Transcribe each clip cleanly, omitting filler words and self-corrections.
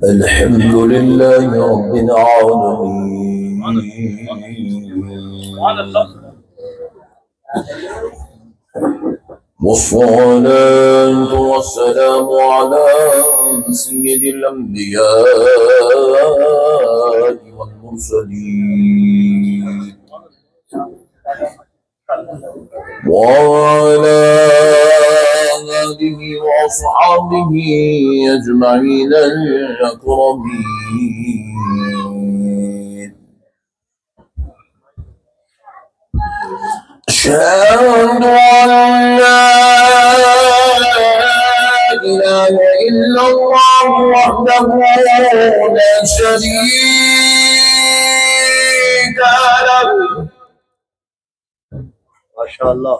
अल्हम्दुलिल्लाहि रब्बिल आलमीन वस्सलातु वस्सलामु अला सय्यिदिल अंबिया'i वल मुरसलीन व अला आलिहि व अस्हाबिहि अजमईन अल-अकरमीन। अशहदु अन ला इलाहा इल्लल्लाह वहदहु ला शरीका लहु माशाअल्लाह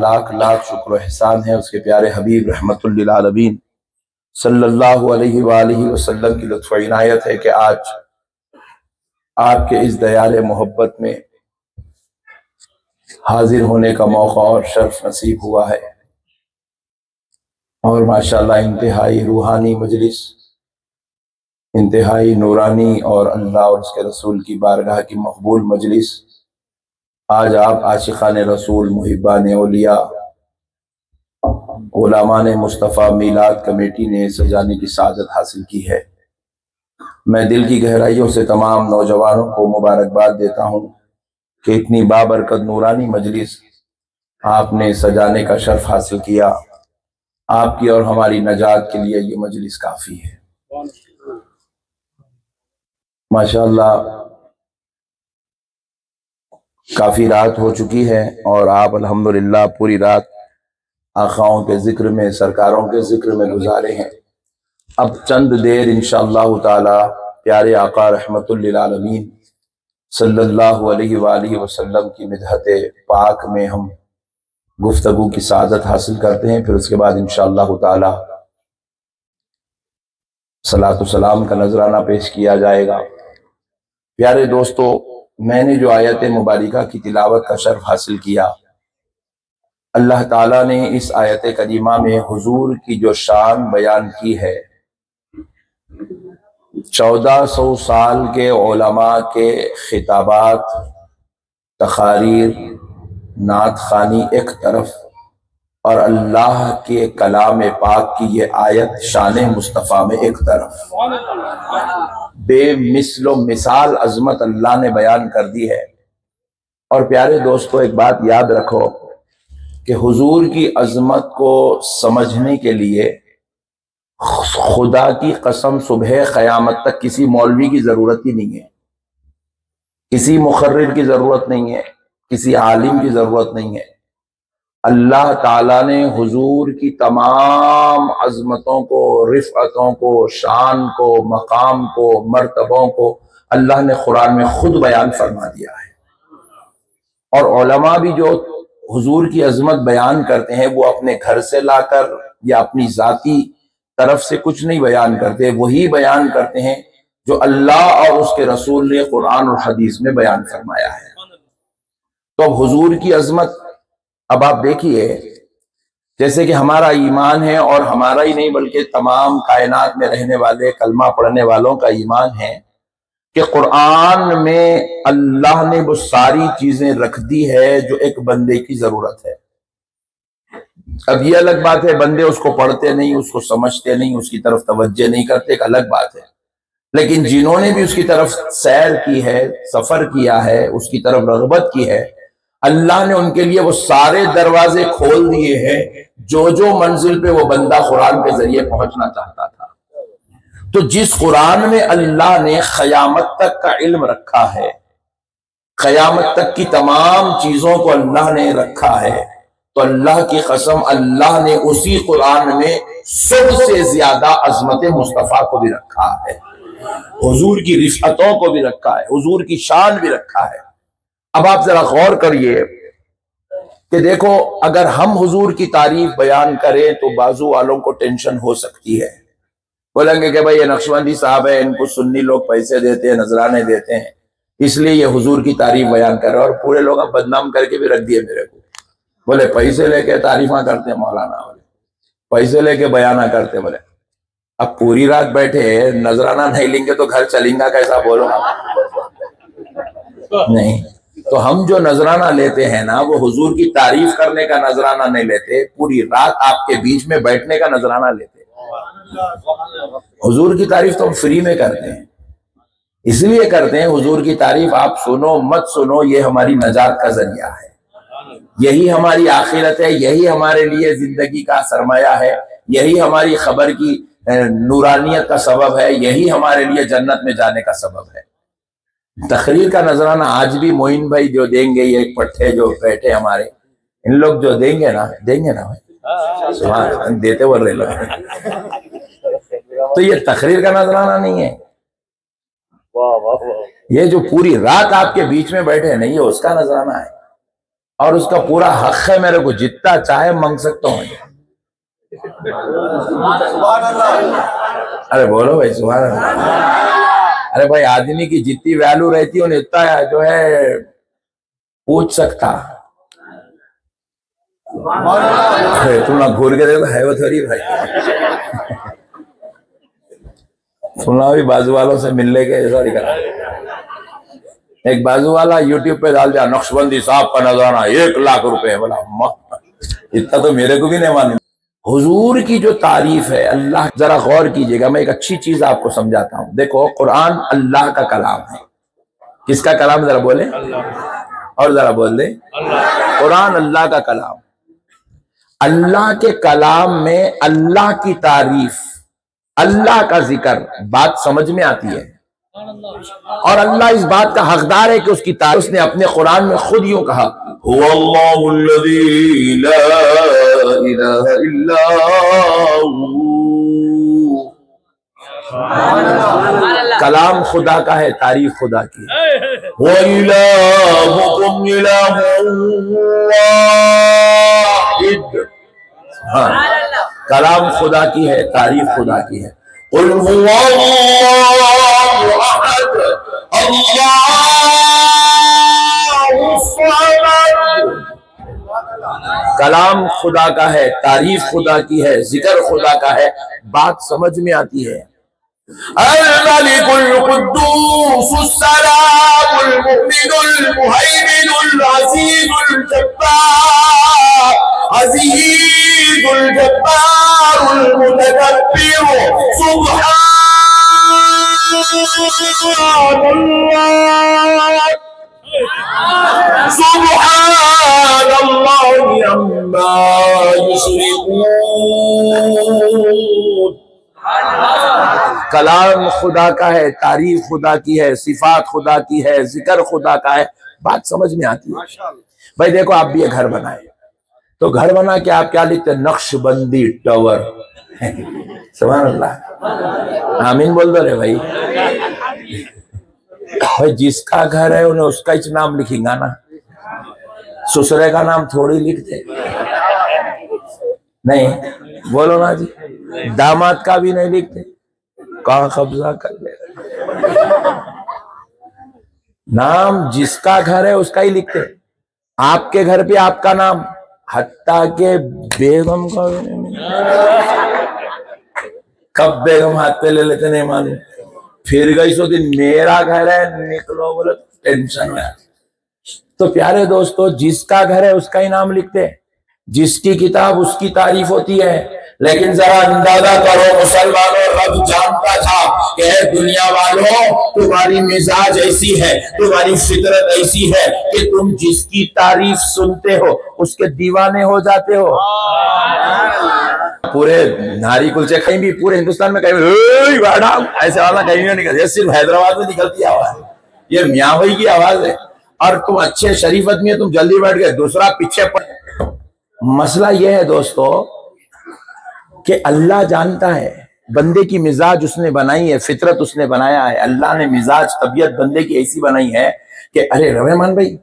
लाख लाख शुक्र एहसान है उसके प्यारे हबीब रहमतुल लिल आलमीन सल्लल्लाहु अलैहि वसल्लम की लुत्फ़ इनायत है कि आज आपके इस दयारे मोहब्बत में हाजिर होने का मौका और शर्फ नसीब हुआ है और माशाअल्लाह इंतहाई रूहानी मजलिस, इंतहाई नूरानी और अल्लाह और उसके रसूल की बारगाह की मकबूल मजलिस आज आप आशिक़ान रसूल मुहिब्बान औलिया उलमान मुस्तफ़ा मीलाद कमेटी ने सजाने की सादत हासिल की है। मैं दिल की गहराइयों से तमाम नौजवानों को मुबारकबाद देता हूँ कि इतनी बाबरकत नूरानी मजलिस आपने सजाने का शर्फ हासिल किया। आपकी और हमारी नजात के लिए ये मजलिस काफ़ी है। माशाअल्लाह काफ़ी रात हो चुकी है और आप अल्हम्दुलिल्लाह पूरी रात आखाओं के जिक्र में, सरकारों के जिक्र में गुजारे हैं। अब चंद देर इंशाअल्लाह ताला प्यारे आका रहमतुल लिल आलमीन सल्लल्लाहु अलैहि वसल्लम की मिदहत पाक में हम गुफ्तगू की सादत हासिल करते हैं। फिर उसके बाद इंशाअल्लाह ताला सलातो सलाम का नजराना पेश किया जाएगा। प्यारे दोस्तों, मैंने जो आयत मुबारिका की तिलावत का शर्फ हासिल किया, अल्लाह ताला ने इस आयत करीमा में हुजूर की जो शान बयान की है, 1400 साल के उलमा के खिताबात, तकारीर, नात खानी एक तरफ और अल्लाह के कलाम पाक की ये आयत शान मुस्तफ़ा में एक तरफ, बेमिसलो मिसाल अजमत अल्लाह ने बयान कर दी है। और प्यारे दोस्तों, एक बात याद रखो कि हुजूर की अजमत को समझने के लिए खुदा की कसम सुबह क़यामत तक किसी मौलवी की जरूरत ही नहीं है, किसी मुखर्रिर की जरूरत नहीं है, किसी आलिम की जरूरत नहीं है। अल्लाह ताला ने हुजूर की तमाम अजमतों को, रिफ़अतों को, शान को, मकाम को, मर्तबों को अल्लाह ने कुरान में खुद बयान फरमा दिया है। और उलमा भी जो हुजूर की अजमत बयान करते हैं वो अपने घर से लाकर या अपनी जाती तरफ से कुछ नहीं बयान करते, वही बयान करते हैं जो अल्लाह और उसके रसूल ने कुरान और हदीस में बयान फरमाया है। तो अब हुजूर की अजमत, अब आप देखिए, जैसे कि हमारा ईमान है, और हमारा ही नहीं बल्कि तमाम कायनात में रहने वाले कलमा पढ़ने वालों का ईमान है कि कुरान में अल्लाह ने वो सारी चीजें रख दी है जो एक बंदे की जरूरत है। अब ये अलग बात है बंदे उसको पढ़ते नहीं, उसको समझते नहीं, उसकी तरफ तवज्जो नहीं करते, एक अलग बात है। लेकिन जिन्होंने भी उसकी तरफ सैर की है, सफर किया है, उसकी तरफ रगबत की है, अल्लाह ने उनके लिए वो सारे दरवाजे खोल दिए हैं जो मंजिल पे वो बंदा कुरान के जरिए पहुंचना चाहता था। तो जिस कुरान में अल्लाह ने क़यामत तक का इल्म रखा है, क़यामत तक की तमाम चीजों को अल्लाह ने रखा है, तो अल्लाह की कसम अल्लाह ने उसी कुरान में सबसे ज्यादा अजमत मुस्तफ़ा को भी रखा है, हुजूर की रिफ़अतों को भी रखा है, हुजूर की शान भी रखा है। अब आप जरा गौर करिए कि देखो, अगर हम हुजूर की तारीफ बयान करें तो बाजू वालों को टेंशन हो सकती है, बोलेंगे कि भाई ये नक्शबंदी साहब है, इनको सुन्नी लोग पैसे देते हैं, नजराने देते हैं, इसलिए ये हुजूर की तारीफ बयान कर रहे हैं। और पूरे लोग अब बदनाम करके भी रख दिए मेरे को, बोले पैसे लेके तारीफा करते हैं मौलाना, बोले पैसे लेके बयाना करते। बोले अब पूरी रात बैठे नजराना नहीं लेंगे तो घर चलेंगे कैसा, बोलो नहीं। तो हम जो नजराना लेते हैं ना, वो हुजूर की तारीफ करने का नजराना नहीं लेते, पूरी रात आपके बीच में बैठने का नजराना लेते। हुजूर की तारीफ तो हम फ्री में करते हैं, इसलिए करते हैं हुजूर की तारीफ आप सुनो मत सुनो, ये हमारी नजात का जरिया है, यही हमारी आखिरत है, यही हमारे लिए जिंदगी का सरमाया है, यही हमारी खबर की नूरानियत का सबब है, यही हमारे लिए जन्नत में जाने का सबब है। तकरीर का नजराना आज भी मोइन भाई जो देंगे, ये पट्टे जो बैठे हमारे, इन लोग जो देंगे ना भाई, सुभान देते बोल रहे लोग, तो ये तकरीर का नजराना नहीं है, ये जो पूरी रात आपके बीच में बैठे नहीं, ये उसका नजराना है, और उसका पूरा हक है, मेरे को जितना चाहे मांग सकता हूँ। अरे बोलो भाई सुभान अल्लाह। अरे भाई आदमी की जितनी वैल्यू रहती है इतना जो है पूछ सकता। तुम ना घूर के देखो है वो थोड़ी भाई, सुना भी बाजू वालों से मिलने के सॉरी करा। एक बाजू वाला यूट्यूब पे डाल दिया नक्शबंदी साहब का नजराना 1 लाख रुपए, बोला इतना तो मेरे को भी नहीं मालूम। हुजूर की जो तारीफ है अल्लाह, जरा गौर कीजिएगा, मैं एक अच्छी चीज आपको समझाता हूं। देखो कुरान अल्लाह का कलाम है, किसका कलाम, जरा बोले और जरा बोल दे, कुरान अल्लाह का कलाम। अल्लाह के कलाम में अल्लाह की तारीफ, अल्लाह का जिक्र बात समझ में आती है, और अल्लाह इस बात का हकदार है कि उसकी तारीफ उसने अपने कुरान में खुद यूं कहा, हुवल्लाहुल्लज़ी ला इलाहा इल्ला हू। कलाम खुदा का है, तारीफ खुदा की है। व इलाहुकुम इलाहुन वाहिद, हाँ कलाम खुदा की है, तारीफ खुदा की है। कुल हुवल्लाहु अहद अल्लाहु समद, कलाम खुदा का है, तारीफ खुदा की है, जिक्र खुदा का है, बात समझ में आती है। अल मलिकुल कुद्दूस सलामुल मुमिनुल मुहैमिनुल अजीजुल जब्बार, अजीजुल जब्बारुल मुतकब्बिर, सुब्हानल्लाह सुब्हानल्लाहि अम्मा कलाम खुदा का है, तारीफ खुदा की है, सिफात खुदा की है, जिक्र खुदा का है। बात समझ में आती है भाई। देखो आप भी ये घर बनाए तो घर बना के आप क्या लिखते हैं? नक्शबंदी टावर। सुभान अल्लाह, आमीन बोल दो रे भाई। भाई जिसका घर है उन्हें उसका ही नाम लिखेगा ना, ससुरे का नाम थोड़ी लिखते नहीं, बोलो ना जी। दामाद का भी नहीं लिखते, कहाँ कब्जा कर ले। नाम जिसका घर है उसका ही लिखते। आपके घर पे आपका नाम, हत्ता के बेगम का कब बेगम हाथ पे ले लेते नहीं मालूम। फिर गई सो दिन मेरा घर है, निकलो बोले टेंशन है। तो प्यारे दोस्तों, जिसका घर है उसका ही नाम लिखते हैं, जिसकी किताब उसकी तारीफ होती है। लेकिन जरा अंदाजा करो मुसलमानों, रब जानता था कि दुनिया वालों तुम्हारी मिजाज ऐसी है, तुम्हारी फितरत ऐसी है कि तुम जिसकी तारीफ सुनते हो उसके दीवाने हो जाते हो। पूरे नारी कुलचे कहीं भी पूरे हिंदुस्तान में कहीं ऐसे वाला कहीं नहीं निकलता, सिर्फ हैदराबाद में निकलती आवाज, ये मियाँ भाई की आवाज है। और तुम अच्छे शरीफ आदमी है, तुम जल्दी बैठ गए, दूसरा पीछे पड़। मसला यह है दोस्तों कि अल्लाह जानता है बंदे की मिजाज उसने बनाई है, फितरत उसने बनाया है। अल्लाह ने मिजाज तबीयत बंदे की ऐसी बनाई है कि अरे रहमान भाई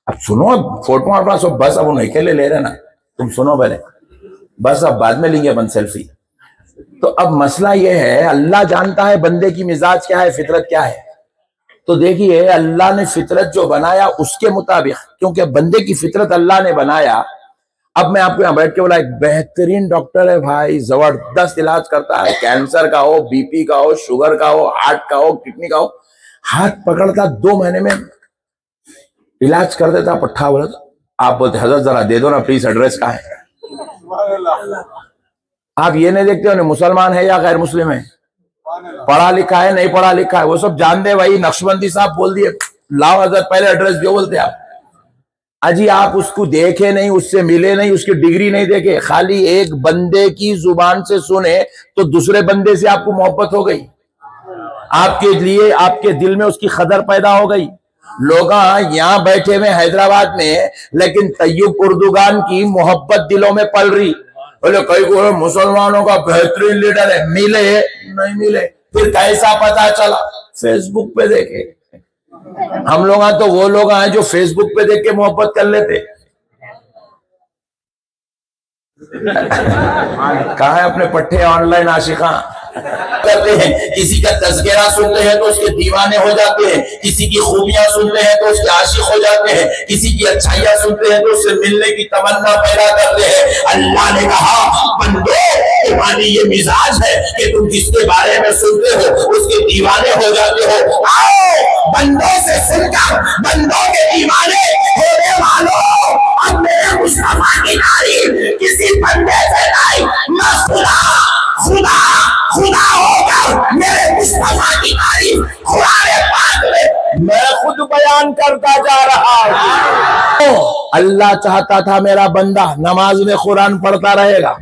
अब सुनो, अब फोटो अपना सब बस, अब उन्हें अकेले ले रहे ना, तुम सुनो पहले, बस अब बाद में लेंगे अपन सेल्फी। तो अब मसला यह है, अल्लाह जानता है बंदे की मिजाज क्या है, फितरत क्या है। तो देखिए अल्लाह ने फितरत जो बनाया उसके मुताबिक, क्योंकि बंदे की फितरत अल्लाह ने बनाया। अब मैं आपको यहां बैठ के बोला, एक बेहतरीन डॉक्टर है भाई, जबरदस्त इलाज करता है, कैंसर का हो, बीपी का हो, शुगर का हो, हार्ट का हो, किडनी का हो, हाथ पकड़ता 2 महीने में इलाज कर देता पट्ठा। बोला आप बोलते हजरत जरा दे दो ना प्लीज, एड्रेस का है। आप ये नहीं देखते हो ना मुसलमान है या गैर मुस्लिम है, पढ़ा लिखा है नहीं पढ़ा लिखा है, वो सब जान दे भाई। नक्शबंदी साहब बोल दिए लाओ हजरत पहले एड्रेस दो, बोलते आप अजी आप उसको देखे नहीं, उससे मिले नहीं, उसकी डिग्री नहीं देखे, खाली एक बंदे की जुबान से सुने तो दूसरे बंदे से आपको मोहब्बत हो गई, आपके लिए आपके दिल में उसकी कदर पैदा हो गई। लोग यहां बैठे हुए हैदराबाद में, लेकिन तैयब उर्दुगान की मोहब्बत दिलों में पल रही। बोले कई को मुसलमानों का बेहतरीन लीडर है, मिले नहीं मिले, फिर कैसा पता चला? फेसबुक पे देखे। हम लोग तो वो लोग हैं जो फेसबुक पे देख के मोहब्बत कर लेते। कहाँ है अपने पट्टे ऑनलाइन आशिका करते हैं। किसी का तज़किरा सुनते हैं तो उसके दीवाने हो जाते हैं, किसी की खूबियां सुनते हैं तो उसके आशिक हो जाते हैं, किसी की अच्छाइयां सुनते हैं तो उससे मिलने की तमन्ना पैदा करते हैं। अल्लाह ने कहा बंदो तुम्हारी ये मिजाज है कि तुम जिसके बारे में सुनते हो उसके दीवाने हो जाते हो। आओ बंदों से सुनकर बंदों के दीवाने होने वालों, अब मेरे मुस्तफा की तारीफ किसी बंदे से नहीं, मैं खुदा खुदा खुदा होकर मेरे मुस्तफा की तारीफ कुरान पाक में मैं खुद बयान करता जा रहा हूं। अल्लाह चाहता था मेरा बंदा नमाज में कुरान पढ़ता रहेगा,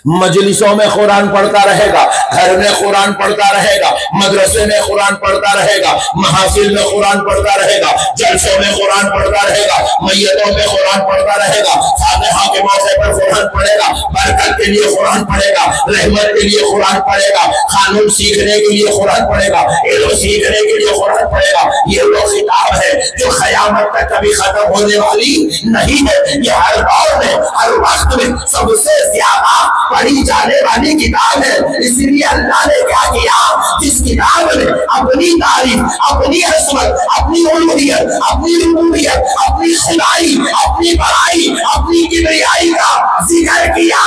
मजलिसों में कुरान पढ़ता रहेगा, घर में कुरान पढ़ता रहेगा, मदरसे में कुरान पढ़ता रहेगा, महाफिल में कुरान पढ़ता रहेगा, जलसों में कुरान पढ़ता रहेगा, मैयतों में कुरान पढ़ता रहेगा, फातिहा के मौके पर कुरान पढ़ेगा, बरकत के लिए कुरान पढ़ेगा, रहमत के लिए कुरान पढ़ेगा, कानून सीखने के लिए कुरान पढ़ेगा, इल्म सीखने के लिए कुरान पढ़ेगा। ये वो किताब है जो क़यामत तक कभी खत्म होने वाली नहीं है। ये हर दौर में हर वक्त में सबसे ज्यादा पढ़ी जाने वाली किताब है। इसलिए अल्लाह ने क्या किया, जिस किताब में अपनी तारीफ, अपनी हस्मत, अपनी उलूहियत, अपनी रुबूबियत, अपनी खुदाई, अपनी बड़ाई, अपनी किबरियाई का जिक्र किया,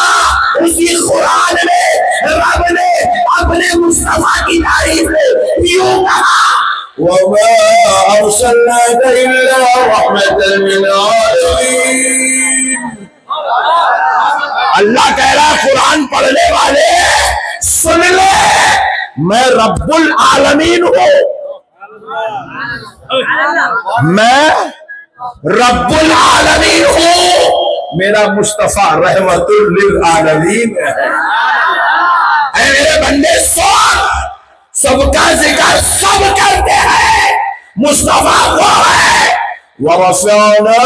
उसी कुरान में रब ने अपने मुस्तफा की तारीफ में यूं कहा वमा अरसलनाका इल्ला रहमतल लिल आलमीन। अल्लाह कह रहा कुरान पढ़ने वाले सुन ले, मैं रब्बुल आलमीन हूं, मैं रब्बुल आलमीन हूं, मेरा मुस्तफा रहमतुल लिल आलमीन है। मेरे बंदे सुन, सबका जिक्र सब करते हैं, मुस्तफा वो है वरफ़अना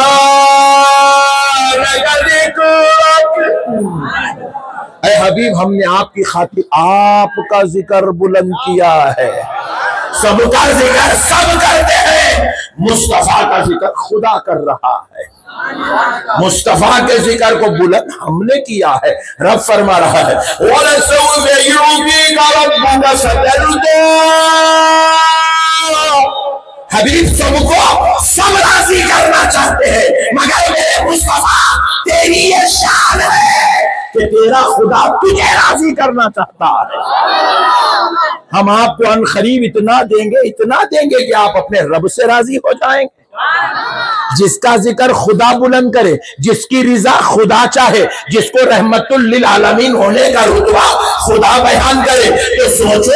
लका ज़िक्रक। ऐ हबीब, हमने आपकी खातिर आपका जिक्र बुलंद किया है। सबका जिक्र सब करते हैं, मुस्तफा का जिक्र खुदा कर रहा है। मुस्तफा के जिक्र को बुलंद हमने किया है। रब फरमा रहा है हबीब, सबको सब राजी करना चाहते हैं, मगर मेरे मुस्तफा तेरी ये शान है कि तेरा खुदा तुझे राजी करना चाहता है। हम आपको अनखरीब इतना देंगे कि आप अपने रब से राजी हो जाएंगे। जिसका जिक्र खुदा बुलंद करे, जिसकी रिजा खुदा चाहे, जिसको रहमतुल लिल आलमीन होने का रुतबा खुदा बयान करे, तो सोचो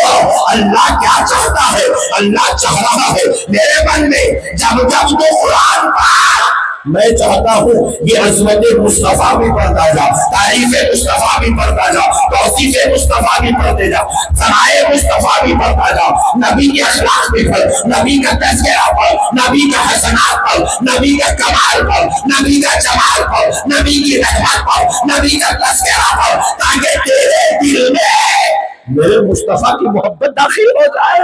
अल्लाह क्या चाहता है। अल्लाह चाह रहा है मेरे मन में जब जब तो कुरान पढ़, मैं चाहता हूँ ये अज़मत मुस्तफा भी पढ़ता जा, तारीफ़े मुस्तफा भी पढ़ता जा, तौसीफ़े मुस्तफा भी पढ़ते जा, सनाए मुस्तफा भी पढ़ता जा, नबी के अखलाक भी पढ़, नबी का तज़किरा पढ़, नबी का हसनात पढ़, नबी का कमाल पढ़, नबी का जमाल पढ़, नबी की रहमत पढ़, नबी का तज़किरा पढ़, ताकि तेरे दिल में मेरे मुस्तफा की मोहब्बत दाखिल हो जाए,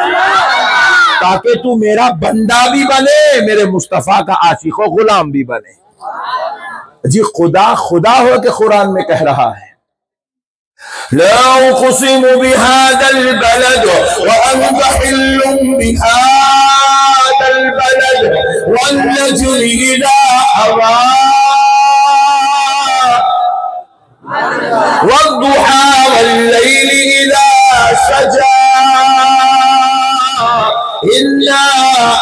ताकि तू मेरा बंदा भी बने, मेरे मुस्तफा का आशिक व गुलाम भी बने। जी खुदा खुदा हो के कुरान में कह रहा है, ला उक़सिमु बिहाज़ल बलद व अंत हिल्लुम बिहाज़ल बलद वन्नज्मि इज़ा हवा वद्दुहा वल्लैलि इज़ा सजा इन्ना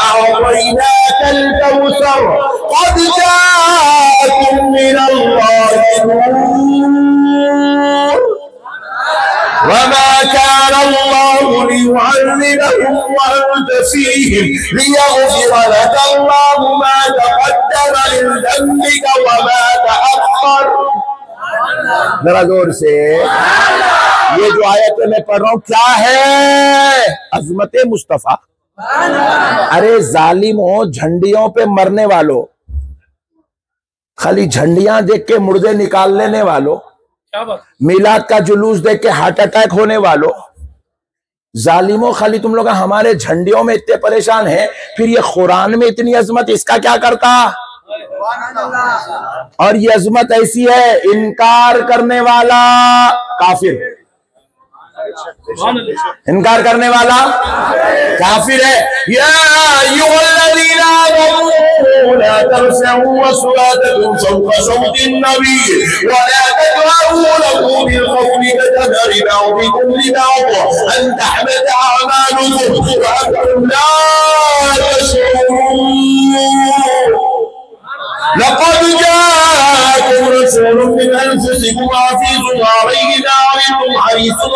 अअतैनाकल कौसर क़द जाअकुम मिनल्लाहि नूर वमा कान अल्लाहु लियुअज़्ज़िबहुम व अंत फ़ीहिम लियग़फ़िर लका अल्लाहु मा तक़द्दम मिन ज़ंबिका व मा तअख़्ख़र। जरा जोर से, ये जो आयत मैं पढ़ रहा हूं क्या है? अज़मत मुस्तफा। अरे जालिमों, झंडियों पे मरने वालों, खाली झंडियां देख के मुर्दे निकाल लेने वालों, मिलाद का जुलूस देख के हार्ट अटैक होने वालों, जालिमों, खाली तुम लोग हमारे झंडियों में इतने परेशान हैं, फिर ये कुरान में इतनी अजमत, इसका क्या करता? और ये अजमत ऐसी है, इनकार करने वाला काफिर, इनकार करने वाला काफिर है। या अय्युहल्लज़ीना आमनू ला तर्फ़अू अस्वातकुम फ़ौक़ सौतिन नबी व ला तजहरू लहू बिल-क़ौलि कजहरि बअदिकुम लिबअद अन तहबता अअमालुकुम व अंतुम ला तशऊरून। लक़द जाअकुम रसूलुम मिन अनफुसिकुम अज़ीज़ुन अलैहि मा अनित्तुम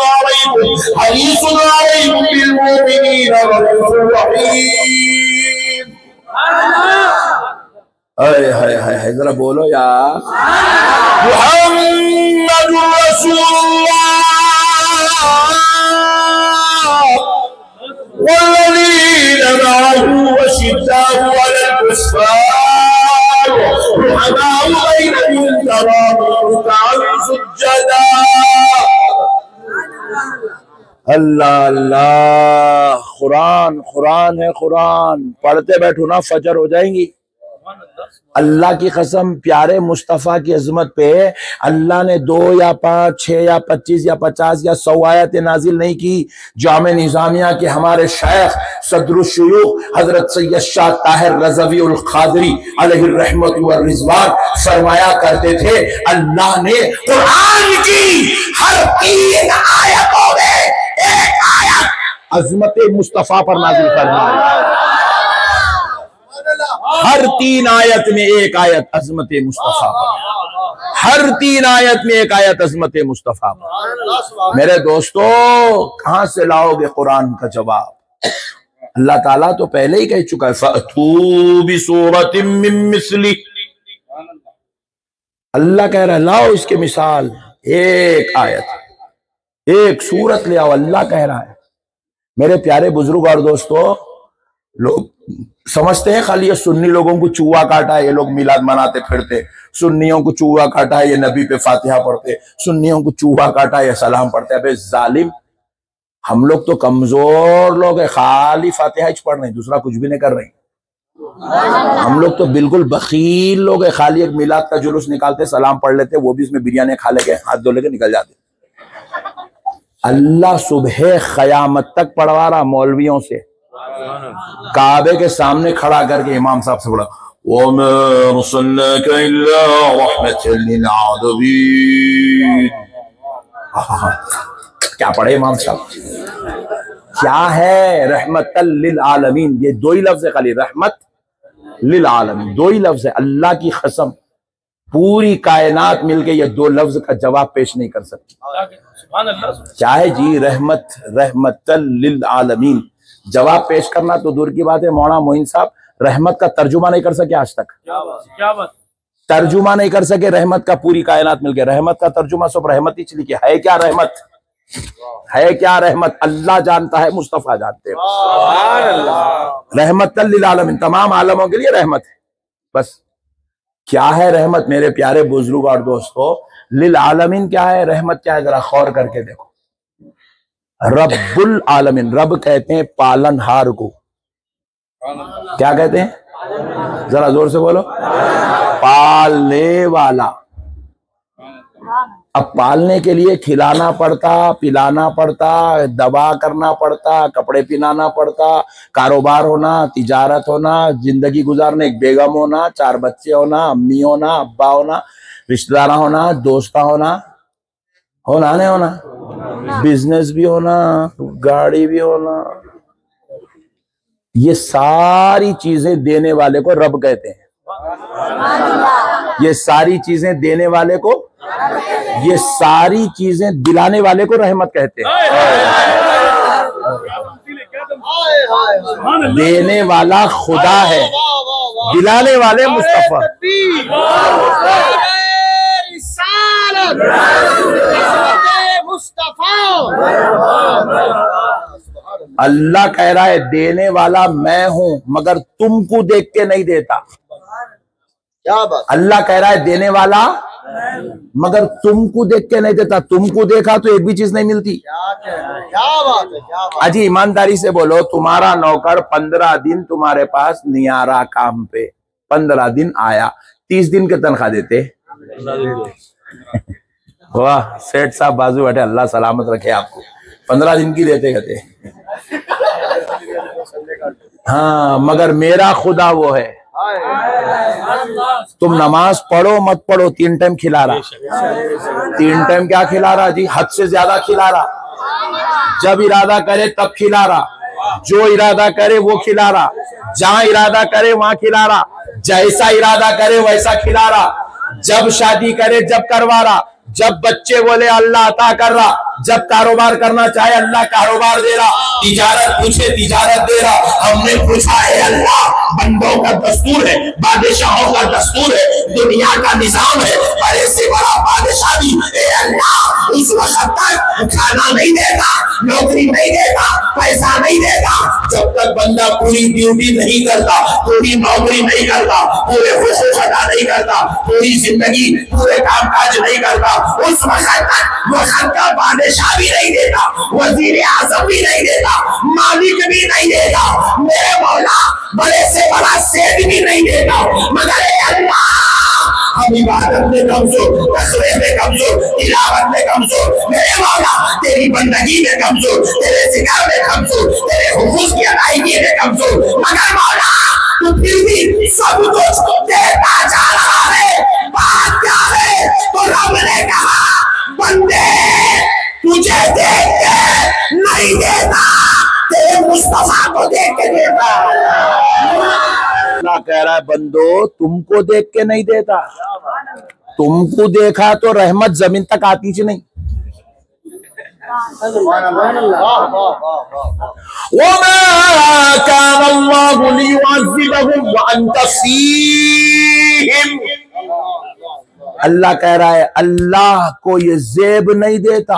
हरीसुन अलैकुम बिल मुमिनीना रऊफ़ुर रहीम। हाय हाय हाय, जरा बोलो यार, मुहम्मदुर रसूलुल्लाह वल्लज़ीना मअहू अशिद्दाउ अलल कुफ़्फ़ार रुहमाउ बैनहुम तराहुम रुकअन सुज्जदा। अल्लाह अल्लाह, कुरान कुरान है, कुरान पढ़ते बैठो ना फजर हो जाएंगी। अल्लाह की कसम, प्यारे मुस्तफ़ा की अजमत पे अल्लाह ने 2 या 5, 6 या 25 या 50 या 100 आयतें नाजिल नहीं की। जामे निज़ामिया के हमारे शेख सदरुश्शुयूख हजरत सैयद शाह ताहिर रज़वी उल क़ादरी अलैहि रहमत व रिज़वान फरमाया करते थे, अल्लाह ने कुरान की हर 3 आयतों में एक आयत अजमत मुस्तफ़ा पर नाजिल फरमाया। हर 3 आयत में एक आयत अजमत मुस्तफा पर, हर 3 आयत में एक आयत अजमत मुस्तफा पर। मेरे दोस्तों, कहां से लाओगे कुरान का जवाब? अल्लाह ताला तो पहले ही कह चुका है, फ़अतू बिसूरतिम मिन मिस्ली। अल्लाह कह रहा है लाओ इसके मिसाल, एक आयत। एक सूरत ले आओ, अल्लाह कह रहा है। मेरे प्यारे बुजुर्ग और दोस्तों, लोग समझते हैं खाली ये सुन्नी लोगों को चूहा काटा है, ये लोग मिलाद मनाते फिरते, सुन्नियों को चूहा काटा है, ये नबी पे फातिहा पढ़ते, सुन्नियों को चूहा काटा है, ये सलाम पढ़ते। अबे जालिम, हम लोग तो कमजोर लोग है, खाली फातिहा पढ़ रहे हैं, दूसरा कुछ भी नहीं कर रहे। हम लोग तो बिल्कुल बखील लोग है, खाली एक मिलाद का जुलूस निकालते, सलाम पढ़ लेते, वो भी इसमें बिरयानी खा लेके हाथ धो लेके निकल जाते। अल्लाह सुबह क़यामत तक पढ़वा रहा मौलवियों से, काबे के सामने खड़ा करके इमाम साहब से बोला, क्या पढ़े इमाम साहब? क्या है रहमतल लिल आलमीन? ये दो ही लफ्ज है खाली, रहमत लिल आलमीन, दो ही लफ्ज है। अल्लाह की कसम, पूरी कायनात मिलके ये दो लफ्ज का जवाब पेश नहीं कर सकती। क्या है जी? रहमत, रहमतल लिल आलमीन। जवाब पेश करना तो दूर की बात है, मौलाना मोइन साहब रहमत का तर्जुमा नहीं कर सके आज तक। क्या बात? तर्जुमा नहीं कर सके रहमत का, पूरी कायनात मिलके। रहमत का तर्जुमा सब रहमत ही चली के है। क्या रहमत है? क्या रहमत? अल्लाह जानता है, मुस्तफा जानते हैं। रहमतल लिल आलमीन, तमाम आलमों के लिए रहमत है। बस क्या है रहमत मेरे प्यारे बुजुर्ग और दोस्तों? लिल आलमीन क्या है, रहमत क्या है? जरा गौर करके देखो। रब्बुल आलमीन, रब कहते हैं पालनहार को। क्या कहते हैं? जरा जोर से बोलो। पालने वाला। अब पालने के लिए खिलाना पड़ता, पिलाना पड़ता, दवा करना पड़ता, कपड़े पहनाना पड़ता, कारोबार होना, तिजारत होना, जिंदगी गुजारने, एक बेगम होना, 4 बच्चे होना, अम्मी होना, अब्बा होना, रिश्तेदार होना, दोस्ता होना, होना नहीं होना, बिजनेस भी होना, गाड़ी भी होना। ये सारी चीजें देने वाले को रब कहते हैं। ये सारी चीजें देने वाले को, ये सारी चीजें दिलाने वाले को रहमत कहते हैं। देने वाला खुदा है, दिलाने वाले मुस्तफा। अल्लाह कह रहा है देने वाला मैं हूं, मगर तुमको देख के नहीं देता। क्या बात? अल्लाह कह रहा है देने वाला मगर तुमको देख के नहीं देता। तुमको देखा तो एक भी चीज नहीं मिलती। क्या बात है? अजी ईमानदारी से बोलो, तुम्हारा नौकर 15 दिन तुम्हारे पास नियारा काम पे, 15 दिन आया, 30 दिन के तनख्वाह देते? वाह सेठ साहब बाजू बैठे, अल्लाह सलामत रखे आपको। 15 दिन की देते कहते। हाँ, मगर मेरा खुदा वो है। तुम नमाज पढ़ो मत पढ़ो, 3 टाइम खिला रहा। 3 टाइम क्या खिला रहा जी? हद से ज्यादा खिला रहा। जब इरादा करे तब खिला रहा, जो इरादा करे वो खिला रहा, जहां इरादा करे वहां खिला रहा, जैसा इरादा करे वैसा खिला रहा, जब शादी करे जब करवा रहा, जब बच्चे बोले अल्लाह अता कर रहा, जब कारोबार करना चाहे अल्लाह कारोबार दे रहा, तिजारत पूछे तिजारत दे रहा। हमने पूछा है अल्लाह, बंदों का दस्तूर है, बादशाहों का दस्तूर है, दुनिया का निजाम है, बड़े से बड़ा बादशाह भी अल्लाह उस वक्त तक खाना नहीं देगा, नौकरी नहीं देगा, पैसा नहीं देगा, जब तक बंदा पूरी ड्यूटी नहीं करता, पूरी नौकरी नहीं करता, पूरे हुकूक अदा नहीं करता, पूरी जिंदगी पूरे काम काज नहीं करता, उस वक्त तक वक्त का बादशाह भी नहीं देता, वजीर आजम भी नहीं देता, मालिक भी नहीं देता, मेरे मौला बड़े से बड़ा सेठ भी नहीं देता। मगर अल्लाह हम इबादत में कमजोर, तस्बीह में कमजोर, तिलावत में कमजोर, मेरे मौला तेरी बंदगी में कमजोर, तेरे जिक्र में कमजोर, तेरे हुकूक की अदायगी में कमजोर, मगर मौला तू फिर भी सब कुछ देता जा रहा है। बात क्या है? तो रब ने कहा बंदे तुझे देख के नहीं देता, तेरे मुस्तफा को देख के देता। अल्लाह कह रहा है बंदो तुमको देख के नहीं देता, तुमको देखा तो रहमत जमीन तक आती ही नहीं। अल्लाह कह रहा है अल्लाह को ये जेब नहीं देता,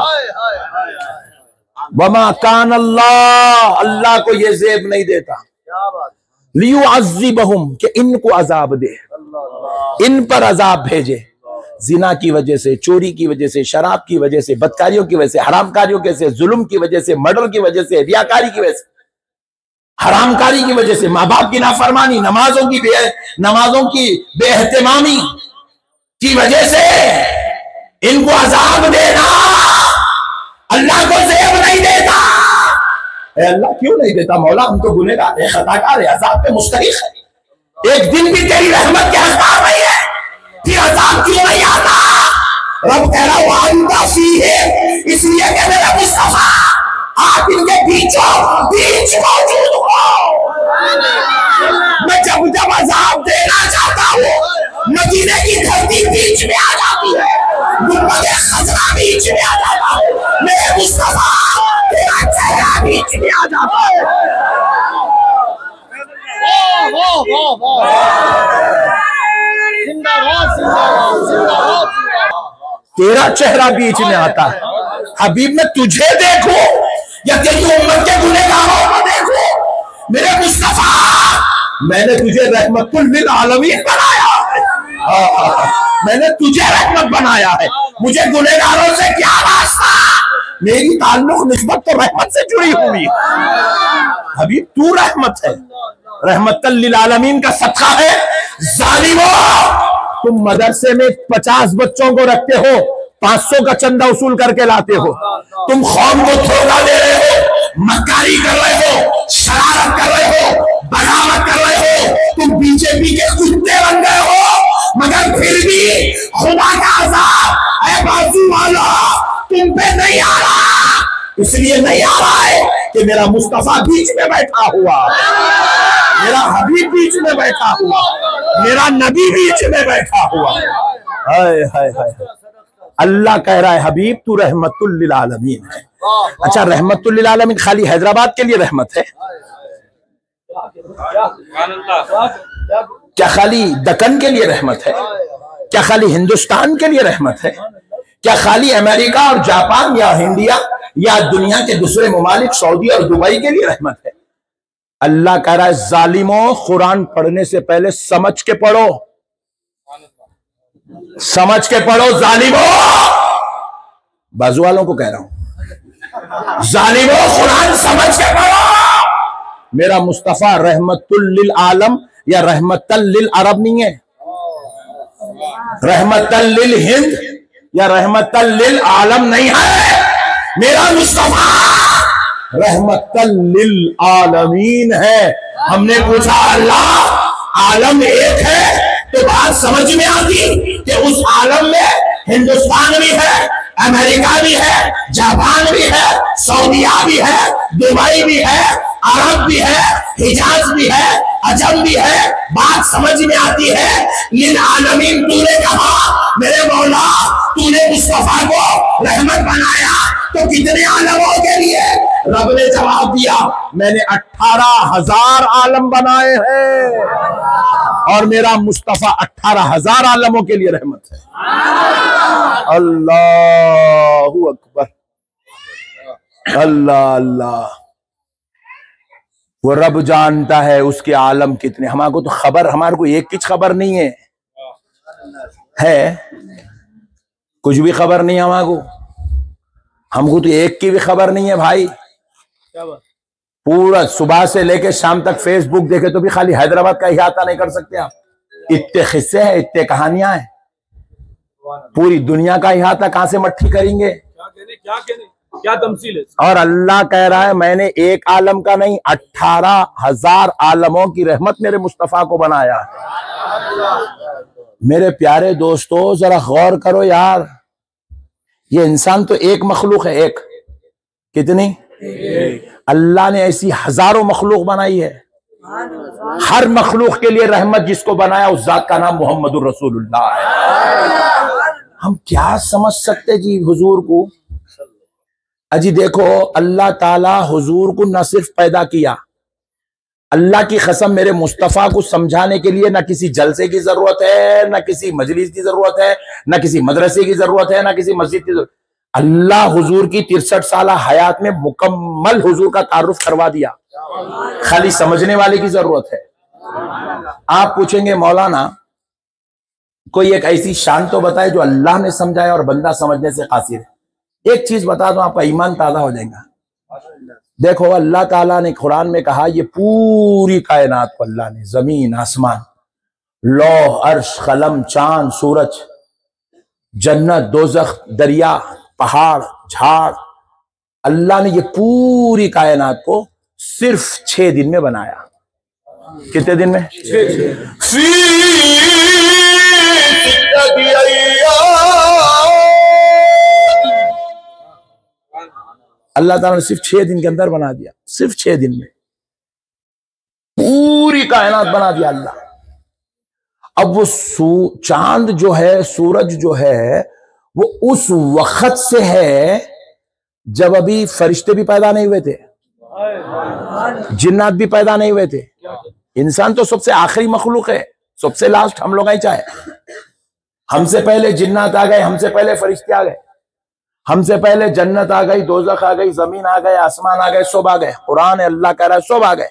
वमा कान अल्लाह, अल्लाह को ये ज़ेब नहीं देता लियुअज़्ज़िबहुम, कि इनको अजाब दे, इन पर अजाब भेजे, जिना की वजह से, चोरी की वजह से, शराब की वजह से, बदकारियों की वजह से, हरामकारियों की वजह से, जुल्म की वजह से, मर्डर की वजह से, रियाकारी की वजह से, हरामकारी की वजह से, माँ बाप की नाफरमानी, नमाजों की बेएहतिमामी की वजह से इनको अजाब देना। अल्लाह को ज़ेब नहीं देता। अल्लाह क्यों नहीं देता मौला? हम तो गुनहगार हैं, खताकार हैं, अजाब पे मुस्तहिक है। एक दिन भी तेरी रहमत के हकदार नहीं है, फिर अजाब क्यों नहीं आता? रब कह रहा वांदा फीह, इसलिए कि मेरा मुस्तफा आप इनके बीचों बीच मौजूद हो। मैं जब जब अजाब देना चाहता हूँ, मदीने की धरती बीच में आ जाती है, गुंबद खजरा बीच में आ जाता है, मेरे मुस्तफा तेरा चेहरा बीच में आ जाता है। तेरा चेहरा बीच में आता है। हबीब मैं तुझे देखूं या तेरी उम्मत के गुनहगारों को देखूं? मेरे मुस्तफा मैंने तुझे रहमतुल लिल आलमीन बनाया है। मैंने तुझे रहमत बनाया है, मुझे गुनहगारों से क्या वास्ता? मेरी ताल्लुक निस्बत तो रहमत से जुड़ी हुई है। हबीब तू रहमत है, रहमतुल लिल आलमीन का सदका है। जालिमों, तुम मदरसे में 50 बच्चों को रखते हो, 500 का चंदा वसूल करके लाते हो, तुम कौम को धोखा दे रहे हो, मक्कारी कर रहे हो, शरारत कर रहे हो, बगावत कर रहे हो, तुम बीजेपी के कुत्ते बन गए हो, मगर फिर भी खुदा का अज़ाब ऐ बाजू वाला तुम पे नहीं आ रहा। इसलिए नहीं आ रहा है कि मेरा मुस्तफा बीच में बैठा हुआ, मेरा हबीब बीच में बैठा हुआ, मेरा नबी बीच में बैठा हुआ। हाय हाय हाय, अल्लाह कह रहा है हबीब तू रहमतुल लिल आलमीन है। अच्छा, रहमतुल लिल आलमीन खाली हैदराबाद के लिए रहमत है क्या? खाली दक्कन के लिए रहमत है क्या? खाली हिंदुस्तान के लिए रहमत है क्या? खाली अमेरिका और जापान या इंडिया या दुनिया के दूसरे ममालिक सऊदी और दुबई के लिए रहमत है? अल्लाह कह रहा है जालिमों, कुरान पढ़ने से पहले समझ के पढ़ो, समझ के पढ़ो। जालिमों, बाजू वालों को कह रहा हूं, जालिमों कुरान समझ के पढ़ो। मेरा मुस्तफा रहमतुल लिल आलम या रहमतल लिल अरब नहीं है, रहमतल लिल हिंद या रहमतल लिल आलम नहीं है। मेरा मुस्तफा रहमतल लिल आलमीन है। हमने पूछा अल्लाह आलम एक है तो बात समझ में आती कि उस आलम में हिंदुस्तान भी है, अमेरिका भी है, जापान भी है, सऊदीया भी है, दुबई भी है, अरब भी है, हिजाज भी है, अजम भी है। बात समझ में आती है। लिल आलमीन तूने कहा, मेरे मौला तूने मुस्तफा को रहमत बनाया तो कितने आलमों के लिए? रब ने जवाब दिया मैंने 18,000 आलम बनाए हैं और मेरा मुस्तफा 18,000 आलमों के लिए रहमत है। अल्लाहु अकबर, अल्लाह अल्लाह। वो रब जानता है उसके आलम कितने। हमारे को तो खबर, हमारे को एक की खबर नहीं है कुछ भी खबर नहीं हमारे को। हमको तो एक की भी खबर नहीं है भाई। पूरा सुबह से लेके शाम तक फेसबुक देखे तो भी खाली हैदराबाद का इहाता नहीं कर सकते आप। इतने किस्से हैं, इतने कहानियां हैं, पूरी दुनिया का इहाता कहां से मट्ठी करेंगे? क्या तमसील है? और अल्लाह कह रहा है मैंने एक आलम का नहीं 18,000 आलमों की रहमत मेरे मुस्तफा को बनाया है। मेरे प्यारे दोस्तों जरा गौर करो यार, ये इंसान तो एक मखलूक है। एक कितनी? अल्लाह ने ऐसी हजारों मखलूक बनाई है। हर मखलूक के लिए रहमत जिसको बनाया उस जात का नाम मोहम्मदुर रसूलुल्लाह है। हम क्या समझ सकते जी हुजूर को? अजी देखो, अल्लाह ताला हुजूर को न सिर्फ पैदा किया, अल्लाह की कसम मेरे मुस्तफ़ा को समझाने के लिए ना किसी जलसे की जरूरत है, ना किसी मजलिस की जरूरत है, ना किसी मदरसे की जरूरत है, ना किसी मस्जिद की जरूरत। अल्लाह हुजूर की 63 साल हयात में मुकम्मल हुजूर का तारुफ करवा दिया। खाली समझने वाले की जरूरत है। आप पूछेंगे मौलाना कोई एक ऐसी शान तो बताए जो अल्लाह ने समझाया और बंदा समझने से कासिर है। एक चीज बता दो, आपका ईमान ताजा हो जाएगा। देखो अल्लाह ताला ने कुरान में कहा, ये पूरी कायनात को अल्लाह ने, जमीन आसमान, लौह अर्श कलम चांद सूरज, जन्नत दोजख दरिया पहाड़ झाड़, अल्लाह ने ये पूरी कायनात को सिर्फ 6 दिन में बनाया। कितने दिन में? 6 अल्लाह ताला ने सिर्फ 6 दिन के अंदर बना दिया। सिर्फ 6 दिन में पूरी कायनात बना दिया अल्लाह। अब वो चांद जो है, सूरज जो है, वो उस वक्त से है जब अभी फरिश्ते भी पैदा नहीं हुए थे, जिन्नात भी पैदा नहीं हुए थे। इंसान तो सबसे आखिरी मखलूक है, सबसे लास्ट हम लोग ही चाहे। हमसे पहले जिन्नात आ गए, हमसे पहले फरिश्ते आ गए, हमसे पहले जन्नत आ गई, दोजख आ गई, जमीन आ गए, आसमान आ गए, सब आ गए। कुरान अल्लाह कह रहा है सब आ गए।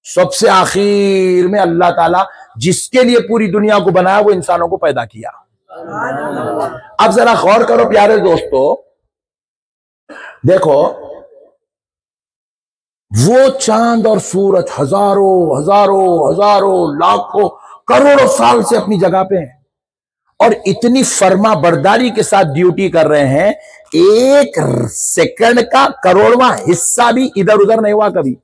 सबसे आखिर में अल्लाह ताला जिसके लिए पूरी दुनिया को बनाया वो इंसानों को पैदा किया। अब जरा गौर करो प्यारे दोस्तों, देखो वो चांद और सूरज हजारों हजारों हजारों लाखों करोड़ों साल से अपनी जगह पे हैं और इतनी फर्मा बरदारी के साथ ड्यूटी कर रहे हैं, एक सेकंड का करोड़वां हिस्सा भी इधर उधर नहीं हुआ कभी।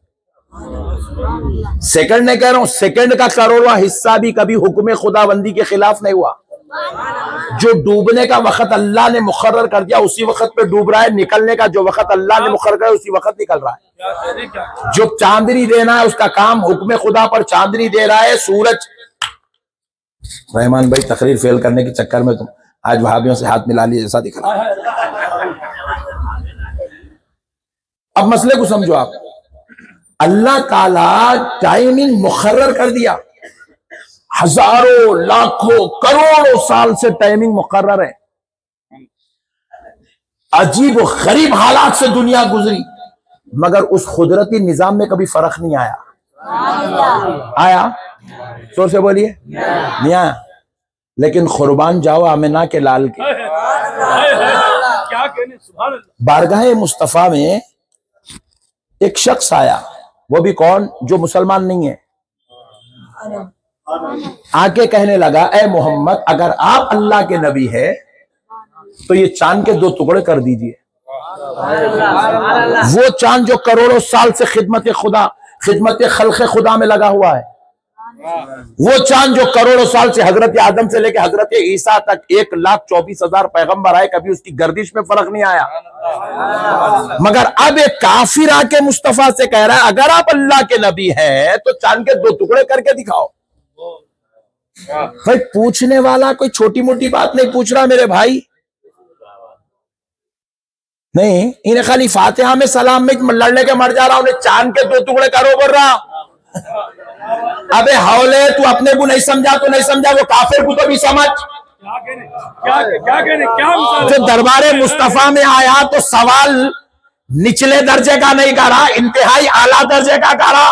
सेकंड नहीं कह रहा हूं, सेकंड का करोड़वां हिस्सा भी कभी हुक्म खुदाबंदी के खिलाफ नहीं हुआ। जो डूबने का वक्त अल्लाह ने मुकर्रर कर दिया उसी वक्त पे डूब रहा है, निकलने का जो वक्त अल्लाह ने मुकर्रर किया उसी वक्त निकल रहा है। जो चांदनी देना है उसका काम हुक्म खुदा पर चांदनी दे रहा है। सूरज, रहमान भाई तकरीर फेल करने के चक्कर में तुम आज वहाबियों से हाथ मिला लिए जैसा दिख रहा है। अब मसले को समझो आप, अल्लाह ताला टाइमिंग मुकर्रर कर दिया, हजारों लाखों करोड़ों साल से टाइमिंग मुकर्रर है। अजीब और गरीब हालात से दुनिया गुजरी, मगर उस कुदरती निजाम में कभी फर्क नहीं आया। आया? जोर से बोलिए, नहीं आया। लेकिन कुर्बान जाओ आमिना के लाल के, बारगाह मुस्तफा में एक शख्स आया, वो भी कौन? जो मुसलमान नहीं है। आके कहने लगा, ए मोहम्मद, अगर आप अल्लाह के नबी है तो ये चांद के 2 टुकड़े कर दीजिए। वो चांद जो करोड़ों साल से खिदमत खुदा, खिदमत खल्क़ खुदा में लगा हुआ है, वो चांद जो करोड़ों साल से हजरत आदम से लेकर हजरत ईसा तक 1,24,000 पैगंबर आए, कभी उसकी गर्दिश में फर्क नहीं आया। मगर अब एक काफिर आके मुस्तफा से कह रहा है, अगर आप अल्लाह के नबी हैं तो चांद के 2 टुकड़े करके दिखाओ। भाई पूछने वाला कोई छोटी मोटी बात नहीं पूछ रहा मेरे भाई, नहीं, इन्हें खाली फातिहा में सलाम में लड़ने के मर जा रहा, उन्हें चांद के 2 टुकड़े करो बोल रहा। अबे हौले, तू अपने को नहीं समझा तो नहीं समझा, वो काफिर को तो भी समझ। जो दरबारे मुस्तफा में आया तो सवाल निचले दर्जे का नहीं करा, इंतहाई आला दर्जे का करा,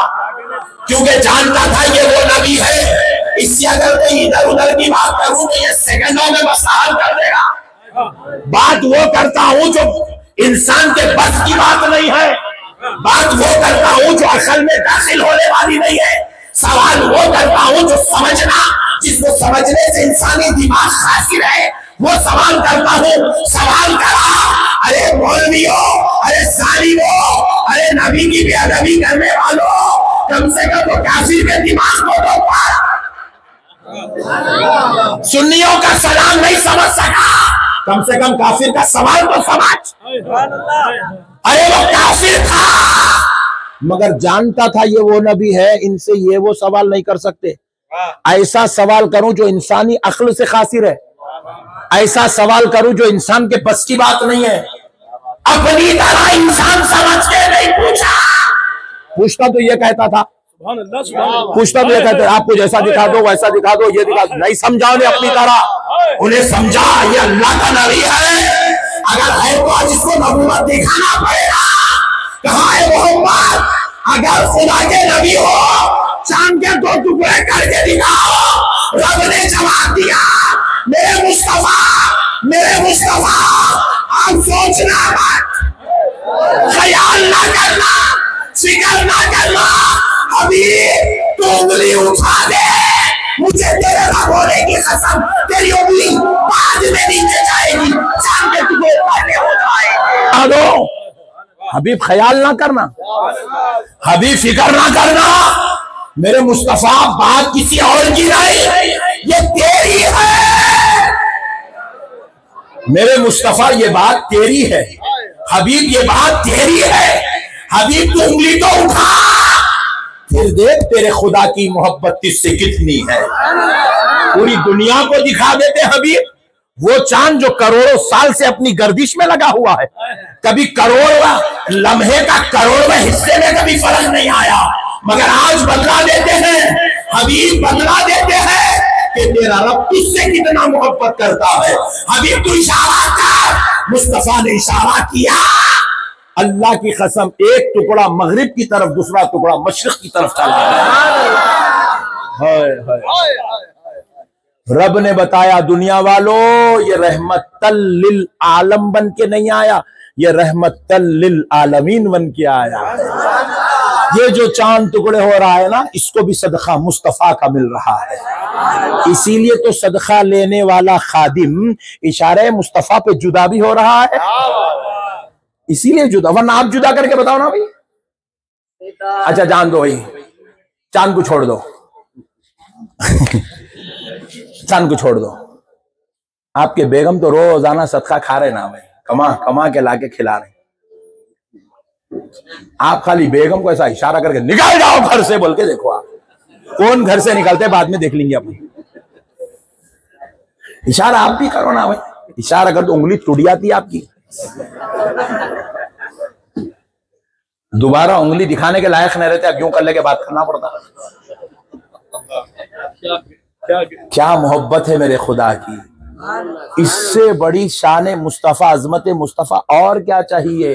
क्योंकि जानता था ये वो नबी है। इससे अगर कोई इधर उधर की बात करूं तो ये सेकंडों में मसला हल कर देगा। बात वो करता हूं जो इंसान के बस की बात नहीं है, बात वो करता हूं जो असल में दाखिल होने वाली नहीं है, सवाल वो करता हूं जो समझना, जिसको समझने से इंसानी दिमाग हासिल है, वो सवाल करता हूं। सवाल करा, अरे मौलवियों, अरे सालिमों, अरे नबी की बेअदबी करने वालों, कम से कम वो काफिर के दिमाग को तो पार। सुन्नियों का सलाम नहीं समझ सका, कम से कम काफिर का सवाल तो समझ। अरे वो काफिर था मगर जानता था ये वो नबी है, इनसे ये वो सवाल नहीं कर सकते। ऐसा सवाल करूं जो इंसानी अक्ल से खासिर है, ऐसा सवाल करूं जो इंसान के बस की बात नहीं है। अपनी तरह इंसान समझ के नहीं पूछा। पूछता तो ये कहता था, पूछता तो ये कहते आपको जैसा दिखा दो वैसा दिखा दो, ये दिखा दो। नहीं समझा उन्हें अपनी तरह, उन्हें समझा ये अल्लाह का नबी है, अगर है तो आज इसको नबूवत दिखाना पड़ेगा। कहाँ है मोहम्मद? अगर खुदा के नबी हो चांद के 2 टुकड़े करके दिखाओ। रब ने जवाब दिया, मेरे मुस्तफा आप सोचना मत, ख्याल ना करना, फिक्र ना करना। अभी तो उंगली उठा दे, मुझे तेरे रब होने की कसम, तेरी उंगली बाद में नीचे जाएगी, चांद के टुकड़े हो जाएंगे। हबीब ख्याल ना करना, हबीब फिक्र ना करना। मेरे मुस्तफा बात किसी और की नहीं, ये तेरी है। मेरे मुस्तफा ये बात तेरी है। हबीब ये बात तेरी है। हबीब तू उंगली तो उठा, फिर देख तेरे खुदा की मोहब्बत तुझसे कितनी है। पूरी दुनिया को दिखा देते हबीब वो चांद जो करोड़ों साल से अपनी गर्दिश में लगा हुआ है। कभी करोड़ लम्हे का करोड़वें हिस्से में कभी फर्क नहीं आया, मगर आज बदला देते हैं। हबीब बदला देते हैं कि तेरा रब तुझसे कितना मोहब्बत करता है। हबीब तू इशारा कर। मुस्तफा ने इशारा किया, अल्लाह की कसम एक टुकड़ा मगरिब की तरफ, दूसरा टुकड़ा मशरिक की तरफ चला। रब ने बताया दुनिया वालों ये रहमतल लिल आलम बन के नहीं आया, ये रहमतल लिल आलमीन बन के आया। ये जो चांद टुकड़े हो रहा है ना, इसको भी सदका मुस्तफा का मिल रहा है। इसीलिए तो सदका लेने वाला खादिम इशारे मुस्तफा पे जुदा भी हो रहा है, इसीलिए जुदा। वरना आप जुदा करके बताओ ना भाई। अच्छा जान दो भाई, चांद को छोड़ दो चांद को छोड़ दो। आपके बेगम तो रोजाना सदका खा रहे ना भाई, कमा कमा के लाके खिला रहे। आप खाली बेगम को ऐसा इशारा करके निकल जाओ घर से बोल के देखो, आप कौन घर से निकलते बाद में देख लेंगे अपन। इशारा आप भी करो ना भाई, इशारा कर तो उंगली टूट जाती है आपकी। दोबारा उंगली दिखाने के लायक नहीं रहते, अब यूं कर लेके बात करना पड़ता। क्या मोहब्बत है मेरे खुदा की, इससे बड़ी शान मुस्तफा, अजमत मुस्तफा और क्या चाहिए।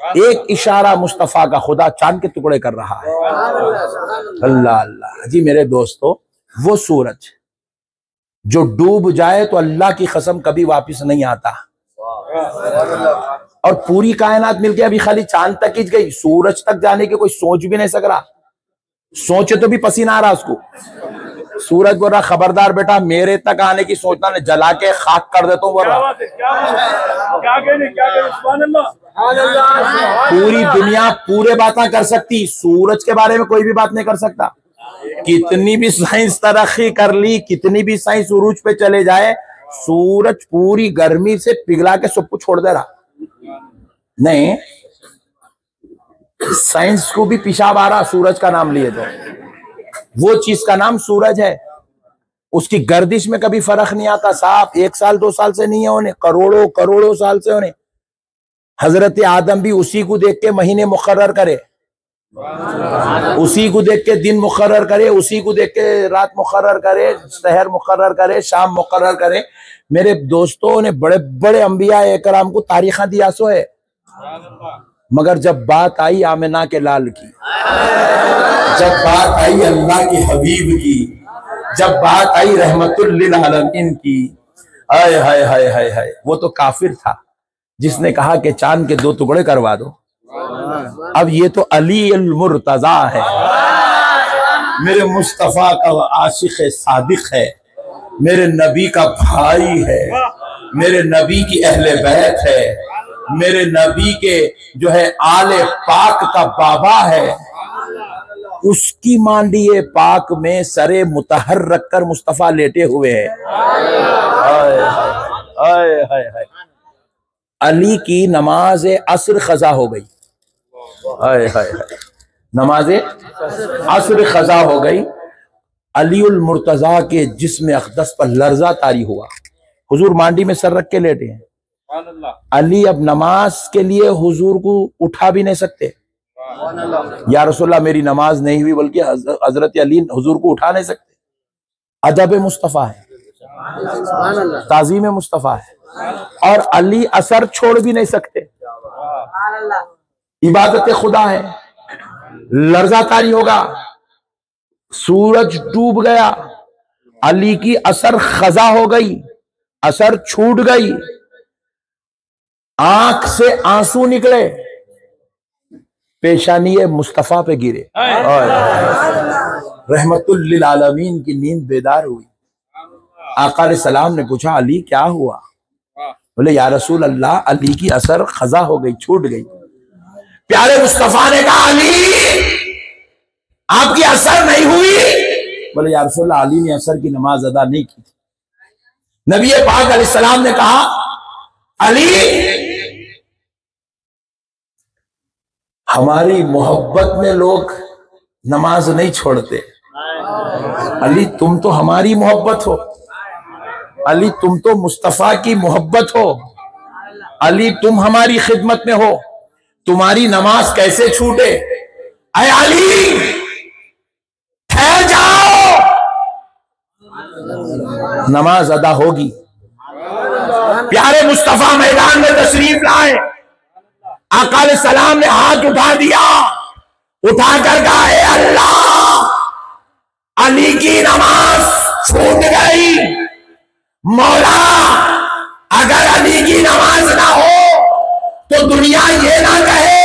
एक इशारा मुस्तफा का खुदा चांद के टुकड़े कर रहा है। अल्लाह अल्लाह जी। मेरे दोस्तों, वो सूरज जो डूब जाए तो अल्लाह की कसम कभी वापस नहीं आता, और पूरी कायनात मिलके अभी खाली चांद तक ही गई, सूरज तक जाने की कोई सोच भी नहीं सक रहा। सोचे तो भी पसीना आ रहा उसको। सूरज बोल रहा खबरदार बेटा, मेरे तक आने की सोचना ने, जला के खाक कर देता हूँ बोल रहा। पूरी दुनिया पूरे बातें कर सकती, सूरज के बारे में कोई भी बात नहीं कर सकता। कितनी भी साइंस तरक्की कर ली, कितनी भी साइंस उरूज पे चले जाए, सूरज पूरी गर्मी से पिघला के सबको छोड़ दे रहा। नहीं, साइंस को भी पेशाब आ रहा सूरज का नाम लिए तो। वो चीज का नाम सूरज है, उसकी गर्दिश में कभी फर्क नहीं आता साहब। 1 साल 2 साल से नहीं है होने, करोड़ों करोड़ों साल से होने। हजरत आदम भी उसी को देख के महीने मुकर्रर करे, उसी को देख के दिन मुकर्रर करे, उसी को देख के रात मुकर्रर करे, शहर मुकर्रर करे, शाम मुकर्रर करे। मेरे दोस्तों ने बड़े बड़े अंबिया एकराम को तारीखा दिया सो है, मगर जब बात आई आमिना के लाल की, जब बात आई अल्लाह के हबीब की, जब बात आई रहमतुल लिल आलमीन की, हाय हाय हाय हाय हाय, वो तो काफिर था जिसने कहा कि चांद के 2 टुकड़े करवा दो। अब ये तो अली अल मुर्तजा है, मेरे मुस्तफा का आशिक सादिक है, मेरे नबी का भाई है, मेरे नबी की अहले बैत है, मेरे नबी के जो है आले पाक का बाबा है। उसकी मांडिए पाक में सरे मुतहर रखकर मुस्तफा लेटे हुए हैं। अली की नमाज असर खजा हो गई, हाय हाय हाय, नमाज असर खजा हो गई। अलीउल मुर्तजा के जिस्म अक़दस पर लर्जा तारी हुआ, हुजूर मांडी में सर रख के लेटे हैं। अली अब नमाज के लिए हुजूर को उठा भी नहीं सकते, या रसूलल्लाह मेरी नमाज नहीं हुई, बल्कि हजरत अली हुजूर को उठा नहीं सकते। अदब मुस्तफा है। ताज़ीम मुस्तफ़ा है। और अली असर छोड़ भी नहीं सकते, इबादत खुदा है। लर्जा तारी होगा, सूरज डूब गया, अली की असर खजा हो गई, असर छूट गई, आंख से आंसू निकले, पेशानी मुस्तफा पे गिरे, रहमतुल लिल आलमीन की नींद बेदार हुई। आका सलाम ने पूछा, अली क्या हुआ? बोले, या रसूल अल्लाह, अली की असर खजा हो गई, छूट गई। प्यारे मुस्तफा ने कहा, अली आपकी असर नहीं हुई? बोले, या रसूल अल्लाह, अली ने असर की नमाज अदा नहीं की। नबी पाक अलैहिस्सलाम ने कहा, अली हमारी मोहब्बत में लोग नमाज नहीं छोड़ते, अली तुम तो हमारी मोहब्बत हो, अली तुम तो मुस्तफा की मोहब्बत हो, अली तुम हमारी खिदमत में हो, तुम्हारी नमाज कैसे छूटे? अरे अली ठहर जाओ, नमाज अदा होगी। प्यारे मुस्तफा मैदान में तशरीफ लाए, आका सलाम ने हाथ उठा दिया, उठाकर कहा, ए अल्लाह, अली की नमाज छूट गई। मौला, अगर अली की नमाज ना हो तो दुनिया ये ना कहे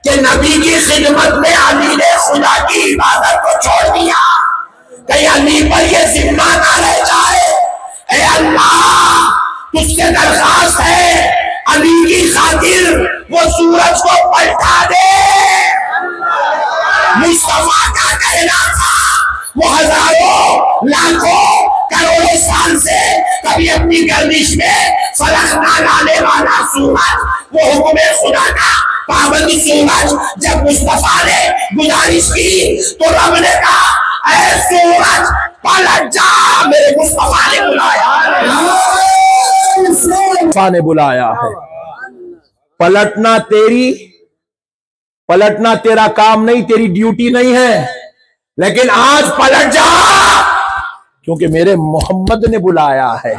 कि नबी की खिदमत में अली ने खुदा की इबादत को छोड़ दिया, कहीं अली पर ये जिम्मा ना रह जाए। ए अल्लाह, तुझसे दरखास्त है, अली की खातिर वो सूरज को पलटा दे। मुस्तफा का कहना था, वो हजारों लाखों करोड़ों साल से कभी अपनी गर्दिश में फलक ना लाने वाला सूरज, वो हुक्म खुदा का पाबंद सूरज, जब मुस्तफा ने गुजारिश की तो रब ने कहा, ऐ सूरज पलट जा, मेरे मुस्तफा ने बुलाया, मुस्तफा ने बुलाया है। पलटना तेरा काम नहीं, तेरी ड्यूटी नहीं है, लेकिन आज पलट जा, क्योंकि मेरे मोहम्मद ने बुलाया है।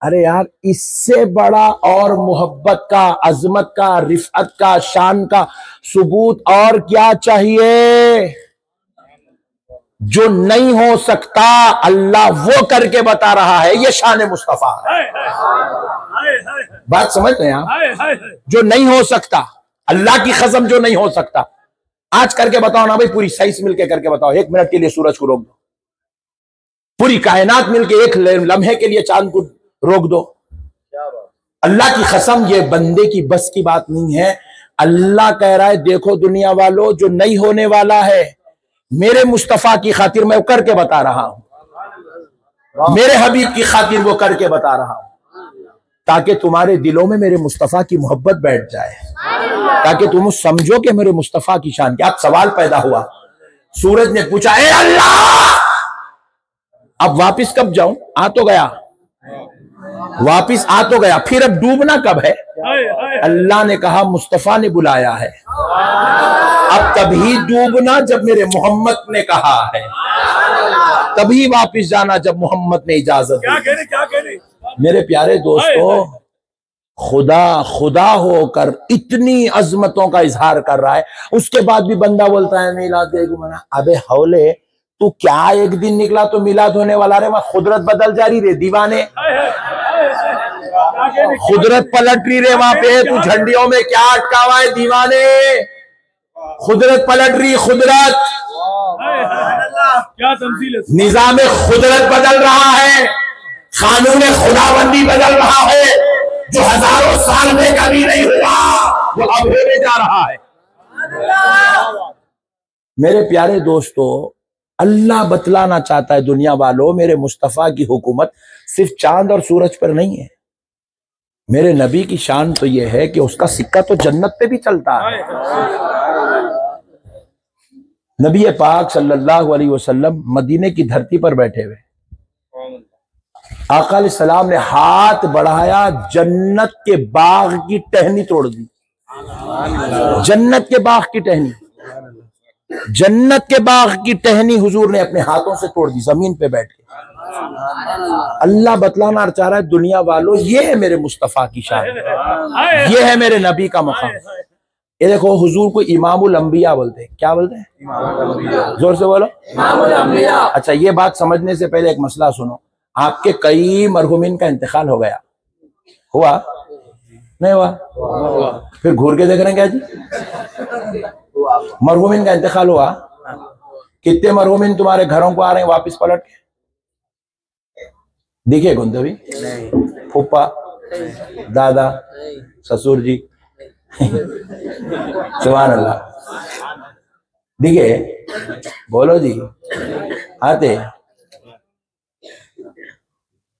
अरे यार, इससे बड़ा और मोहब्बत का, अजमत का, रिफअत का, शान का सबूत और क्या चाहिए? जो नहीं हो सकता अल्लाह वो करके बता रहा है, ये शान मुस्तफा है। बात समझ रहे हैं आप? जो नहीं हो सकता, अल्लाह की कसम, जो नहीं हो सकता, आज करके बताओ ना भाई, पूरी साइंस मिलके करके बताओ, 1 मिनट के लिए सूरज को रोक दो, पूरी कायनात मिलके 1 लम्हे के लिए चांद को रोक दो। अल्लाह की कसम, ये बंदे की बस की बात नहीं है। अल्लाह कह रहा है, देखो दुनिया वालों, जो नहीं होने वाला है मेरे मुस्तफा की खातिर मैं करके बता रहा हूं, मेरे हबीब की खातिर वो करके बता रहा हूं, ताकि तुम्हारे दिलों में मेरे मुस्तफा की मोहब्बत बैठ जाए, ताकि तुम समझो कि मेरे मुस्तफा की शान। क्या सवाल पैदा हुआ? सूरज ने पूछा, ए अल्लाह, अब वापिस कब जाऊं? आ तो गया, वापिस आ तो गया, फिर अब डूबना कब है? अल्लाह ने कहा, मुस्तफा ने बुलाया है, अब तभी डूबना जब मेरे मोहम्मद ने कहा है, तभी वापिस जाना जब मोहम्मद ने इजाजत दी। मेरे प्यारे दोस्तों, खुदा होकर इतनी अजमतों का इजहार कर रहा है, उसके बाद भी बंदा बोलता है मिलाद देखो मना। अबे हौले, तू क्या एक दिन निकला तो मिलाद होने वाला रे? वहां खुदरत बदल जा रही रे दीवाने, खुदरत पलट रही रे वहां पे, तू झंडियों में क्या अटका हुआ है दीवाने? खुदरत पलट रही, खुदरत, क्या तमसील है? निजाम खुदरत बदल रहा है, कानून खुदाबंदी बदल रहा है, जो हजारों साल में कभी नहीं हुआ वो अब होने जा रहा है। मेरे प्यारे दोस्तों, अल्लाह बतलाना चाहता है दुनिया वालों, मेरे मुस्तफा की हुकूमत सिर्फ चांद और सूरज पर नहीं है। मेरे नबी की शान तो यह है कि उसका सिक्का तो जन्नत पे भी चलता है। नबी पाक सल्लल्लाहु अलैहि वसल्लम मदीने की धरती पर बैठे हुए, आका अलैहि सलाम ने हाथ बढ़ाया, जन्नत के बाग की टहनी तोड़ दी। जन्नत के बाग की टहनी, जन्नत के बाग की टहनी हुजूर ने अपने हाथों से तोड़ दी, जमीन पे बैठ के। अल्लाह बतलाना चाह रहा है दुनिया वालों, ये है मेरे मुस्तफ़ा की शान, ये है मेरे नबी का मकाम। ये देखो हुजूर को इमामुल अंबिया बोलते हैं। क्या बोलते हैं? जोर से बोलो, इमामुल अंबिया। अच्छा, ये बात समझने से पहले एक मसला सुनो। आपके कई मरहुमीन का इंतकाल हो गया, हुआ नहीं हुआ? फिर घूर के देख रहे हैं क्या जी? मरहुमीन का इंतकाल हुआ। कितने मरहुमीन तुम्हारे घरों को आ रहे हैं वापिस पलट के? दिखे गुंदवी? फूफा, दादा, ससुर जी सुभान अल्लाह दिखे? बोलो जी, आते?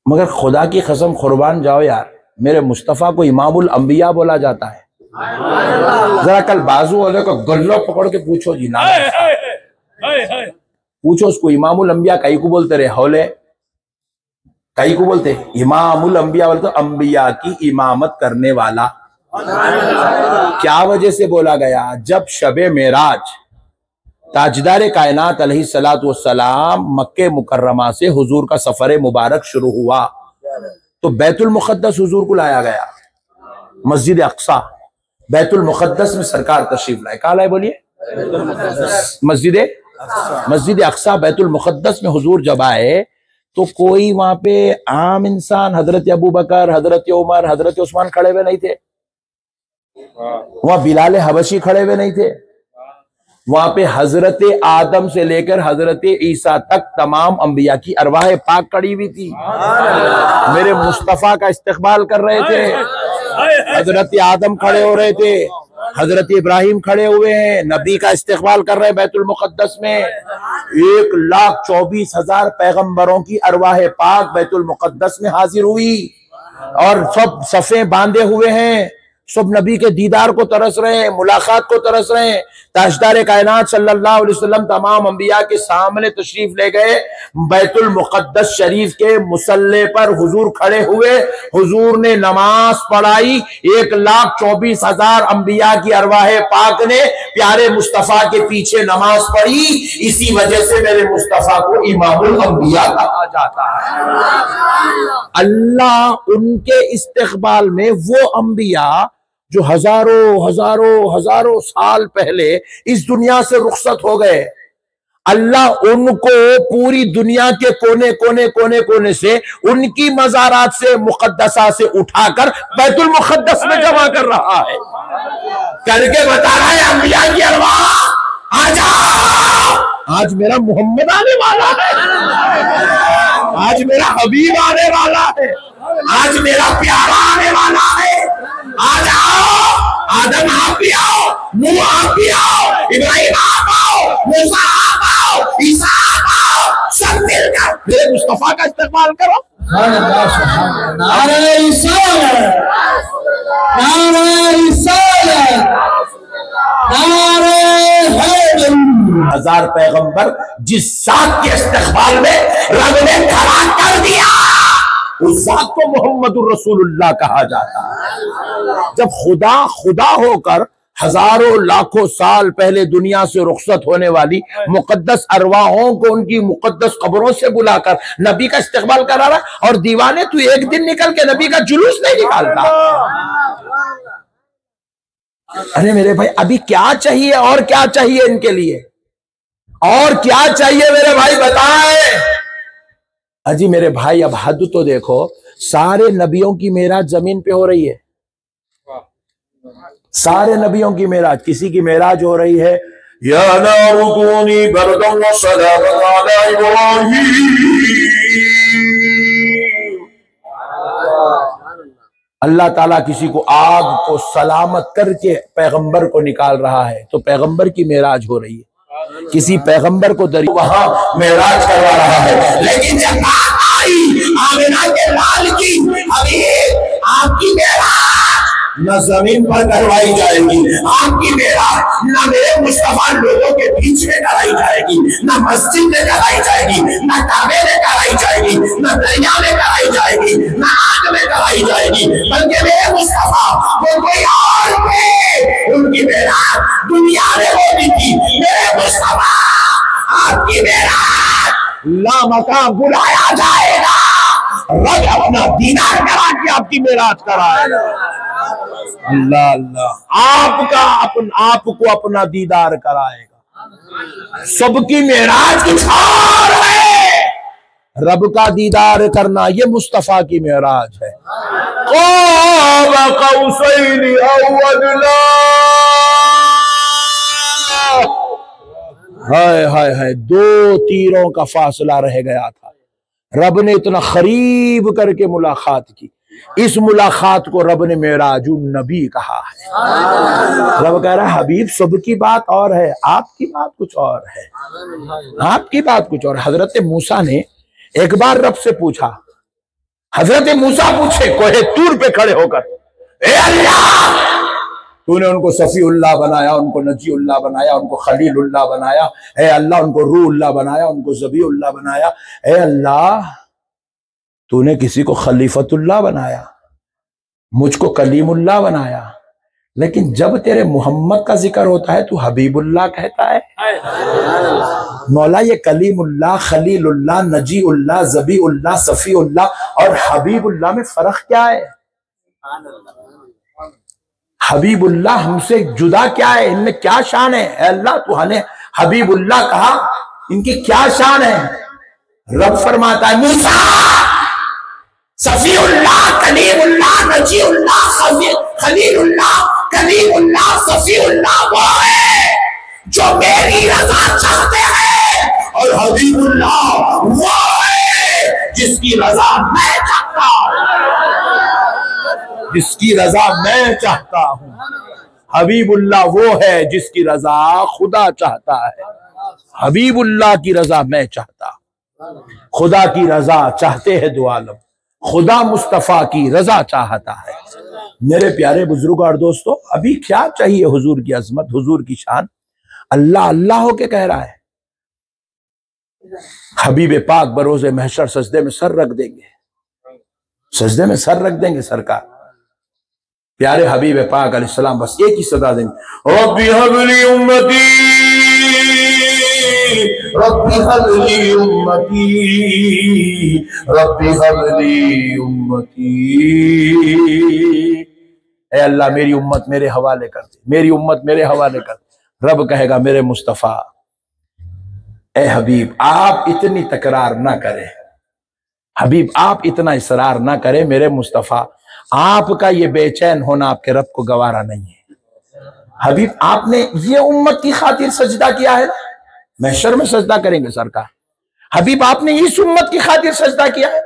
मगर खुदा की कसम कुर्बान जाओ यार, मेरे मुस्तफ़ा को इमामुल अंबिया बोला जाता है। जरा कल बाजू वाले को गल्ला पकड़ के पूछो जी, ना पूछो उसको इमामुल अंबिया कई को बोलते रहे? हौले कई को बोलते? इमामुल अंबिया बोलते अंबिया की इमामत करने वाला। क्या वजह से बोला गया? जब शबे मेराज ताजदार कायनात अलैहिस्सलातु वस्सलाम मक्के मुकर्रमा से हुजूर का सफर मुबारक शुरू हुआ तो बैतुल मुक़द्दस हुजूर को लाया गया। मस्जिद अक्सा बैतुल मुक़द्दस में सरकार तशरीफ लाए। कहाँ लाए बोलिए? मस्जिद अक्सा बैतुल मुक़द्दस में हुजूर जब आए तो कोई वहां पे आम इंसान, हजरत अबू बकर, हजरत उमर, हजरत उस्मान खड़े हुए नहीं थे। वहां बिलाल हबशी खड़े हुए नहीं थे। वहां पे हजरत आदम से लेकर हजरत ईसा तक तमाम अंबिया की अरवाह पाक खड़ी हुई थी, मेरे मुस्तफा का इस्तकबाल कर रहे थे। हजरत आदम खड़े हो रहे थे, हजरत इब्राहिम खड़े हुए हैं, नबी का इस्तकबाल कर रहे हैं बैतुल मुक़द्दस में। 1,24,000 पैगंबरों की अरवाह पाक बैतुल मुक़द्दस में हाजिर हुई और सब सफ़े बांधे हुए हैं, सब नबी के दीदार को तरस रहे हैं, मुलाकात को तरस रहे हैं। ताजदार कायनात सल्लल्लाहु अलैहि वसल्लम तमाम अंबिया के सामने तशरीफ ले गए। बैतुल मुक़द्दस शरीफ के मुसल्ले पर हुजूर खड़े हुए, हुजूर ने नमाज पढ़ाई। 1,24,000 अंबिया की अरवाह पाक ने प्यारे मुस्तफा के पीछे नमाज पढ़ी। इसी वजह से मेरे मुस्तफा को इमामुल अंबिया कहा जाता है। अल्लाह उनके इस्तकबाल में वो अंबिया जो हजारों साल पहले इस दुनिया से रुखसत हो गए, अल्लाह उनको पूरी दुनिया के कोने से उनकी मज़ारात से मुक़द्दसा से उठाकर बैतुल मुक़द्दस में जमा कर रहा है, करके बता रहा है अंबिया की अरवाह आ जाओ। आज मेरा मोहम्मद आने वाला है, आज मेरा हबीब आने वाला है, आज मेरा प्यारा आने वाला है। आ जाओ, आदम आप भी आओ, नूह आप भी आओ, इब्राहिम आप आओ, मूसा आप आओ, ईसा आप आओ, सब मिलकर मेरे मुस्तफा का इस्तेमाल करो। नारे रिसालत, नारे रिसालत, नारे हैदर। 1000 पैगंबर जिस साथ के इस्तेमाल में रब ने खड़ा कर दिया, उस जात को मोहम्मदुर रसूलुल्लाह कहा जाता है। जब खुदा होकर हजारों लाखों साल पहले दुनिया से रुखसत होने वाली मुकद्दस अरवाहों को उनकी मुकद्दस कब्रों से बुलाकर नबी का इस्तेकबाल करा रहा, और दीवाने तू एक दिन निकल के नबी का जुलूस नहीं निकालता। अरे मेरे भाई, अभी क्या चाहिए और क्या चाहिए इनके लिए, और क्या चाहिए मेरे भाई बताएं। अजी मेरे भाई, अब हद तो देखो, सारे नबियों की मेराज जमीन पे हो रही है, सारे नबियों की मेराज। किसी की मेराज हो रही है या नारुकूनी बरदम व सलामन अला इब्राहीम। अल्लाह ताला किसी को आग को सलामत करके पैगंबर को निकाल रहा है, तो पैगंबर की मेराज हो रही है। किसी पैगंबर को वहां मेराज करवा रहा है। लेकिन जब बात आई आमिना के लाल की, अभी आपकी मेराज न जमीन पर करवाई जाएगी, आपकी मेराज न मेरे मुस्तफा लोगों के बीच में कराई जाएगी, न मस्जिद में कराई जाएगी, न काबे में कराई जाएगी, न दरिया में कराई जाएगी, न आग में कराई जाएगी, बल्कि मेरे मुस्तफा वो कोई और थे। उनकी मेराज दुनिया में होनी थी, मेरे मुस्तफा आपकी मेराज लामकाम बुलाया जाएगा, रब अपना दीदार करा के आपकी मेराज कराएगा। अल्लाह अल्लाह, आपको अपना दीदार कराएगा। सबकी मेराज कुछ और है, रब का दीदार करना ये मुस्तफा की मेराज है। हाय हाय हाय, 2 तीरों का फासला रह गया था, रब ने इतना करीब करके मुलाकात की। इस मुलाकात को रब ने मेराजुन नबी कहा है। रब कह रहा है हबीब सबकी बात और है, आपकी बात कुछ और है, आपकी बात कुछ और। हजरत मूसा ने एक बार रब से पूछा, हजरत मूसा पूछे कोहे तूर पे खड़े होकर, ए अल्लाह तूने उनको सफीउल्लाह बनाया, उनको नजीउल्लाह बनाया, उनको खलीलुल्लाह बनाया, ए अल्लाह उनको रूहुल्लाह बनाया, उनको ज़बीउल्लाह बनाया, ए अल्लाह तूने किसी को खलीफतुल्लाह बनाया, मुझको कलीमुल्लाह बनाया, लेकिन जब तेरे मोहम्मद का जिक्र होता है तू हबीबुल्लाह कहता है। मौला ये कलीमुल्लाह, खलीलुल्लाह, नजीउल्लाह, ज़बीउल्लाह, सफीउल्लाह और हबीबुल्लाह में फर्क क्या है? हबीबुल्लाह हमसे जुदा क्या है, इनमें क्या शान है? अल्लाह तू हमें हबीबुल्लाह कहा, इनकी क्या शान है? रब फरमाता है मूसा सफीउल्लाह, कलीमुल्लाह, नजीउल्लाह, खलीलुल्लाह, कलीमुल्लाह, सफीउल्लाह वो है जो मेरी रजा चाहते हैं, और हबीबुल्लाह वो है जिसकी रजा मैं चाहता हूं, जिसकी रजा मैं चाहता हूं। हबीबुल्लाह वो है जिसकी रजा खुदा चाहता है, हबीबुल्लाह की रजा मैं चाहता, खुदा की रजा चाहते हैं दो आलम, खुदा मुस्तफा की रजा चाहता है। मेरे प्यारे बुजुर्ग और दोस्तों, अभी क्या चाहिए हुजूर की अजमत, हुजूर की शान। अल्लाह अल्लाह होके कह रहा है, हबीब पाक बरोज़े महशर सजदे में सर रख देंगे, सजदे में सर रख देंगे सरकार। प्यारे हबीब पाक अलैहिस्सलाम बस एक ही सदा देंगे, रब्बी हबली उम्मती, रब्बी हबली उम्मती, रब्बी हबली उम्मती। ए अल्लाह मेरी उम्मत मेरे हवाले कर दे, मेरी उम्मत मेरे हवाले कर दे। रब कहेगा मेरे मुस्तफा, ए हबीब आप इतनी तकरार ना करें, हबीब आप इतना इसरार ना करें, मेरे मुस्तफा आपका ये बेचैन होना आपके रब को गवारा नहीं है। हबीब आपने ये उम्मत की खातिर सजदा किया है, महशर में सजदा करेंगे सरकार। हबीब आपने इस उम्मत की खातिर सजदा किया है,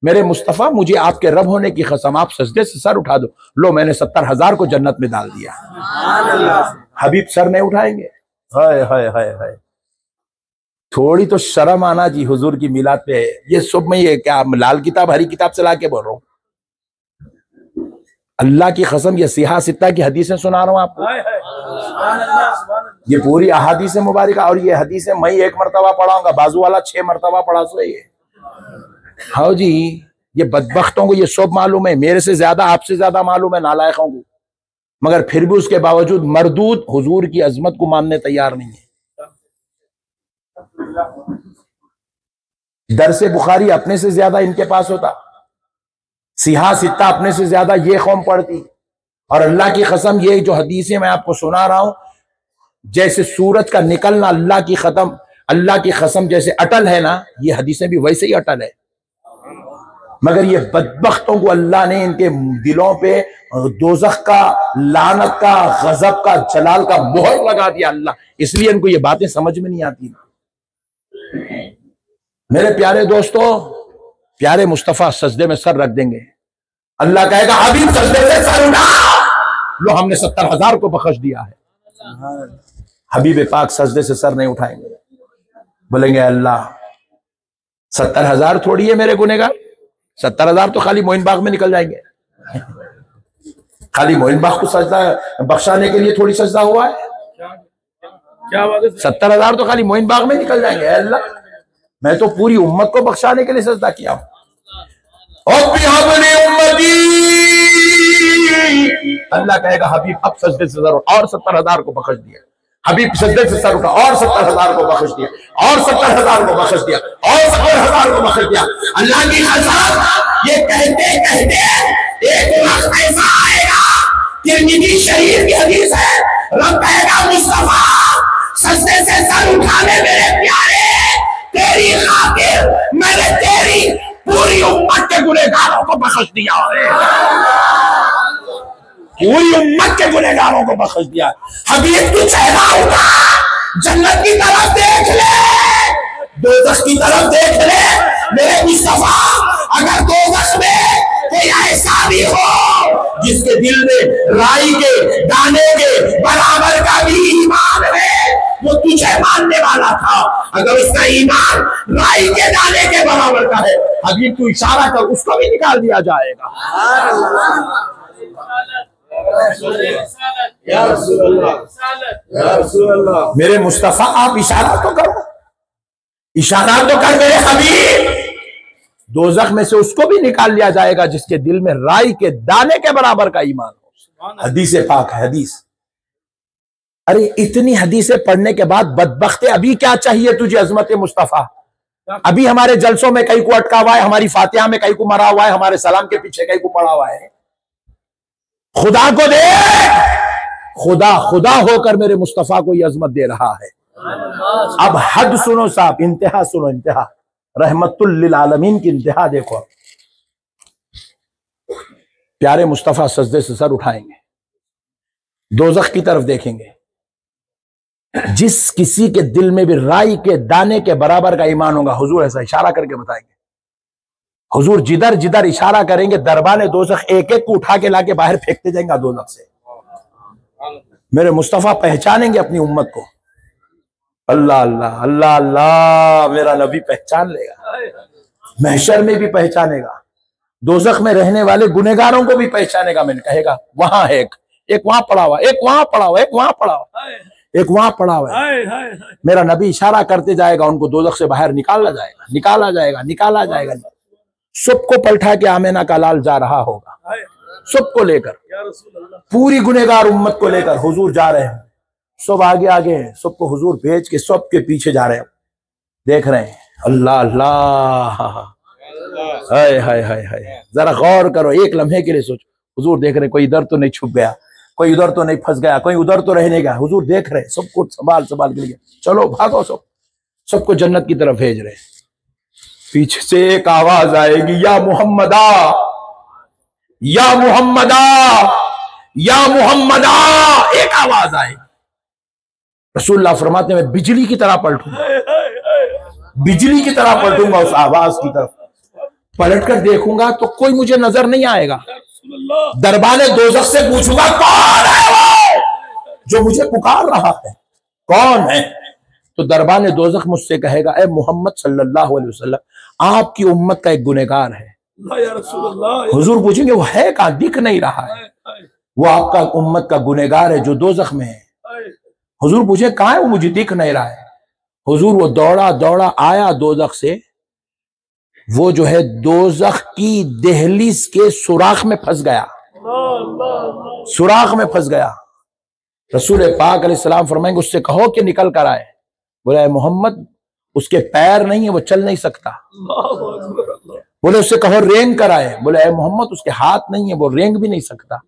मेरे मुस्तफा मुझे आपके रब होने की कसम आप सजदे से सर उठा दो, लो मैंने 70,000 को जन्नत में डाल दिया। हबीब सर नहीं उठाएंगे। हाय हाय हाय हाय, थोड़ी तो शर्म आना जी हुजूर की मिलाद पे। ये सब में ये क्या लाल किताब हरी किताब चला के बोल रहा हूं, अल्लाह की कसम ये सिहा सित्ता की हदीसें सुना रहा हूं आपको, ये पूरी अहादीस मुबारक, और ये हदीसें मैं एक मरतबा पढ़ाऊंगा, बाजू वाला 6 मरतबा पढ़ा सो ये। हाँ जी, ये बदबख्तों को ये सब मालूम है, मेरे से ज्यादा आपसे ज्यादा मालूम है नालायकों को, मगर फिर भी उसके बावजूद मरदूद हुजूर की अजमत को मानने तैयार नहीं है। दरसे बुखारी अपने से ज्यादा इनके पास होता, सिहा सित्ता अपने से ज्यादा ये कौम पढ़ती, और अल्लाह की कसम ये जो हदीसें मैं आपको सुना रहा हूं, जैसे सूरज का निकलना अल्लाह की कसम जैसे अटल है ना, ये हदीसें भी वैसे ही अटल है। मगर ये बदबख्तों को अल्लाह ने इनके दिलों पे दोज़ख का, लानत का, गजब का, जलाल का मोहर लगा दिया अल्लाह, इसलिए इनको ये बातें समझ में नहीं आती। मेरे प्यारे दोस्तों, प्यारे मुस्तफा सजदे में सर रख देंगे, अल्लाह कहेगा हबीब सजदे से सर उठा लो, हमने 70,000 को बख्श दिया है। हबीब पाक सजदे से सर नहीं उठाएंगे, बोलेंगे अल्लाह 70,000 थोड़ी है मेरे गुनेगार, 70,000 तो खाली मोइन बाग में निकल जाएंगे, खाली मोइन बाग को सजदा बख्शाने के लिए थोड़ी सजदा हुआ है, क्या बात है? 70,000 तो खाली मोइन बाग में निकल जाएंगे। अल्लाह मैं तो पूरी उम्मत को बख्शाने के लिए सजदा किया हूं। अल्लाह कहेगा हबीब अब सजदे से सर उठा, और 70,000 को बख्श दिया। हबीब सजदे से सर उठा और 70,000 को बख्श दिया, और 70,000 को बख्श दिया, और 70,000 को बख्श दिया। अल्लाह की कसम, ये कहते कहते एक वक्त ऐसा आएगा, तिरमिज़ी शरीफ की हदीस है, रब कहेगा मुस्तफा सजदे से सर उठा ले मेरे प्यारे, तेरी खातिर मैंने तेरी पूरी उम्मत के गुनहगारों को बख्श दिया है, पूरी उम्मत के गुनहगारों को बख्श दिया। हबीब की चेहरा उठा, जन्नत की तरफ देख ले, दोज़ख की तरफ देख ले मेरे मुस्तफा। अगर दोज़ख में कोई ऐसा भी हो जिसके दिल में राई के दाने के बराबर का भी ईमान है, वो तुझे मानने वाला था। अगर उसका ईमान राई के दाने के बराबर का है, हबीब तू इशारा कर, उसको भी निकाल दिया जाएगा। मेरे मुस्तफा आप इशारा तो करो, इशारा तो कर मेरे हबीब। दोज़ख में से उसको भी निकाल लिया जाएगा जिसके दिल में राई के दाने के बराबर का ईमान हो। हदीस पाक है, हदीस। अरे इतनी हदीसें पढ़ने के बाद बदबख्ते अभी क्या चाहिए तुझे अजमत मुस्तफा? अभी हमारे जलसों में कहीं को अटका हुआ है, हमारी फातिहा में कहीं को मरा हुआ है, हमारे सलाम के पीछे कहीं को पड़ा हुआ है। खुदा को दे, खुदा खुदा होकर मेरे मुस्तफा को यह अजमत दे रहा है। अब हद सुनो साहब, इंतहा सुनो, इंतहा, रहमतुल लिल आलमीन की इंतहा देखो। प्यारे मुस्तफा सजदे से सर उठाएंगे, दोज़ख की तरफ देखेंगे। जिस किसी के दिल में भी राई के दाने के बराबर का ईमान होगा, हुजूर ऐसा इशारा करके बताएंगे। हुजूर जिधर जिधर इशारा करेंगे, दरबाने दोज़ख एक एक को उठा के लाके बाहर फेंकते जाएंगे दोज़ख से। मेरे मुस्तफा पहचानेंगे अपनी उम्मत को। अल्लाह अल्लाह अल्लाह अल्लाह, मेरा नबी पहचान लेगा, महशर में भी पहचानेगा, दोज़ख में रहने वाले गुनहगारों को भी पहचानेगा। मैंने कहेगा वहां है एक वहां पड़ा हुआ, एक वहां पड़ा हुआ, एक वहां पड़ा हुआ, एक वहां पड़ा हुआ है। मेरा नबी इशारा करते जाएगा, उनको दोज़ख से बाहर निकाला जाएगा, निकाला जाएगा, निकाला जाएगा। सबको पलटा के आमेना का लाल जा रहा होगा, सबको लेकर, पूरी गुनहगार उम्मत को लेकर हुजूर जा रहे हैं। सब आगे आगे हैं, सबको हुजूर भेज के सबके पीछे जा रहे हैं, देख रहे हैं। अल्लाह अल्लाह, हाय हाय हाय हाय, जरा गौर करो, एक लम्हे के लिए सोचो। हुजूर देख रहे, कोई इधर तो नहीं छुप गया, कोई उधर तो नहीं फंस गया, कोई उधर तो रहने गया। हुजूर देख रहे, सबको संभाल संभाल के लिए, चलो भागो, सबको जन्नत की तरफ भेज रहे। पीछे से एक आवाज आएगी, या मुहम्मदा, या मुहम्मदा, या मुहम्मदा, एक आवाज आएगी। रसूलुल्लाह फरमाते हैं, मैं बिजली की तरह पलटूंगा, बिजली की तरह पलटूंगा उस आवाज की तरफ। पलट कर देखूंगा तो कोई मुझे नजर नहीं आएगा। दरबाने दोज़ख से पूछूंगा, कौन है वो जो मुझे पुकार रहा है, कौन है? तो दरबाने दोज़ख मुझसे कहेगा, ए मोहम्मद सल्लल्लाहु अलैहि वसल्लम, आपकी उम्मत का एक गुनहगार है। हुजूर पूछेंगे, वो है कहां? दिख नहीं रहा है। वो आपका उम्मत का गुनहगार है जो दोज़ख में है। हुजूर पूछे, कहां है वो? मुझे दिख नहीं रहा है। हुजूर वो दौड़ा दौड़ा आया दोज़ख से, वो जो है दोज़ख की दहलीज के सुराख में फंस गया, सुराख में फंस गया। रसूल पाक अलैहिस्सलाम फरमाएंगे, उससे कहो कि निकल कर आए। बोले, मोहम्मद उसके पैर नहीं है, वो चल नहीं सकता। बोले, उससे कहो रेंग कर आए। बोले, मोहम्मद उसके हाथ नहीं है, वो रेंग भी नहीं सकता।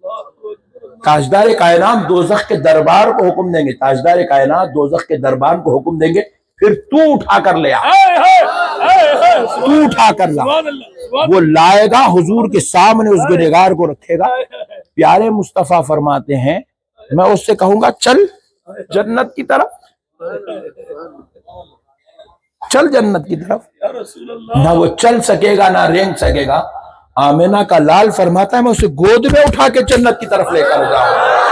ताजदार कायनात दोज़ख के दरबार को हुक्म देंगे, ताजदार कायनात दोज़ख के दरबार को हुक्म देंगे, फिर तू उठा कर ले आ, तू उठा कर ला। वो लाएगा, हुजूर के सामने उस गुनहगार को रखेगा। प्यारे मुस्तफा फरमाते हैं, मैं उससे कहूंगा, चल जन्नत की तरफ, चल जन्नत की तरफ। ना वो चल सकेगा, ना रेंग सकेगा। आमिना का लाल फरमाता है, मैं उसे गोद में उठा के जन्नत की तरफ लेकर जाऊंगा।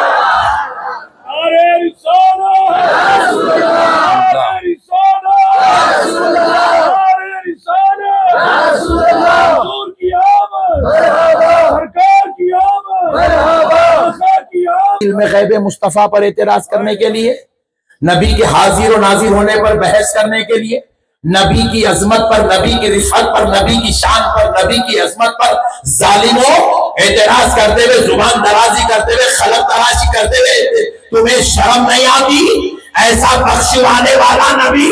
इल्म गैब मुस्तफा पर एतराज करने के लिए, नबी के हाजिर और नाजिर होने पर बहस करने के लिए, नबी की अजमत पर, नबी की रिफत पर, नबी की शान पर, नबी की अजमत पर जालिमों एतराज करते हुए, जुबान दराजी करते हुए, खलक तराशी करते हुए, तुम्हें शर्म नहीं आती? ऐसा बख्शवाने वाला नबी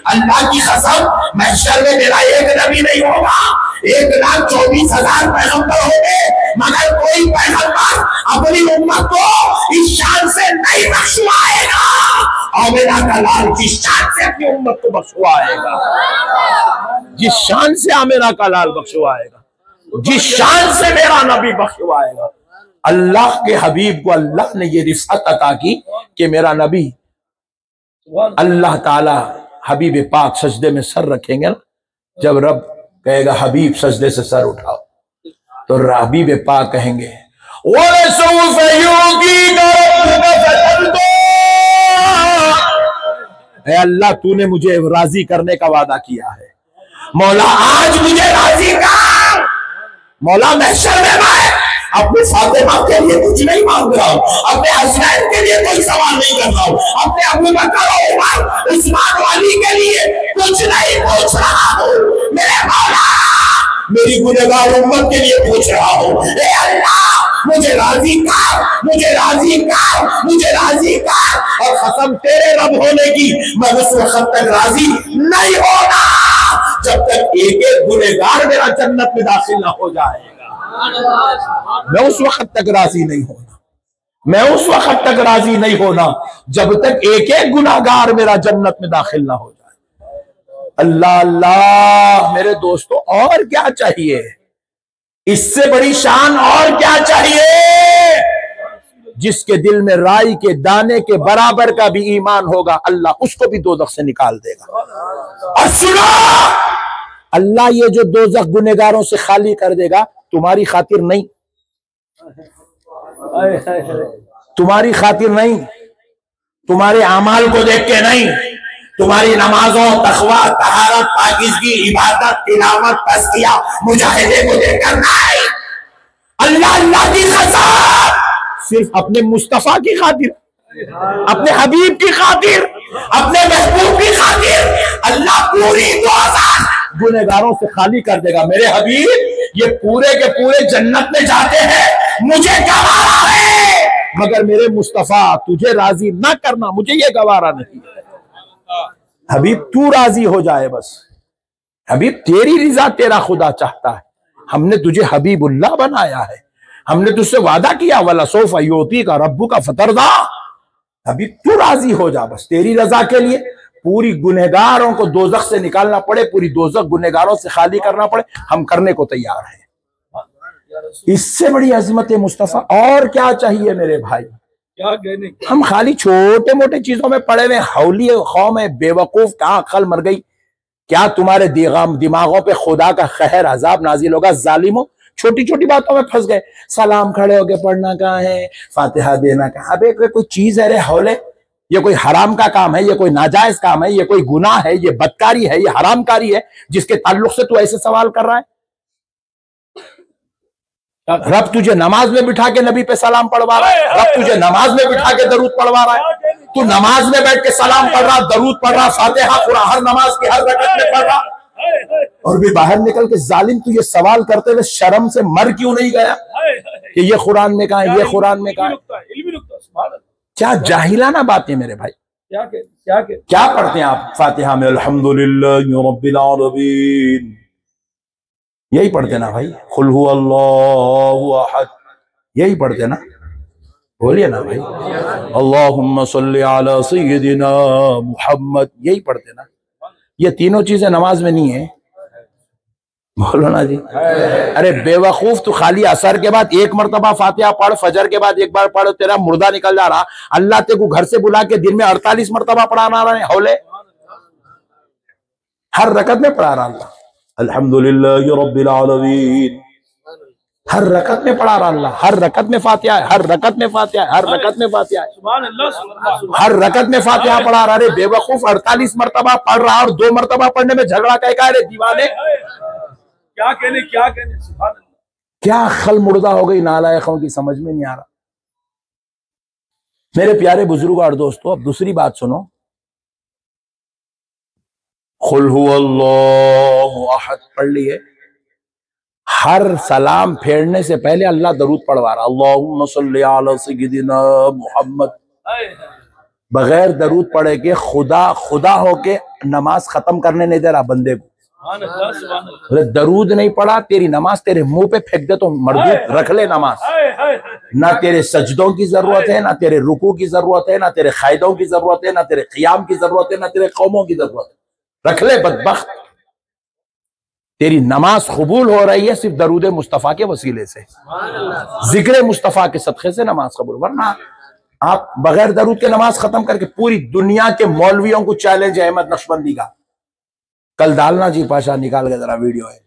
अल्लाह की कसम महशर में मेरा एक नबी नहीं होगा, 1,24,000 पैगंबर होंगे, मगर कोई पैगंबर अपनी उम्मत को इस शान से नहीं बख्शवाएगा और मेरा कलाल जिस शान से अपनी उम्मत को बख्शवाएगा, जिस शान से मेरा कलाल बख्शवाएगा, जिस शान से मेरा नबी बख्शवाएगा। अल्लाह के हबीब को अल्लाह ने ये रिफ़अत अता की कि मेरा नबी, अल्लाह ताला हबीब पाक सजदे में सर रखेंगे ना, जब रब कहेगा हबीब सजदे से सर उठाओ, तो हबीब पाक कहेंगे अल्लाह तूने मुझे राजी करने का वादा किया है, मौला आज मुझे राजी कर। मौला महशर में मैं अपने फातिमा के लिए कुछ नहीं मांग रहा हूँ, अपने हसनैन के लिए कोई सवाल नहीं कर रहा हूँ, अपने अबू बकर उमर उस्मान वाली के लिए कुछ नहीं पूछ रहा हूँ, मेरे मौला मेरी गुनहगार उम्मत के लिए पूछ रहा हूँ। ए अल्लाह मुझे राजी कर, मुझे राजी कर, मुझे राजी कर। और कसम तेरे रब होने की, मैं उस वक्त तक राजी नहीं होगा जब तक एक एक गुनहगार मेरा जन्नत में दाखिल ना हो जाएगा। मैं उस वक्त तक राजी नहीं होना, मैं उस वक्त तक राजी नहीं होना जब तक एक एक गुनाहगार मेरा जन्नत में दाखिल ना हो जाए। अल्लाह अल्लाह मेरे दोस्तों, और क्या चाहिए? इससे बड़ी शान और क्या चाहिए? जिसके दिल में राई के दाने के बराबर का भी ईमान होगा, अल्लाह उसको भी दोज़ख से निकाल देगा। और सुनो, अल्लाह ये जो दोज़ख गुनहगारों से खाली कर देगा, तुम्हारी खातिर नहीं, तुम्हारी खातिर नहीं, तुम्हारे अमाल को देख के नहीं, तुम्हारी नमाजों, तकवा, तहारत, पाकीज़गी, इबादत, तिलावत, तज़किया, मुजाहिदे को देखकर नहीं। अल्लाह अल्लाह की कसम सिर्फ अपने मुस्तफा की खातिर, अपने हबीब की खातिर, अपने महबूब की खातिर अल्लाह पूरी दोज़ख गुनहगारों से खाली कर देगा। मेरे हबीब ये पूरे के पूरे जन्नत में जाते हैं, मुझे गवारा है, मगर मेरे मुस्तफा तुझे राजी ना करना मुझे ये गवारा नहीं। हबीब तू राजी हो जाए बस, हबीब तेरी रिजा तेरा खुदा चाहता है। हमने तुझे हबीबुल्लाह बनाया है, हमने तुझसे वादा किया वला सौफा युतीका रब्बुका फतरदा। हबीब तू राजी हो जा बस, तेरी रजा के लिए पूरी गुनहगारों को दोज़ख से निकालना पड़े, पूरी दोज़ख गुनहगारों से खाली करना पड़े, हम करने को तैयार हैं। इससे बड़ी अजमत मुस्तफा और क्या चाहिए मेरे भाई? क्या कहने? हम खाली छोटे मोटे चीजों में पड़े हुए हौली कौम है, बेवकूफ, कहाँ अक्ल मर गई? क्या तुम्हारे दिमागों पे खुदा का कहर अजाब नाजिल होगा? जालिमो, छोटी छोटी बातों में फंस गए। सलाम खड़े होके पढ़ना कहाँ है, फातिहा देना कहाँ? अबे कोई चीज है रे हौले, ये कोई हराम का काम है, ये कोई नाजायज काम है, ये कोई गुनाह है, ये बदकारी है, ये हरामकारी है जिसके ताल्लुक से तू ऐसे सवाल कर रहा है? रब तुझे नमाज में बिठा के नबी पे सलाम पढ़वा रहा है, रब तुझे नमाज में बिठा के दरूद पढ़वा रहा है, तू नमाज में बैठ के सलाम पढ़ रहा, दरूद पढ़ रहा, फातिहा कुरान हर नमाज की हर रकअत में पढ़ रहा, और भी बाहर निकल के जालिम तू ये सवाल करते हुए शर्म से मर क्यों नहीं गया कि ये कुरान में कहा है, ये कुरान में कहा है? क्या जाहिलाना बात है मेरे भाई। क्या पढ़ते हैं आप फातिहा में? अल्हम्दुलिल्लाहि रब्बिल आलमीन, यही पढ़ते ना भाई? कुल हु अल्लाहु अहद, यही पढ़ते ना? बोलिए ना भाई, अल्लाहुम्मा सल्ली अला सय्यिदिना मुहम्मद, यही पढ़ते ना? ये तीनों चीजें नमाज में नहीं है, बोलो ना जी। अरे बेवकूफ, तू खाली असर के बाद एक मरतबा फातिहा पढ़, फजर के बाद एक बार पढ़, तेरा मुर्दा निकल जा रहा। अल्लाह तेरे को घर से बुला के दिन में 48 मरतबा पढ़ाना रहे हौले, हर रकत में पढ़ा रहा अल्लाह अल्हम्दुलिल्लाहि रब्बिल आलमीन, हर रकत में पढ़ा रहा अल्लाह, हर रकत में फातिहा है, हर रकत में फातिहा है, हर रकत में फातिहा है, हर रकत में फातिहा पढ़ा रहा। रे बेवकूफ, 48 मरतबा पढ़ रहा और 2 मरतबा पढ़ने में झगड़ा कह रे दीवाने? क्या कहने, क्या कहने? क्या अक्ल मुर्दा हो गई नालायकों की, समझ में नहीं आ रहा। मेरे प्यारे बुजुर्ग और दोस्तों, अब दूसरी बात सुनो। कुल हु अल्लाहु अहद पढ़ लिए, हर सलाम फेरने से पहले अल्लाह दरूद पढ़वा रहा, अल्लाहुम्मा सल्ली अला सय्यिदिना मुहम्मद। बगैर दरूद पढ़े के खुदा खुदा होके नमाज खत्म करने नहीं दे रहा बंदे को। अरे दरूद नहीं पढ़ा, तेरी नमाज तेरे मुंह पे फेंक दे तो मरदूद रख ले नमाज। ना तेरे सजदों की जरूरत है, ना तेरे रुकू की जरूरत है, ना तेरे खायदों की जरूरत है, ना तेरे क़ियाम की जरूरत है, ना तेरे कौमों की जरूरत है। रख ले बदबख्त, तेरी नमाज कबूल हो रही है सिर्फ दरूद मुस्तफ़ा के वसीले से, जिक्र मुस्तफ़ा के सदक़े से नमाज कबूल। वरना आप बगैर दरूद के नमाज खत्म करके, पूरी दुनिया के मौलवियों को चैलेंज है अहमद नक्शबंदी का, कल डालना जी पाशा निकाल के जरा वीडियो है।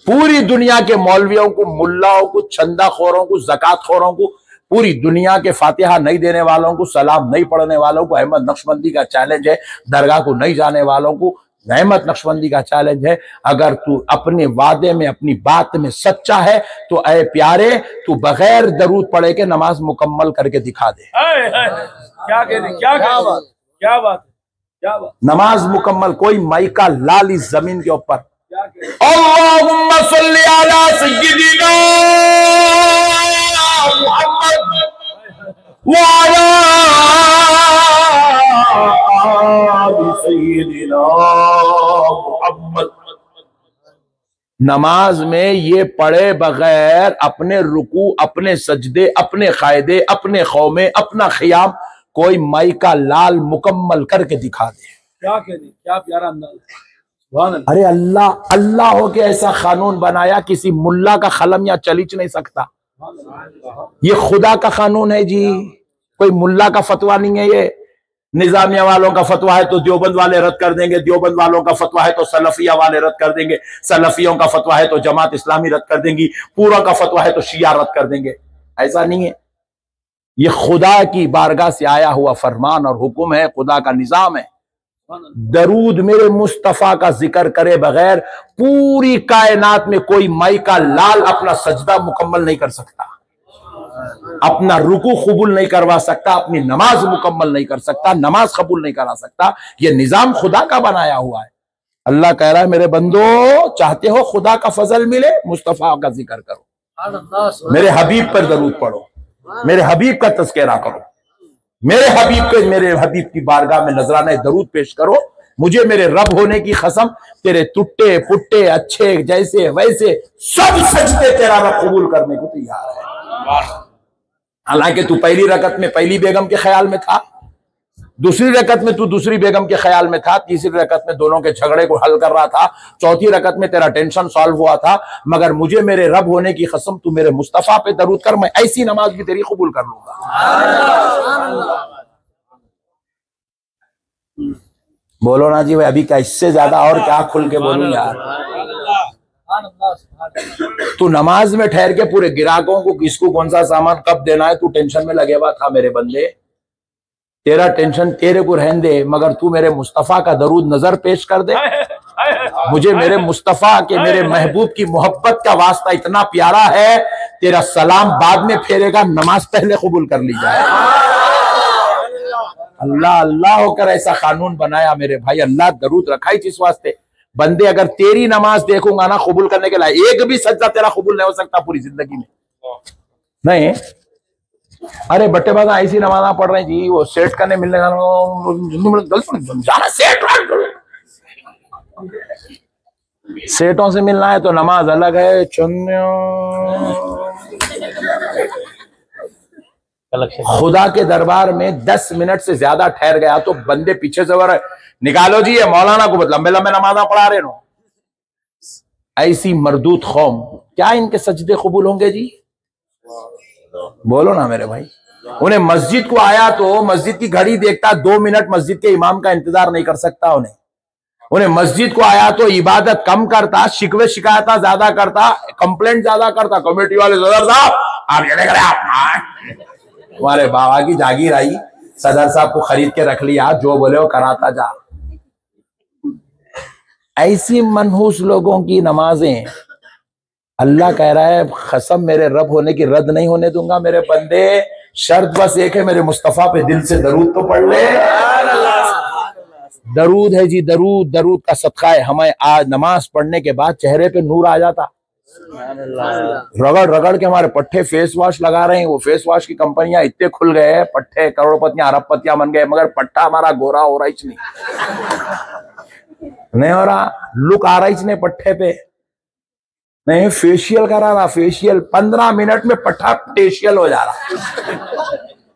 पूरी दुनिया के मौलवियों को, मुल्लाओं को, चंदाखोरों को, ज़कातखोरों को, पूरी दुनिया के फातिहा नहीं देने वालों को, सलाम नहीं पढ़ने वालों को अहमद नक्शबंदी का चैलेंज है। दरगाह को नहीं जाने वालों को अहमद नक्शबंदी का चैलेंज है। अगर तू अपने वादे में, अपनी बात में सच्चा है तो ऐ प्यारे, तू बगैर दरूद पढ़े के नमाज मुकम्मल करके दिखा दे। क्या बात, नमाज मुकम्मल। कोई माइका लाल इस जमीन के ऊपर, अल्लाहुम्मा सल्ली अला सय्यिदिना मुहम्मद व अला आलि सय्यिदिना मुहम्मद। नमाज में ये पढ़े बगैर अपने रुकू, अपने सजदे, अपने कायदे, अपने खौमे, अपना ख़ियाम कोई माइका लाल मुकम्मल करके दिखा दे। क्या कह दे, क्या प्यारा अंदाज। अरे अल्लाह अल्लाह हो के ऐसा कानून बनाया, किसी मुल्ला का कलम या चलिच नहीं सकता। ये खुदा का कानून है जी, कोई मुल्ला का फतवा नहीं है। ये निजामिया वालों का फतवा है तो देवबंद वाले रद्द कर देंगे, देवबंद वालों का फतवा है तो सलफिया वाले रद्द कर देंगे, सलफियों का फतवा है तो जमात इस्लामी रद्द कर देंगी, पूरा का फतवा है तो शिया रद्द कर देंगे। ऐसा नहीं है, ये खुदा की बारगाह से आया हुआ फरमान और हुक्म है, खुदा का निजाम है। दरूद मेरे मुस्तफा का जिक्र करे बगैर पूरी कायनात में कोई माई का लाल अपना सजदा मुकम्मल नहीं कर सकता, अपना रुकू कबूल नहीं करवा सकता, अपनी नमाज मुकम्मल नहीं कर सकता, नमाज कबूल नहीं करा सकता। यह निजाम खुदा का बनाया हुआ है। अल्लाह कह रहा है मेरे बंदो, चाहते हो खुदा का फजल मिले, मुस्तफा का जिक्र करो, मेरे हबीब पर दरूद पढ़ो, मेरे हबीब का तज़किरा करो, मेरे हबीब की बारगाह में नजराने दरूद पेश करो। मुझे मेरे रब होने की कसम, तेरे टुट्टे पुट्टे अच्छे जैसे वैसे सब सजदे तेरा रब कबूल करने को तैयार है। हालांकि तू पहली रकत में पहली बेगम के ख्याल में था, दूसरी रकत में तू दूसरी बेगम के ख्याल में था, तीसरी रकत में दोनों के झगड़े को हल कर रहा था, चौथी रकत में तेरा टेंशन सॉल्व हुआ था। मगर मुझे मेरे रब होने की कसम, तू मेरे मुस्तफा पे दरूद कर, मैं ऐसी नमाज भी तेरी कबूल कर लूंगा। बोलो ना जी भाई, अभी क्या इससे ज्यादा और क्या खुल के बोलूं यार। तू नमाज में ठहर के पूरे गिराकों को किसको कौन सा सामान कब देना है, तू टेंशन में लगे हुआ था मेरे बंदे। तेरा टेंशन तेरे को रहने दे, मगर तू मेरे मुस्तफा का दरूद नजर पेश कर दे। मुझे मेरे मुस्तफा के, मेरे महबूब की मोहब्बत का वास्ता इतना प्यारा है, तेरा सलाम बाद में फेरेगा, नमाज पहले कबूल कर ली जाए। अल्लाह अल्लाह होकर ऐसा कानून बनाया मेरे भाई। अल्लाह दरूद रखा ही जिस वास्ते, बंदे अगर तेरी नमाज देखूंगा ना कबूल करने के लिए, एक भी सज्जा तेरा कबूल नहीं हो सकता पूरी जिंदगी में, नहीं। अरे बट्टे बाजा ऐसी नमाजा पढ़ रहे हैं जी, वो सेठ करने मिलने जाना, सेठों से मिलना है तो नमाज अलग है। खुदा के दरबार में 10 मिनट से ज्यादा ठहर गया तो बंदे पीछे से वर निकालो जी, ये मौलाना को लंबे लंबे नमाजा पढ़ा रहे नो। ऐसी मरदूत कौम, क्या इनके सजदे कबूल होंगे जी? बोलो ना मेरे भाई। उन्हें मस्जिद को आया तो मस्जिद की घड़ी देखता, 2 मिनट मस्जिद के इमाम का इंतजार नहीं कर सकता। उन्हें मस्जिद को आया तो इबादत कम करता, शिकवे शिकायत ज्यादा करता, कंप्लेंट ज्यादा करता। कमेटी वाले सदर साहब आप ये देख रहे आप, तुम्हारे बाबा की जागीर आई, सदर साहब को खरीद के रख लिया, जो बोले वो कराता जा। ऐसी मनहूस लोगों की नमाजें, अल्लाह कह रहा है कसम मेरे रब होने की रद्द नहीं होने दूंगा मेरे बंदे। शर्त बस एक है, मेरे मुस्तफा पे दिल से दरूद तो पढ़ ले। दरूद है जी, दरूद, दरूद का सदका है। हमें आज नमाज पढ़ने के बाद चेहरे पे नूर आ जाता, रगड़ रगड़ के हमारे पट्टे फेस वॉश लगा रहे हैं। वो फेस वॉश की कंपनियां इतने खुल गए हैं, पट्टे करोड़पतियां अरबपतियां बन गए, मगर पट्टा हमारा गोरा हो रहा ही नहीं हो रहा, लुक आ रही नहीं पट्टे पे। नहीं, फेशियल करा रहा, फेशियल 15 मिनट में पट्टा फेशियल हो जा रहा।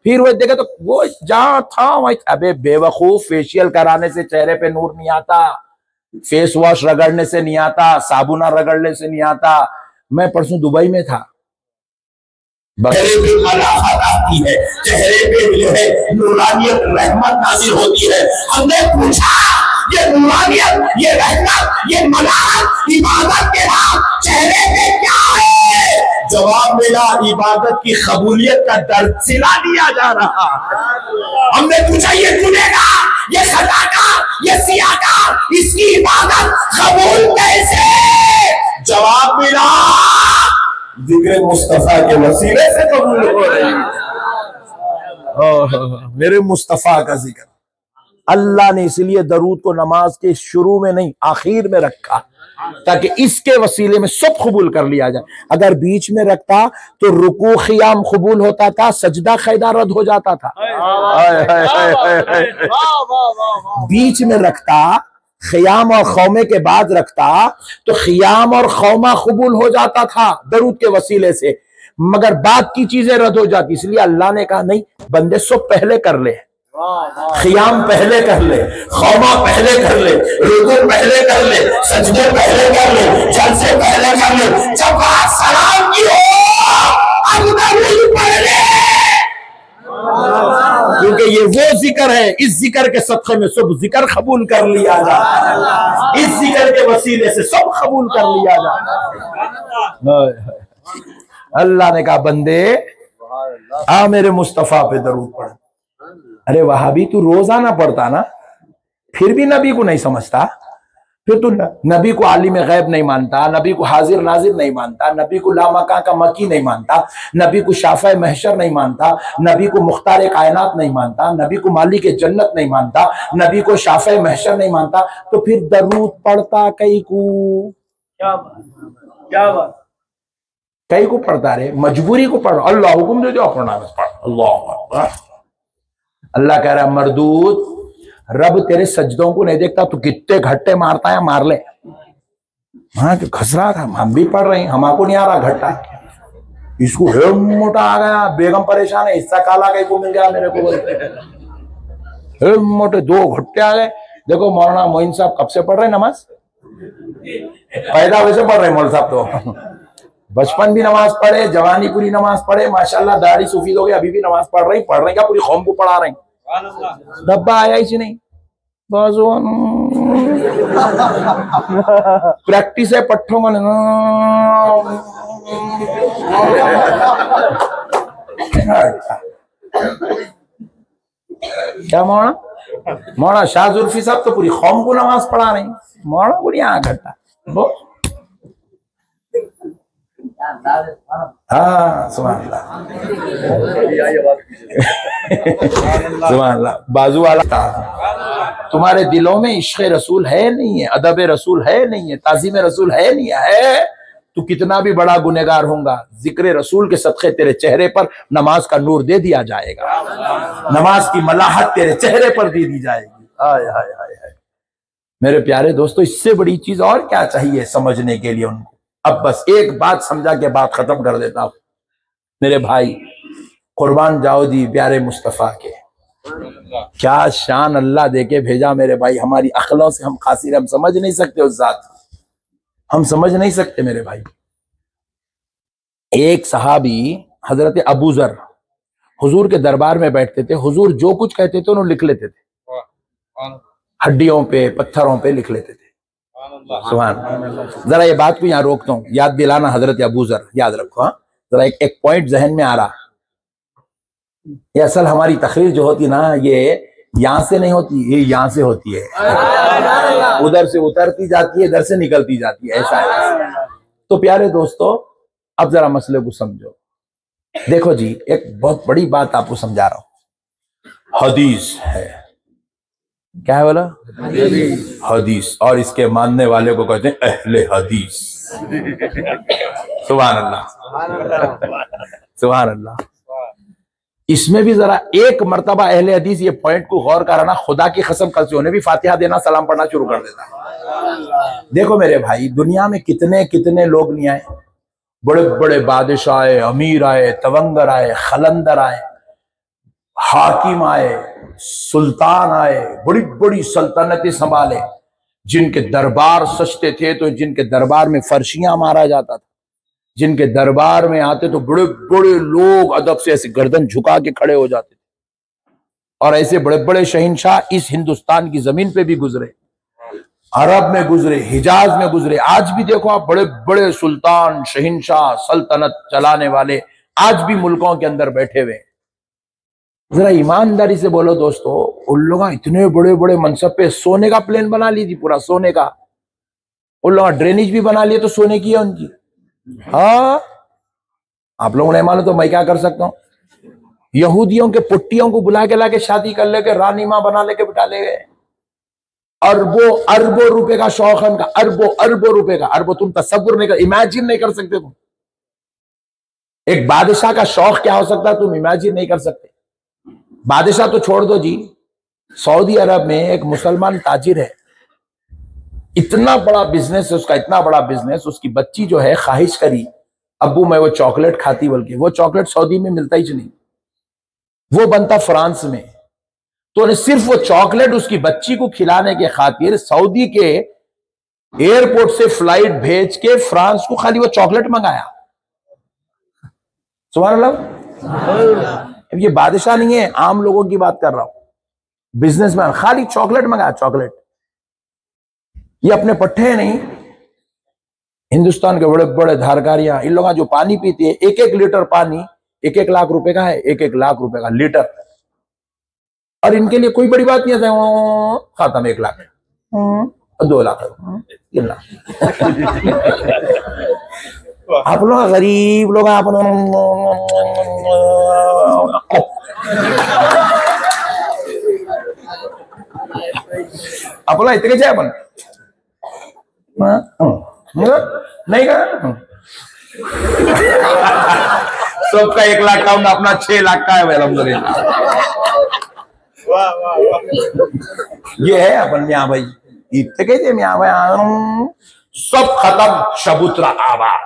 फिर वो देखे तो वो जहां था वही, अबे बेवकूफ, फेशियल कराने से चेहरे पे नूर नहीं आता, फेस वॉश रगड़ने से नहीं आता, साबुना रगड़ने से नहीं आता। मैं परसों दुबई में था, चेहरे पे मलाहत आती है, चेहरे पे जो है नूरानियत रहमत नाज़िल होती है। हमने पूछा ये नूरानियत, ये रहमत, ये मलाहत इबादत के बाद चेहरे पे क्या है? जवाब मिला, इबादत की कबूलियत का दर्द सिला दिया जा रहा। हमने पूछा ये गुनहगार, ये खताकार, ये सियाकार, इसकी इबादत कबूल कैसे? जवाब मिला, जिक्र मुस्तफा के वसीले से कबूल हो रही है। मेरे मुस्तफा का जिक्र। अल्लाह ने इसलिए दरूद को नमाज के शुरू में नहीं आखिर में रखा, ताकि इसके वसीले में सब कबूल कर लिया जाए। अगर बीच में रखता तो रुकू खियाम कबूल होता था, सजदा खैदा रद्द हो जाता था। बीच में रखता, खियाम और खौमे के बाद रखता तो खियाम और खौमा कबूल हो जाता था दरूद के वसीले से, मगर बाद की चीजें रद्द हो जाती। इसलिए अल्लाह ने कहा नहीं, बंदे सब पहले कर ले, खियाम पहले कर ले, खौमा पहले कर ले, रुकू पहले कर ले, सजदे पहले कर ले, जलसे पहले कर ले, जब बात सलाम की हो अब दरूद पढ़ ले, क्योंकि ये वो जिक्र है, इस जिक्र के सदक़े में सब जिक्र कबूल कर लिया जाता, इस जिक्र के वसीले से सब कबूल कर लिया जाता। अल्लाह ने कहा बंदे आ मेरे मुस्तफा पे दरूद पढ़। अरे वहाबी तू रोजाना पढ़ता ना, फिर भी नबी को नहीं समझता, फिर तू नबी को आलिम गैब नहीं मानता, नबी को हाजिर नाजिर नहीं मानता, नबी को लामका का मकी नहीं मानता, नबी को शाफ़े महशर नहीं मानता, नबी को मुख्तार कायनात नहीं मानता, नबी को मालिक जन्नत नहीं मानता, नबी को शाफ़े महशर नहीं मानता, तो फिर दरूद पढ़ता कई को? क्या बात, कई को पढ़ता रे? मजबूरी को पढ़, अल्लाह हुक्म दे दो पढ़ना, पढ़। अल्लाह अल्लाह कह रहा है मरदूद, रब तेरे सजदों को नहीं देखता, तू कितने घट्टे मारता है, मार ले। हाँ घस रहा था, हम भी पढ़ रहे हैं, हमको नहीं आ रहा घट्टा, इसको है मोटा आ गया, बेगम परेशान है, हिस्सा काला कहीं को मिल गया मेरे को, है मोटे 2 घट्टे आ गए। देखो मौलाना मोइन साहब कब से पढ़ रहे नमाज, पैदा वैसे पढ़ रहे मौल साहब, तो बचपन भी नमाज पढ़े, जवानी पूरी नमाज पढ़े, माशाल्लाह दाढ़ी सफेद हो गई, अभी भी नमाज पढ़ रहे हैं क्या, पूरी कौम को पढ़ा रहे हैं। डब्बा आया ही नहीं, प्रैक्टिस है पट्टों का। क्या मौलाना शाह जुल्फी साहब तो पूरी कौम को नमाज पढ़ा रहे हैं, मौलाना को यहाँ घटा। हाँ सुभान अल्लाह, सुभान अल्लाह। बाजू वाला तुम्हारे दिलों में इश्क़ रसूल है नहीं है, अदब रसूल है नहीं है, ताज़ीम रसूल है नहीं है, तू कितना भी बड़ा गुनहगार होगा, जिक्र रसूल के सदक़े तेरे चेहरे पर नमाज का नूर दे दिया जाएगा, नमाज की मलाहत तेरे चेहरे पर दे दी जाएगी। हाय हाय हाय हाय मेरे प्यारे दोस्तों, इससे बड़ी चीज और क्या चाहिए समझने के लिए उनको। अब बस एक बात समझा के बात खत्म कर देता हूं मेरे भाई, कुर्बान जाओ जी प्यारे मुस्तफा के, क्या शान अल्लाह देके भेजा मेरे भाई। हमारी अक्लों से हम खासिर, हम समझ नहीं सकते उस जात, हम समझ नहीं सकते मेरे भाई। एक सहाबी हजरत अबू जर हुजूर के दरबार में बैठते थे, हुजूर जो कुछ कहते थे उन्होंने लिख लेते थे, हड्डियों पे पत्थरों पे लिख लेते थे। सुभान। जरा ये बात को यहाँ रोकता हूँ, याद दिलाना हजरत अबू जर, याद रखो। हाँ जरा एक पॉइंट जहन में आ रहा, ये असल हमारी तकरीर जो होती ना, ये यहां से नहीं होती, ये यहां से होती है, उधर से उतरती जाती है, इधर से निकलती जाती है, ऐसा है। तो प्यारे दोस्तों अब जरा मसले को समझो। देखो जी, एक बहुत बड़ी बात आपको समझा रहा हूं। हदीस है, क्या है बोला? हदीस। और इसके मानने वाले को कहते हैं अहले हदीस। सुभान अल्लाह, सुभान अल्लाह। इसमें भी जरा एक मर्तबा अहले हदीस ये पॉइंट को गौर कराना, खुदा की कसम कल से उन्हें भी फातिहा देना, सलाम पढ़ना शुरू कर देना। देखो मेरे भाई, दुनिया में कितने कितने लोग नहीं आए, बड़े बड़े बादशाह आए, अमीर आए, तवंगर आए, खलंदर आए, हाकिम आए, सुल्तान आए, बड़ी बड़ी सल्तनतें संभाले, जिनके दरबार सजते थे तो जिनके दरबार में फर्शियां मारा जाता था, जिनके दरबार में आते तो बड़े बड़े लोग अदब से ऐसे गर्दन झुका के खड़े हो जाते थे। और ऐसे बड़े बड़े शहंशाह इस हिंदुस्तान की जमीन पे भी गुजरे, अरब में गुजरे, हिजाज में गुजरे। आज भी देखो आप, बड़े बड़े सुल्तान, शहंशाह, सल्तनत चलाने वाले आज भी मुल्कों के अंदर बैठे हुए। जरा ईमानदारी से बोलो दोस्तों, उन लोग इतने बड़े बड़े मनसब पे सोने का प्लेन बना ली थी, पूरा सोने का। उन लोग ड्रेनेज भी बना लिए तो सोने की है उनकी। हाँ, आप लोगों ने मानो तो मैं क्या कर सकता हूं? यहूदियों के पुट्टियों को बुला के लाके शादी कर लेके रानी मां बना लेके बिठा ले गए। अरबों अरबों रुपए का शौक है उनका, अरबों अरबों रुपए का। अरबों तुम तसव्वुर नहीं कर, इमेजिन नहीं कर सकते तुम। एक बादशाह का शौक क्या हो सकता है तुम इमेजिन नहीं कर सकते। बादशाह तो छोड़ दो जी, सऊदी अरब में एक मुसलमान ताजिर है, इतना बड़ा बिजनेस है उसका, इतना बड़ा बिजनेस। उसकी बच्ची जो है ख्वाहिश करी, अब्बू मैं वो चॉकलेट खाती, बल्कि वो चॉकलेट सऊदी में मिलता ही नहीं, वो बनता फ्रांस में। तो उन्हें सिर्फ वो चॉकलेट उसकी बच्ची को खिलाने के खातिर सऊदी के एयरपोर्ट से फ्लाइट भेज के फ्रांस को खाली वो चॉकलेट मंगाया। सुभान अल्लाह। ये बादशाह नहीं है, आम लोगों की बात कर रहा हूं, बिजनेसमैन, खाली चॉकलेट मंगाया, चॉकलेट। ये अपने पट्टे नहीं, हिंदुस्तान के बड़े बड़े धारकारियां, इन लोग जो पानी पीते हैं, एक एक लीटर पानी 1-1 लाख रुपए का है, 1-1 लाख रुपए का लीटर। और इनके लिए कोई बड़ी बात नहीं है, खत्म 1 लाख 2 लाख 3 लाख। आप लोग गरीब लोग, आप लोग इतने जाए अपन नहीं कर सबका 1 लाख का, अपना 6 लाख का है अल्हम्दुलिल्लाह। ये है अपन यहाँ भाई, इतने मियाँ भाई सब खत्म, चबूतरा आबाद।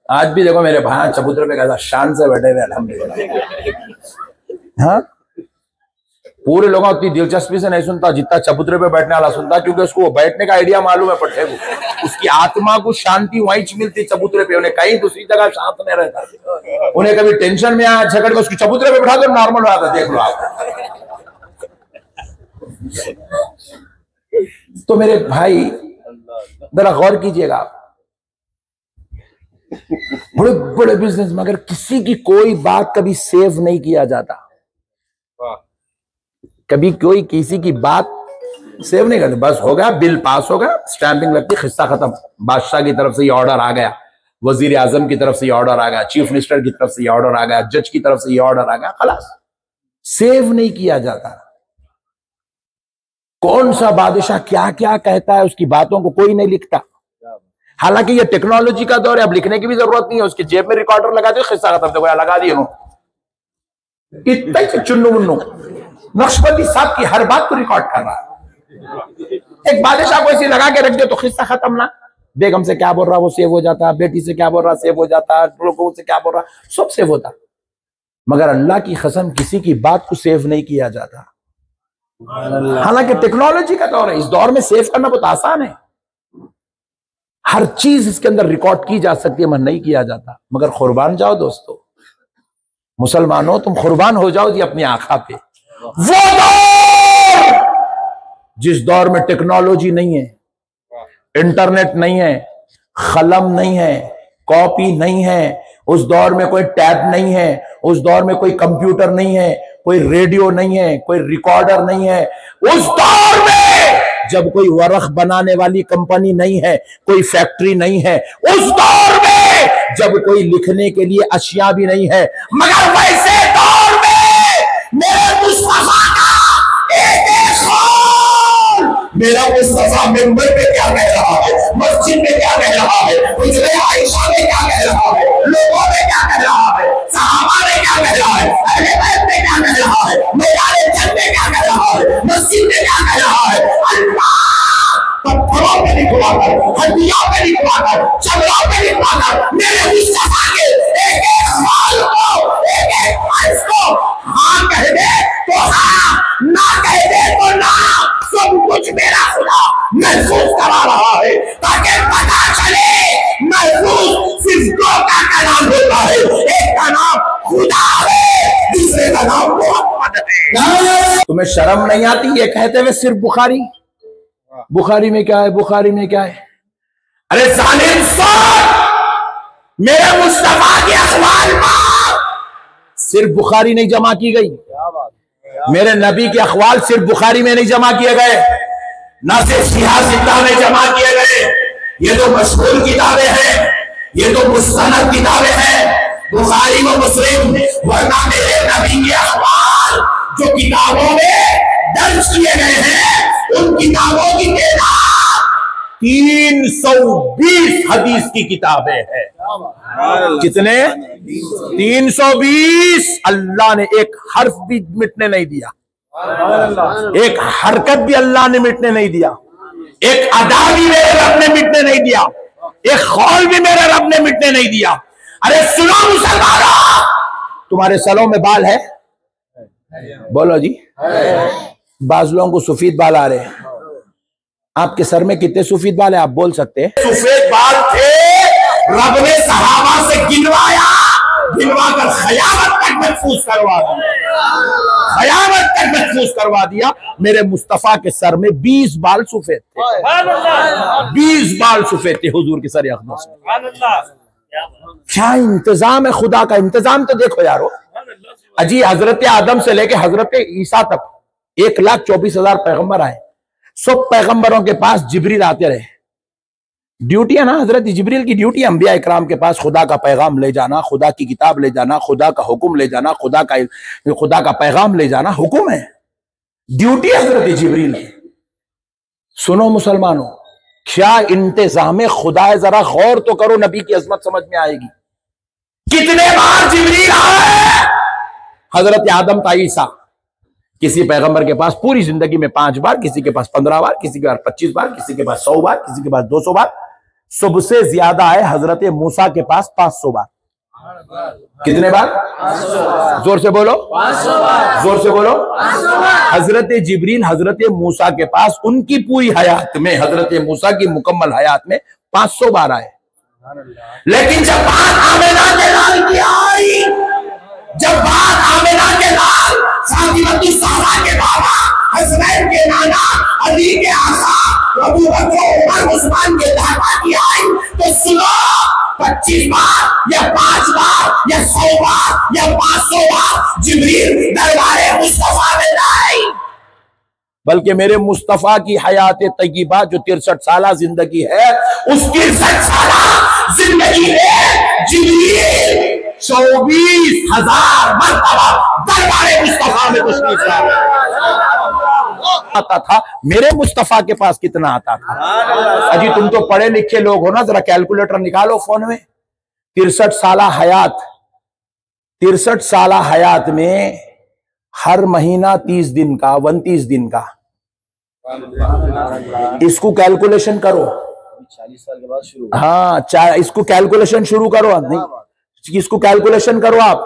आज भी देखो मेरे भाई चबूतरे पे कैसा शान से बैठे हुए अल्हम्दुलिल्लाह। हाँ, पूरे लोग उतनी दिलचस्पी से नहीं सुनता जितना चबूतरे पे बैठने वाला सुनता, क्योंकि उसको बैठने का आइडिया मालूम है पट्टे को। उसकी आत्मा को शांति वहीं मिलती चबूतरे पे, उन्हें कहीं दूसरी जगह शांत नहीं रहता। उन्हें कभी टेंशन में आया झगड़ में, उसकी चबूतरे पे बैठा दो, नॉर्मल हो जाता। देख लो आप। तो मेरे भाई जरा गौर कीजिएगा, आप बड़े बड़े बिजनेस में अगर किसी की कोई बात कभी सेव नहीं किया जाता, कभी कोई किसी की बात सेव नहीं करते, बस हो गया, बिल पास हो गया, स्टैंपिंग लगती, खिस्सा खत्म। बादशाह की तरफ से ये ऑर्डर आ गया, वजीर आजम की तरफ से ये ऑर्डर आ गया, चीफ मिनिस्टर की तरफ से ये ऑर्डर आ गया, जज की तरफ से ये ऑर्डर आ गया, खलास। सेव नहीं किया जाता। कौन सा बादशाह क्या क्या कहता है, उसकी बातों को कोई नहीं लिखता। हालांकि ये टेक्नोलॉजी का दौर है, अब लिखने की भी जरूरत नहीं है, उसकी जेब में रिकॉर्डर लगा दो, खिस्सा खत्म, देखो लगा दिए इतना ही चुन्नू मुन्नू। नक्शबंदी साहब की हर बात को रिकॉर्ड कर रहा है। एक बादशाह को ऐसे लगा के रख दे तो खिस्सा खत्म ना। बेगम से क्या बोल रहा वो सेव हो जाता, बेटी से क्या बोल रहा सेव हो जाता, लोगों से क्या बोल रहा सब सेव होता। मगर अल्लाह की कसम किसी की बात को सेव नहीं किया जाता। हालांकि टेक्नोलॉजी का दौर है, इस दौर में सेव करना बहुत आसान है, हर चीज इसके अंदर रिकॉर्ड की जा सकती है, मगर नहीं किया जाता। मगर कुर्बान जाओ दोस्तों, मुसलमानों तुम कुर्बान हो जाओ जी अपनी आंखा पे। वो दौर जिस दौर में टेक्नोलॉजी नहीं है, इंटरनेट नहीं है, कलम नहीं है, कॉपी नहीं है, उस दौर में कोई टैब नहीं है, उस दौर में कोई कंप्यूटर नहीं है, कोई रेडियो नहीं है, कोई रिकॉर्डर नहीं है, उस दौर में जब कोई वरख बनाने वाली कंपनी नहीं है, कोई फैक्ट्री नहीं है, उस दौर में जब कोई लिखने के लिए अशिया भी नहीं है, मगर वैसे दौर में मेरे मुस्तफा का एक कौल, मेरा मुस्तफा मिंबर पे क्या कह रहा है, मस्जिद में क्या कह रहा है, हुजरे आयशा में क्या कह रहा है, लोगों में क्या कह रहा है, सहाबा में क्या कह रहा है, अहले बैत में क्या कह रहा है, मैदान जंग में क्या कह रहा है, मस्जिद में क्या कह रहा है। अल्लाह पत्थरों पे लिखवाकर, हड्डियों पे लिखवाकर, चमड़ों पे लिखवाकर मेरे मुस्तफा के एक एक ख्याल को, एक एक हर्फ को हाँ कह दे तो हाँ, ना कह दे तो ना, सब कुछ मेरा खुदा महसूस करा रहा है, ताकि पता चले महसूस सिर्फ दो का नाम होता है, एक का नाम खुदा है, दूसरे का नाम मोहम्मद है। तुम्हें शर्म नहीं आती ये कहते हुए सिर्फ बुखारी? बुखारी में क्या है, बुखारी में क्या है? अरे जालिम सोच, मेरे मुस्तफा के अखबार पर सिर्फ बुखारी नहीं जमा की गई, मेरे नबी के अखवाल सिर्फ बुखारी में नहीं जमा किए गए, ना सिर्फ सियासत में जमा किए गए, ये तो मशहूर किताबें हैं, ये तो मुस्तनद किताबें हैं, बुखारी व मुस्लिम। वरना मेरे नबी के अखबार जो किताबों में दर्ज किए गए हैं, उन किताबों की तादाद 320 हदीस की किताबें हैं। कितने? 320। अल्लाह ने एक हर्फ भी मिटने नहीं दिया, एक हरकत भी अल्लाह ने मिटने नहीं दिया, एक अदा भी मेरे रब ने मिटने नहीं दिया, एक कौल भी मेरे रब ने मिटने नहीं दिया। अरे सुनो मुसलमानों, तुम्हारे सरों में बाल है? बोलो जी। बाज लोगों को सफेद बाल आ रहे हैं, आपके सर में कितने सफेद बाल है आप बोल सकते हैं? सफेद बाल थे, रब ने सहाबा से गिनवाया, गिनवा कर खयामत तक महफूज करवा दिया, खयामत तक महफूज करवा दिया। मेरे मुस्तफा के सर में 20 बाल सफेद थे, 20 बाल सफेद थे हुजूर के सर अक़दस में। क्या इंतजाम है खुदा का, इंतजाम तो देखो यारो। अजी हजरत आदम से लेके हजरत ईसा तक 1,24,000 पैगंबर आए, सब पैगंबरों के पास जिब्रील आते रहे। ड्यूटी है ना हजरत जिब्रील की, ड्यूटी अंबिया इकराम के पास खुदा का पैगाम ले जाना, खुदा की किताब ले जाना, खुदा का हुक्म ले जाना, खुदा का पैगाम ले जाना, हुक्म है, ड्यूटी हजरत जिब्रील की। सुनो मुसलमानों, क्या इंतजाम खुदा है, जरा गौर तो करो, नबी की अजमत समझ में आएगी। कितने बार जिब्रील आए हजरत आदम ता ईसा, किसी पैगंबर के पास पूरी जिंदगी में 5 बार, किसी के पास 15 बार, किसी के पास 25 बार, किसी के पास 100 बार, किसी के पास 200 बार। सबसे ज्यादा है हजरत मूसा के पास 500 बार। कितने बार? 500 बार। जोर से बोलो, 500 बार। जोर से बोलो, 500 बार। हजरत जिब्रील हजरत मूसा के पास उनकी पूरी हयात में, हजरत मूसा की मुकम्मल हयात में 500 बार आए। लेकिन जब बात आमिना के लाल की आई, जब बात आमिना के लाल फातिमतुज़ ज़हरा के बाबा, हसनैन के नाना, अली के आका, अबू बकर, उमर, उस्मान के दादा की आई, तो सुनो, 25 बार या 5 बार या 100 बार या 500 बार जिब्रील दरबारे मुस्तफा में आई, बल्कि मेरे मुस्तफा की हयात तय्यबा जो 63 साल जिंदगी है, उस 63 साल जिंदगी में जिब्रील 24,000 मरतबा दरबारे मुस्तफा में तशरीफ लाए। आता था, मेरे मुस्तफा के पास कितना आता था? अजी तुम तो पढ़े लिखे लोग हो ना, जरा कैलकुलेटर निकालो फोन में। 63 साल हयात, 63 साल हयात में हर महीना 30 दिन का, 29 दिन का, इसको कैलकुलेशन करो। 40 साल के बाद शुरू। हाँ, इसको कैलकुलेशन शुरू करो, नहीं इसको कैलकुलेशन करो। आप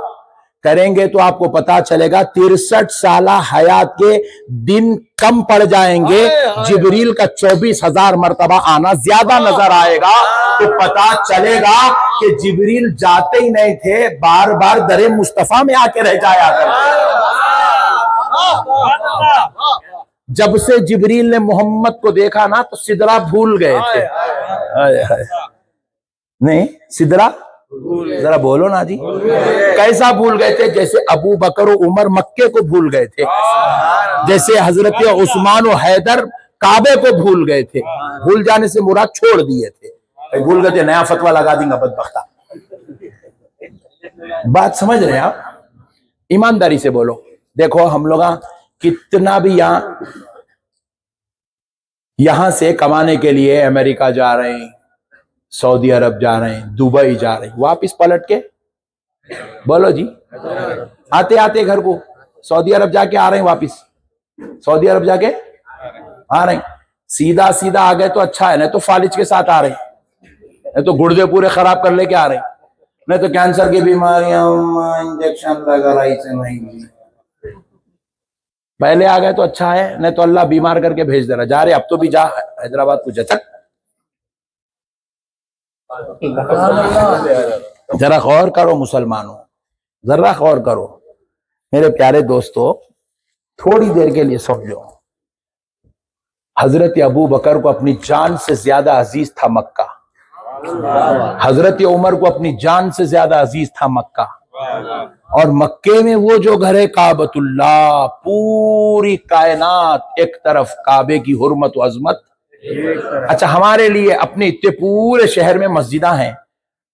करेंगे तो आपको पता चलेगा 63 साल हयात के दिन कम पड़ जाएंगे, जिब्रील का 24,000 मरतबा आना ज्यादा नजर आएगा। तो पता चलेगा कि जिब्रील जाते ही नहीं थे, बार बार दरे मुस्तफा में आके रह जाया करते। जब से जिब्रील ने मोहम्मद को देखा ना, तो सिदरा भूल गए थे। नहीं सिदरा, जरा बोलो ना जी, कैसा भूल गए थे? जैसे अबू बकर और उमर मक्के को भूल गए थे, जैसे हजरत उस्मान और हैदर काबे को भूल गए थे। भूल जाने से मुराद छोड़ दिए थे, भूल गए थे, नया फतवा लगा देंगे बदबख्ता। बात समझ रहे हैं आप? ईमानदारी से बोलो। देखो हम लोग कितना भी यहाँ यहां से कमाने के लिए अमेरिका जा रहे हैं, सऊदी अरब जा रहे हैं, दुबई जा रहे हैं, वापिस पलट के बोलो जी, आते आते घर को सऊदी अरब जाके आ रहे हैं, वापिस सऊदी अरब जाके आ रहे हैं। सीधा सीधा आ गए तो अच्छा है, नहीं तो फालिज के साथ आ रहे हैं, नहीं तो गुर्दे पूरे खराब कर लेके आ रहे हैं, नहीं तो कैंसर की बीमारियां, इंजेक्शन लगा रही से नहीं। पहले आ गए तो अच्छा है, नहीं तो अल्लाह बीमार करके भेज दे रहा। जा रहे अब तो भी जा, हैदराबाद को जचक। जरा गौर करो मुसलमानों, जरा गौर करो मेरे प्यारे दोस्तों, थोड़ी देर के लिए समझो। हजरत अबू बकर को अपनी जान से ज्यादा अजीज था मक्का, हजरत उमर को अपनी जान से ज्यादा अजीज था मक्का, और मक्के में वो जो घर है काबतुल्लाह, पूरी कायनात एक तरफ, काबे की हुर्मत व अजमत। अच्छा, हमारे लिए अपने इतने पूरे शहर में मस्जिदां हैं,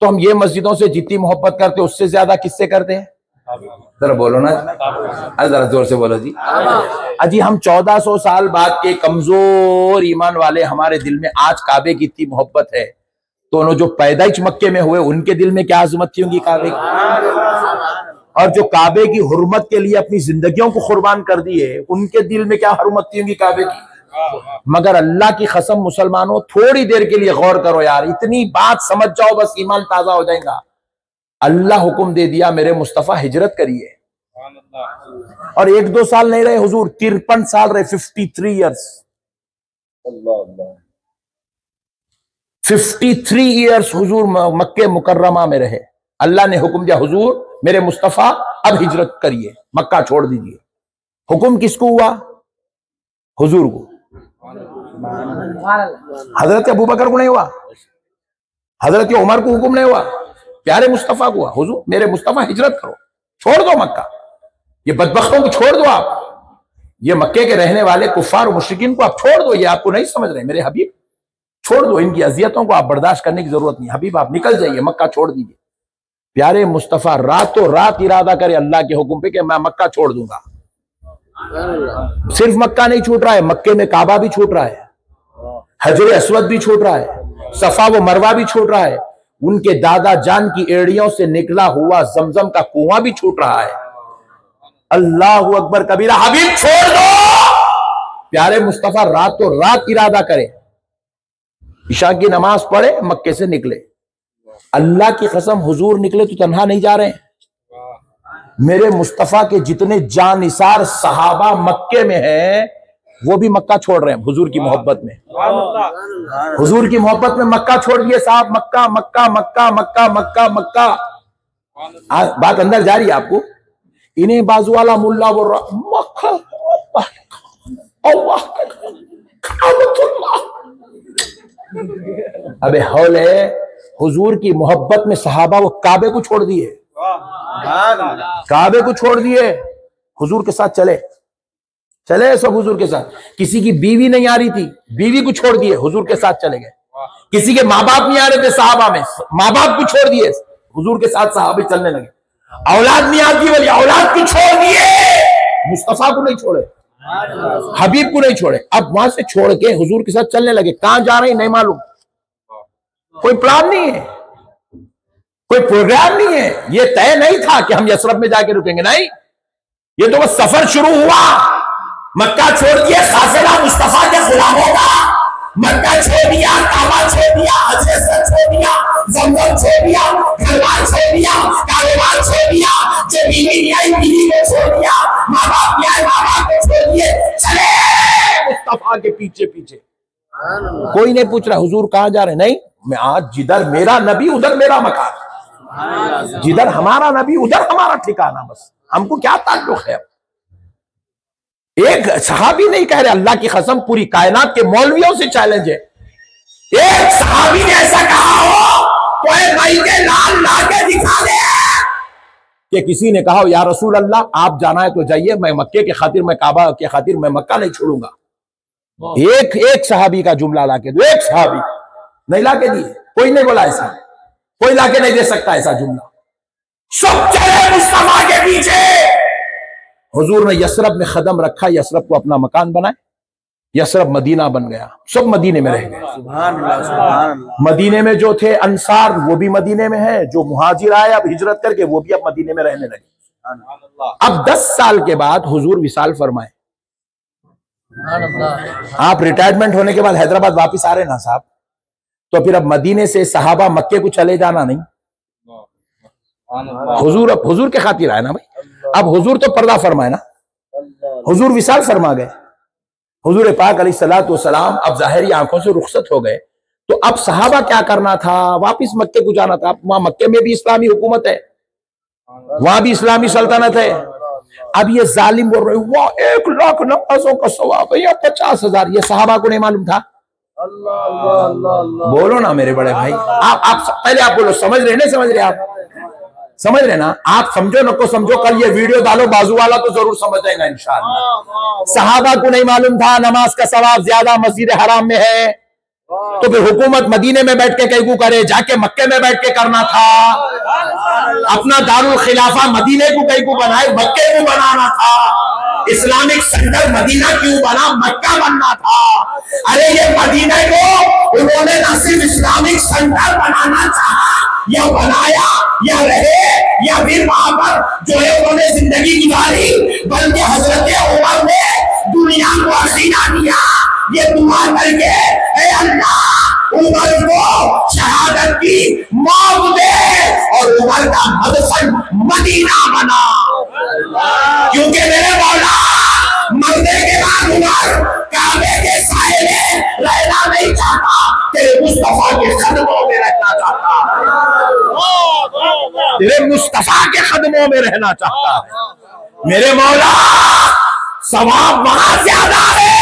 तो हम ये मस्जिदों से जितनी मोहब्बत करते उससे ज्यादा किससे करते हैं? जरा बोलो ना, अरे जरा जोर से बोलो जी। अजी हम 1400 साल बाद के कमजोर ईमान वाले, हमारे दिल में आज काबे की इतनी मोहब्बत है, तो उन्होंने जो पैदाइश मक्के में हुए उनके दिल में क्या अजमत थी होंगी काबे की, और जो काबे की हुर्मत के लिए अपनी जिंदगियों को कुर्बान कर दिए उनके दिल में क्या हुर्मत थी होंगी काबे की। मगर अल्लाह की कसम मुसलमानों, थोड़ी देर के लिए गौर करो यार, इतनी बात समझ जाओ बस ईमान ताजा हो जाएगा। अल्लाह हुक्म दे दिया मेरे मुस्तफा हिजरत करिए, और 1-2 साल नहीं रहे हुजूर, 53 साल रहे, 53 ईयर्स, 53 ईयर्स हुजूर मक्के मुकर्रमा में रहे। अल्लाह ने हुक्म दिया हुजूर मेरे मुस्तफा अब हिजरत करिए, मक्का छोड़ दीजिए। हुक्म किसको हुआ? हुजूर को। हजरत अबू बकर को नहीं हुआ, हजरत उमर को हुक्म नहीं हुआ, प्यारे मुस्तफा को हुआ। हुजूर मेरे मुस्तफा हिजरत करो, छोड़ दो मक्का, ये बदबख्तों को छोड़ दो, आप ये मक्के के रहने वाले कुफार और मुशरिकीन को आप छोड़ दो, ये आपको नहीं समझ रहे मेरे हबीब, छोड़ दो, इनकी अजियतों को आप बर्दाश्त करने की जरूरत नहीं, हबीब आप निकल जाइए, मक्का छोड़ दीजिए। प्यारे मुस्तफा रातों रात इरादा करे अल्लाह के हुक्म पे कि मैं मक्का छोड़ दूंगा। सिर्फ मक्का नहीं छूट रहा है, मक्के में काबा भी छूट रहा है, हजर अस्वद भी छूट रहा है, सफा व मरवा भी छूट रहा है, उनके दादा जान की एड़ियों से निकला हुआ जमजम का कुआं भी छूट रहा है। अल्लाह अकबर कबीरा, हबीब छोड़ दो। प्यारे मुस्तफा रातों रात इरादा करे, इशा की नमाज पढ़े, मक्के से निकले। अल्लाह की कसम हुजूर निकले तो तन्हा नहीं जा रहे हैं, मेरे मुस्तफा के जितने जानिसार सहाबा मक्के में हैं वो भी मक्का छोड़ रहे हैं हुजूर की मोहब्बत में, हुजूर की मोहब्बत में मक्का छोड़ दिए साहब, मक्का मक्का मक्का मक्का मक्का मक्का। बात अंदर जा रही है आपको। इन्हें बाजू वाला मुल्ला बोल रहा मक्का, अबे हौले, हुजूर की मोहब्बत में सहाबा वो काबे को छोड़ दिए, काबे को छोड़ दिए, हुजूर के साथ चले सब हुजूर के साथ। किसी की बीवी नहीं आ रही थी, बीवी को छोड़ दिए, हुजूर के साथ चले गए। किसी के माँ बाप नहीं आ रहे थे सहाबा में, माँ बाप को छोड़ दिए, हुजूर के साथ सहाबे चलने लगे। औलाद नहीं आती वाली औलाद को छोड़ दिए, मुस्तफा को नहीं छोड़े, हबीब को नहीं छोड़े। अब वहां से छोड़ के हुजूर के साथ चलने लगे। कहां जा रहे हैं नहीं मालूम, कोई प्लान नहीं है, कोई प्रोग्राम नहीं है, ये तय नहीं था कि हम यसरब में जाके रुकेंगे, नहीं, ये तो बस सफर शुरू हुआ। मक्का छोड़ दिया, काफिला मुस्तफा के गुलामों का, मक्का छोड़ दिया, काबा छोड़ दिया, हजरत छोड़ दिया, जमजम छोड़ दिया, खलवान छोड़ दिया, कारोबार छोड़ दिया, जो बीवी नहीं आई बीवी को छोड़ दिया, माँ बाप नहीं आए माँ बाप को छोड़ दिए, चले मुस्तफा के पीछे पीछे। कोई नहीं पूछ रहा हुजूर कहां जा रहे, नहीं, मैं आज जिधर मेरा नबी उधर मेरा मकान, जिधर हमारा नबी उधर हमारा ठिकाना, बस हमको क्या ताल्लुक है। एक सहाबी नहीं कह रहे, अल्लाह की कसम पूरी कायनात के मौलवियों से चैलेंज है, एक सहाबी ने ऐसा कहा हो तो भाई के लाल लाके दिखा दे कि किसी ने कहा हो या रसूल अल्लाह आप जाना है तो जाइए, मैं मक्के के खातिर, मैं काबा के खातिर मैं मक्का नहीं छोड़ूंगा। एक सहाबी का जुमला लाके दो, एक सहाबी नहीं लाके दिए, कोई नहीं बोला ऐसा, कोई लाके नहीं दे सकता ऐसा जुमला। सब चले मुस्तफा के पीछे। हुजूर ने यसरब में कदम रखा, यसरब को अपना मकान बनाए, यसरब मदीना बन गया, सब मदीने में रह गए। सुभान अल्लाह, सुभान अल्लाह। मदीने में जो थे अंसार वो भी मदीने में है, जो मुहाजिर आए अब हिजरत करके वो भी अब मदीने में रहने लगे। अब 10 साल के बाद हुजूर विसाल फरमाए। आप रिटायरमेंट होने के बाद हैदराबाद वापिस आ रहे ना साहब, तो फिर अब मदीने से सहाबा मक्के को चले जाना नहीं, हुजूर अब हुजूर के खातिर आए ना भाई। अब हुजूर तो पर्दा फरमाए ना, हुजूर विसाल फरमा गए। हुजूर पाक अलैहिस्सलातु वस्सलाम अब ज़ाहिरी आंखों से रुखसत हो गए, तो अब सहाबा क्या करना था, वापिस मक्के को जाना था। वहां मक्के में भी इस्लामी हुकूमत है, वहां भी इस्लामी सल्तनत है। अब ये जालिम बोल रहे वाह 1 लाख नमाजों का सवाब है या 50,000, ये सहाबा को नहीं मालूम था? अल्लाह अल्लाह अल्लाह। बोलो ना मेरे बड़े भाई, आप पहले आप बोलो, समझ रहे नहीं समझ रहे? आप समझ रहे ना? आप समझो न को समझो, कल ये वीडियो डालो बाजू वाला तो जरूर समझ जाएगा इंशाअल्लाह। सहाबा को नहीं मालूम था नमाज का सवाब ज्यादा मस्जिद हराम में है, तो फिर हुकूमत मदीने में बैठ के कैगू करे, जाके मक्के में बैठ के करना था। अपना दारुल खिलाफा मदीने को कैगू बनाए, मक्के को बनाना था। इस्लामिक सेंटर मदीना क्यों बना, मक्का बनना था। अरे ये मदीने को उन्होंने न सिर्फ इस्लामिक सेंटर बनाना चाहा या बनाया या रहे या फिर वहां पर जो है उन्होंने जिंदगी गुजारी, बल्कि हजरत उमर ने दुनिया को अकीदा दिया, ये दुआ करके ऐ अल्लाह उमर को शहादत की मौत दे और उमर का मदफन मदीना बना। क्योंकि मेरे मौला मरने के बाद उमर काबे के साए में रहना नहीं चाहता, तेरे मुस्तफा के कदमों में रहना चाहता, तेरे मुस्तफा के कदमों में रहना चाहता है। मेरे मौला सवाब वहां ज्यादा है,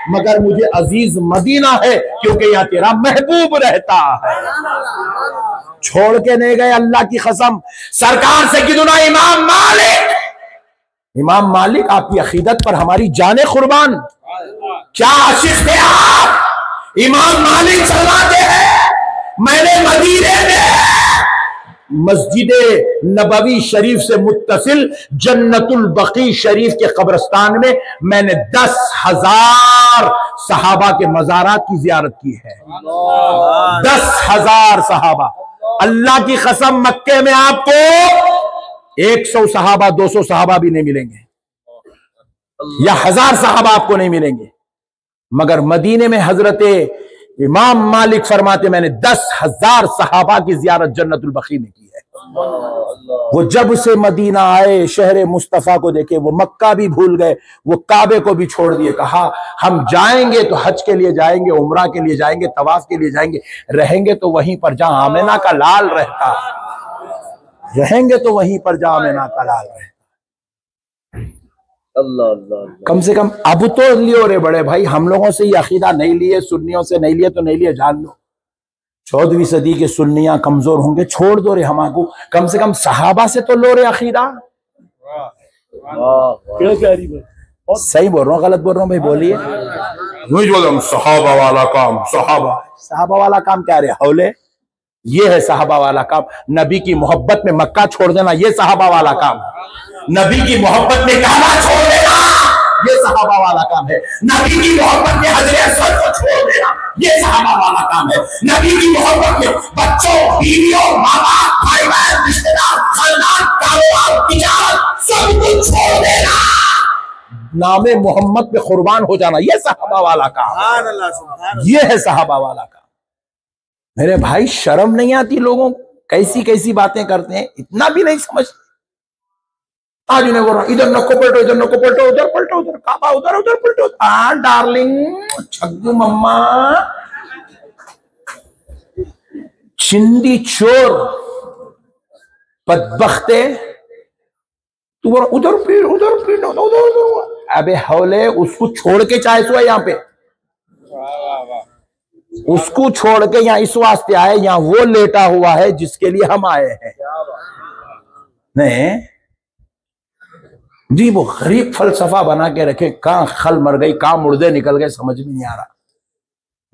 मगर मुझे अजीज मदीना है, क्योंकि यहाँ तेरा महबूब रहता है। छोड़ के नहीं गए, अल्लाह की कसम। सरकार से कितना इमाम मालिक, इमाम मालिक आपकी अकीदत पर हमारी जाने कुर्बान। क्या आशिक थे आप। इमाम मालिक फरमाते हैं मैंने मदीने में मस्जिद नबवी शरीफ से मुत्तसिल जन्नतुल बकी शरीफ के कब्रिस्तान में मैंने 10,000 सहाबा के मज़ारात की जियारत की है। 10,000 सहाबा। अल्लाह की कसम, मक्के में आपको 100 सहाबा 200 सहाबा भी नहीं मिलेंगे, या 1000 सहाबा आपको नहीं मिलेंगे, मगर मदीने में हजरत इमाम मालिक फरमाते मैंने 10,000 सहाबा की जियारत जन्नतुल बकी में की है। वो जब से मदीना आए, शहर मुस्तफा को देखे, वो मक्का भी भूल गए, वो काबे को भी छोड़ दिए। कहा हम जाएंगे तो हज के लिए जाएंगे, उम्रा के लिए जाएंगे, तवाफ के लिए जाएंगे, रहेंगे तो वहीं पर जहां आमिना का लाल रहता, रहेंगे तो वहीं पर जहां आमिना का लाल रहता। अल्लाह अल्लाह। कम से कम अब तो लियो रे बड़े भाई, हम लोगों से ये अकीदा नहीं लिए, सुन्नियों से नहीं लिए तो नहीं लिए, जान लो 14वीं सदी के सुन्नियां कमजोर होंगे, छोड़ दो रे हमाको, कम से कम सहाबा से तो लो रे अकीदा। सही बोल रहा हूँ गलत बोल रहा हूँ भाई? बोलिए। सहाबा वाला काम, सहाबा वाला काम क्या रे हौले, ये है सहाबा वाला काम। नबी की मोहब्बत में मक्का छोड़ देना, ये सहाबा वाला काम। नबी की मोहब्बत में काबा छोड़ देना, ये सहाबा वाला काम है। नबी की मोहब्बत में हजरत असवद को छोड़ देना, ये सहाबा वाला काम है। नबी की मोहब्बत में बच्चों, बीवियों, माँ बाप, भाई बहन, रिश्तेदार, खानदान, कारोबार, तिजारत सब कुछ छोड़ देना, नामे मोहम्मद पे कुर्बान हो जाना, ये सहाबा वाला काम, ये है सहाबा वाला काम। मेरे भाई शर्म नहीं आती लोगों को? कैसी कैसी बातें करते हैं, इतना भी नहीं समझते। आज उन्हें बोल रहा इधर नको पलटो, इधर नको पलटो, उधर पलटो, उधर काबा, उधर उधर पलटो। डार्लिंग, छग्गू मम्मा, चिंदी चोर, बदबख्ते, तू बोल उधर पीड़, उधर पीड़, उधर उधर। अबे हौले, उसको छोड़ के चाहे सो है यहाँ पे, उसको छोड़ के यहाँ इस वास्ते आए, यहाँ वो लेटा हुआ है जिसके लिए हम आए हैं। नहीं जी, वो गरीब फलसफा बना के रखे, कहां खल मर गई, कहां मुर्दे निकल गए, समझ में नहीं आ रहा।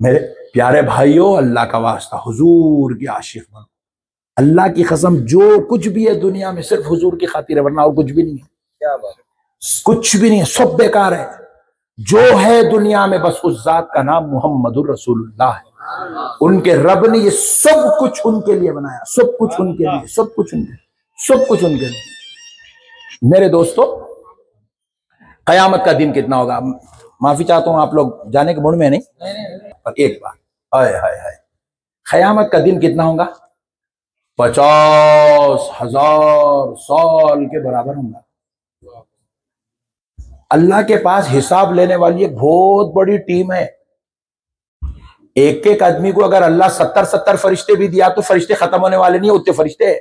मेरे प्यारे भाइयों, अल्लाह का वास्ता हुजूर की आशिक बनो। अल्लाह की कसम, जो कुछ भी है दुनिया में सिर्फ हुजूर की खातिर है, वरना और कुछ भी नहीं है। क्या बात? कुछ भी नहीं है, सब बेकार है। जो है दुनिया में बस उस जात का नाम मुहम्मदुर रसूलुल्लाह है। उनके रब ने ये सब कुछ उनके लिए बनाया, सब कुछ उनके लिए, सब कुछ उनके लिए। मेरे दोस्तों, कयामत का दिन कितना होगा? माफी चाहता हूं, आप लोग जाने के मूड में नहीं, पर एक बार, हाय हाय हाय, कयामत का दिन कितना होगा? 50,000 साल के बराबर होगा। अल्लाह के पास हिसाब लेने वाली एक बहुत बड़ी टीम है। एक एक आदमी को अगर अल्लाह 70-70 फरिश्ते भी दिया तो फरिश्ते खत्म होने वाले नहीं, उतने फरिश्ते हैं।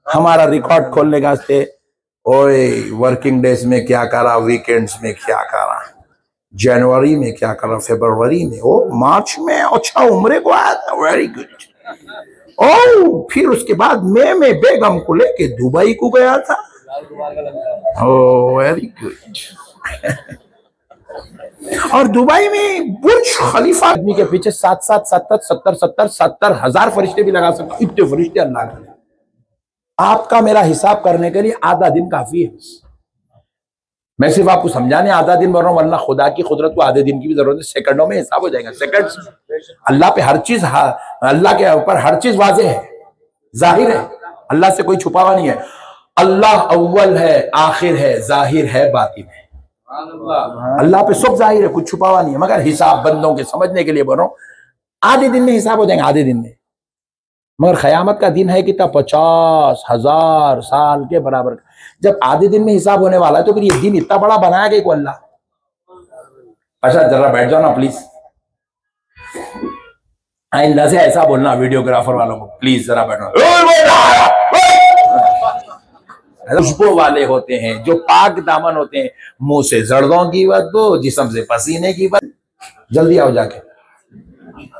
हमारा रिकॉर्ड खोलने का से, ओए वर्किंग डेज में क्या करा, वीकेंड्स में क्या करा, जनवरी में क्या करा, फरवरी में, ओ मार्च में अच्छा उम्रे को आया था, वेरी गुड। ओ फिर उसके बाद मई में बेगम को लेके दुबई को गया था, ओ वेरी गुड। और दुबई में बुर्ज खलीफा आदमी के पीछे 70 हजार फरिश्ते भी लगा सकते, इतने फरिश्ते अल्लाह के। आपका मेरा हिसाब करने के लिए आधा दिन काफी है। मैं सिर्फ आपको समझाने आधा दिन बोल रहा हूँ, वरना खुदा की कुदरत को आधे दिन की भी जरूरत है। सेकंडों में हिसाब हो जाएगा, सेकंड्स। अल्लाह पे हर चीज, अल्लाह के ऊपर हर चीज वाज़ेह है, जाहिर है। अल्लाह से कोई छुपावा नहीं है। अल्लाह अव्वल है, आखिर है, जाहिर है, बातिन है। अल्लाह पे सब जाहिर है, कुछ छुपावा नहीं है। मगर हिसाब बंदों के समझने के लिए बोल रहा हूं, आधे दिन में हिसाब हो जाएगा, आधे दिन में। मगर क़यामत का दिन है कितना? 50,000 साल के बराबर। जब आधे दिन में हिसाब होने वाला है तो फिर ये दिन इतना बड़ा बनाया गया को अल्लाह। अच्छा जरा बैठ जाओ ना प्लीज, आइंदा से ऐसा बोलना वीडियोग्राफर वालों को, प्लीज जरा बैठो। खुशबू वाले होते हैं, जो पाक दामन होते हैं, मुंह से जर्दों की बदबू, जिस्म से पसीने की बदबू, जल्दी आओ जाके,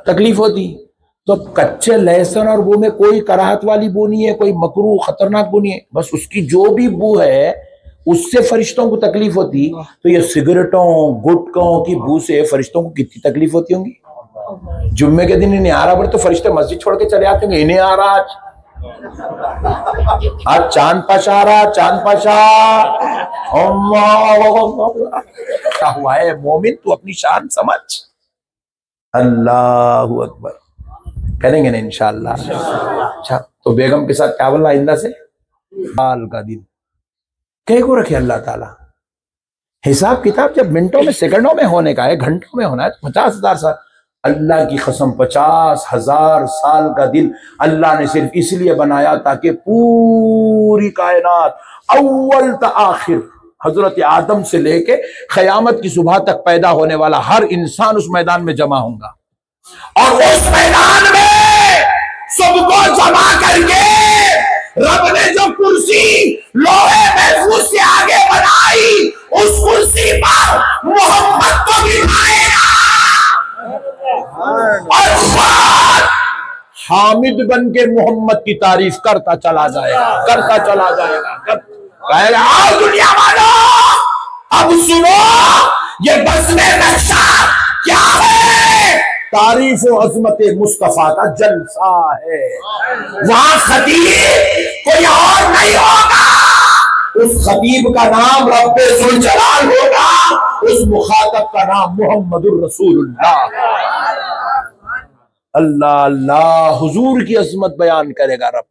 तकलीफ होती। तो कच्चे लहसुन और बू में कोई कराहत वाली बू नहीं है, कोई मकरूह खतरनाक बू नहीं है, बस उसकी जो भी बू है उससे फरिश्तों को तकलीफ होती। तो ये सिगरेटों गुटकों की बू से फरिश्तों को कितनी तकलीफ होती होंगी। जुम्मे के दिन इन्हें आ रहा तो फरिश्ते मस्जिद छोड़ के चले आते होंगे, इन्हें आ रहा आज चांद पाशा रहा, चांद पाशा। क्या हुआ है मोमिन, तू अपनी शान समझ। अल्लाहु अकबर करेंगे ना इंशाअल्लाह। अच्छा तो बेगम के साथ क्या बोला आइंदा से? साल का दिन कहीं को रखे अल्लाह ताला। हिसाब किताब जब मिनटों में सेकंडों में होने का है, घंटों में होना है, 50,000 साल। अल्लाह की कसम 50,000 साल का दिन अल्लाह ने सिर्फ इसलिए बनाया ताकि पूरी कायनात अव्वल ता आखिर, हजरत आदम से लेके क़यामत की सुबह तक पैदा होने वाला हर इंसान उस मैदान में जमा होगा। और उस मैदान में सबको जमा करके रब ने जो कुर्सी लोहे महफूज से आगे बनाई, उस कुर्सी पर मोहम्मद को बिठाएगा और हामिद बन के मोहम्मद की तारीफ करता चला जाएगा, करता चला जाएगा, कहेगा आओ दुनिया वालों अब सुनो ये बज़्म नक्शा क्या है। तारीफ और अजमत मुस्तफा का जलसा है। वहां खतीब कोई और नहीं होगा, उस खतीब का नाम रब्बे ज़ुल जलाल होगा, उस मुखातब का नाम मुहम्मदुर रसूलुल्लाह। अल्लाह अल्लाह हुजूर की अजमत बयान करेगा, रब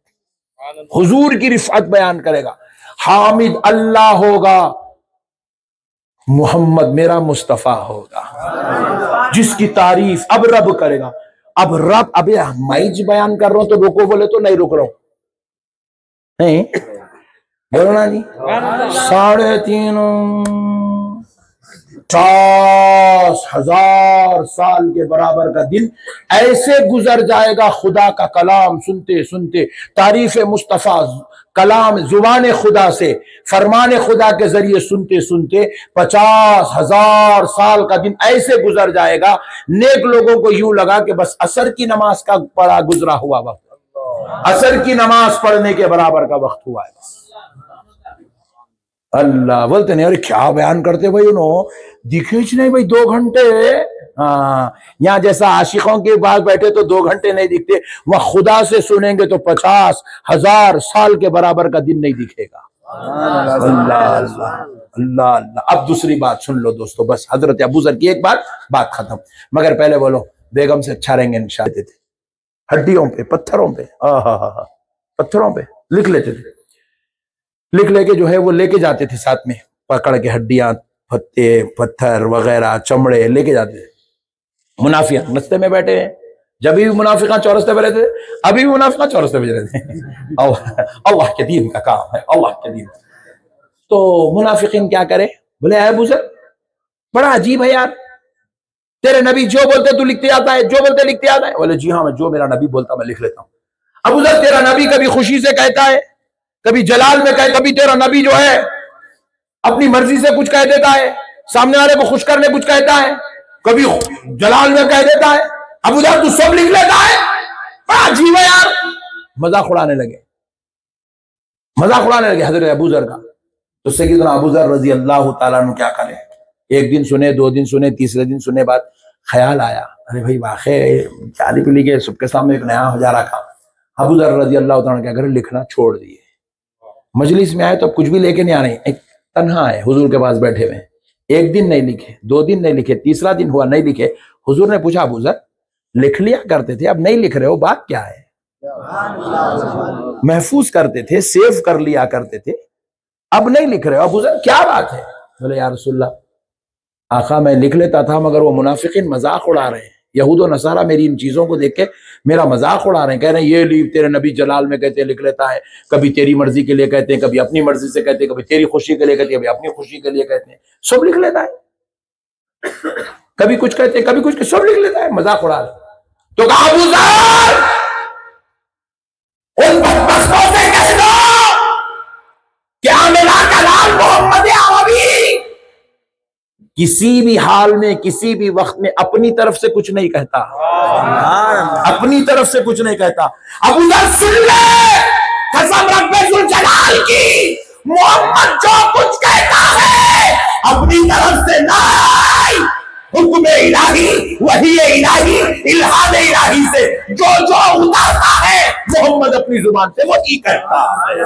हुजूर की रिफअत बयान करेगा। हामिद अल्लाह होगा, मोहम्मद मेरा मुस्तफा होगा, जिसकी तारीफ अब रब करेगा। अब रब, अभी मैं बयान कर रहा हूं तो रोको बोले तो नहीं रुक रहा हूं, नहीं बोलो ना जी। 3.5 साल के बराबर का दिन ऐसे गुजर जाएगा, खुदा का कलाम सुनते सुनते, तारीफ मुस्तफा कलाम जुबान खुदा से फरमान खुदा के जरिए सुनते सुनते 50,000 साल का दिन ऐसे गुजर जाएगा। नेक लोगों को यूं लगा कि बस असर की नमाज का पढ़ा गुजरा हुआ वक्त, असर की नमाज पढ़ने के बराबर का वक्त हुआ है। अल्लाह बोलते नहीं, अरे क्या बयान करते भाई, उन्होंने दिखे नहीं भाई 2 घंटे। हाँ, यहाँ जैसा आशिकों के पास बैठे तो 2 घंटे नहीं दिखते, वह खुदा से सुनेंगे तो 50,000 साल के बराबर का दिन नहीं दिखेगा। अल्लाह अल्लाह अल्लाह अल्लाह। अब दूसरी बात सुन लो दोस्तों, बस हजरत अबू जर की एक बात खत्म। मगर पहले बोलो बेगम से अच्छा रहेंगे इंशाअल्लाह। थे हड्डियों पे, पत्थरों पे, पत्थरों पे लिख लेते थे, लिख लेके जो है वो लेके जाते थे साथ में, पकड़ के हड्डियां, पत्ते, पत्थर वगैरह, चमड़े लेके जाते थे। मुनाफिक रस्ते में बैठे हैं, जब भी मुनाफिका चौरस्ते पे रहते थे, अभी भी मुनाफिका चौरस्ते पे रहते हैं। अल्लाह के दीन का काम है, अल्लाह के दीन। तो मुनाफिकीन क्या करे, बोले अबू जर बड़ा अजीब है यार, तेरे नबी जो बोलते तू लिखते आता है, जो बोलते लिखते आता है। बोले जी हाँ, मैं जो मेरा नबी बोलता मैं लिख लेता हूं। अबू जर तेरा नबी कभी खुशी से कहता है, कभी जलाल में कहे, कभी तेरा नबी जो है अपनी मर्जी से कुछ कह देता है, सामने वाले को खुश करने कुछ कहता है, कभी जलाल में कह देता है। अबू जर तू सब लिख लेता है, बड़ा अजीब है यार। मजाक उड़ाने लगे, मजाक उड़ाने लगे हजरत अबू जर का। तो सैयदना अबू जर रजी अल्लाह तआला अन्हु क्या करे, एक दिन सुने, दो दिन सुने, तीसरे दिन सुने, बाद ख्याल आया, अरे भाई वाकई चाली पीली के सबके सामने एक नया हजारा काम। अबू जर रजी अल्लाह तआला क्या करे, लिखना छोड़ दिए। मजलिस में आए तो अब कुछ भी लेके नहीं आ रहे, एक तन्हा है हुजूर के पास बैठे हुए, एक दिन नहीं लिखे, दो दिन नहीं लिखे, तीसरा दिन हुआ नहीं लिखे। हुजूर ने पूछा अबू जर लिख लिया करते थे, अब नहीं लिख रहे हो, बात क्या है? महफूज करते थे, सेव कर लिया करते थे, अब नहीं लिख रहे हो अबू जर, क्या बात है? बोले या रसूलल्लाह आका मैं लिख लेता था, मगर वो मुनाफिकीन मजाक उड़ा रहे हैं, यहूद और नसारा मेरी इन चीजों को देख के मेरा मजाक उड़ा रहे हैं, कह रहे हैं ये लीव तेरे नबी जलाल में कहते लिख लेता है, कभी तेरी मर्जी के लिए कहते हैं, कभी अपनी मर्जी से कहते हैं, कभी तेरी खुशी के लिए कहते हैं, कभी अपनी खुशी के लिए कहते हैं, सब लिख लेता है, कभी कुछ कहते हैं, कभी कुछ, सब लिख लेता है, मजाक उड़ा रहे। तो कहा अबू जर उन बदबख्तों से कह दो क्या मेरा कलाम मोहम्मद अरबी किसी भी हाल में, किसी भी वक्त में अपनी तरफ से कुछ नहीं कहता, अपनी तरफ से कुछ नहीं कहता। अबू जर सुन ले, कसम रब्बे जुल जलाल की, मोहम्मद जो कुछ कहता है अपनी तरफ से नहीं, हुक्म इलाही, वही इलाही, इल्हाद इलाही से जो जो उतारता है मोहम्मद अपनी जुबान से वही कहता है।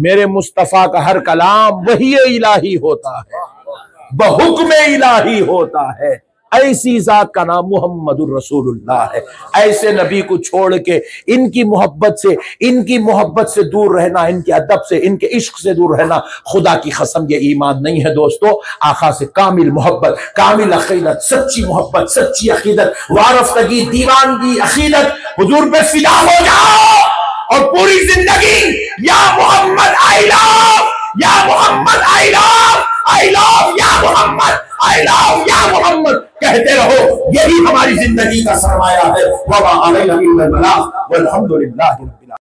मेरे मुस्तफा का हर कलाम वही इलाही होता है, बहुक्म इलाही होता है। ऐसी जात का नाम मुहम्मदुर रसूलुल्लाह है। ऐसे नबी को छोड़ के इनकी मोहब्बत से दूर रहना, इनके अदब से, इनके इश्क से दूर रहना, खुदा की कसम ये ईमान नहीं है दोस्तों। आका से कामिल मोहब्बत, कामिल अकीदत, सच्ची मोहब्बत, सच्ची अकीदत, वारफ्तगी, दीवानगी, अकीदत, हुजूर पे फिदा हो जाओ और पूरी जिंदगी या मोहम्मद आई लव, या Mohammad I love, I love या मोहम्मद, आई लव या मोहम्मद कहते रहो। यही हमारी जिंदगी का सरमाया है। वमा अलैना इल्लल बलाग वल्हम्दुलिल्लाहि रब्बिल आलमीन।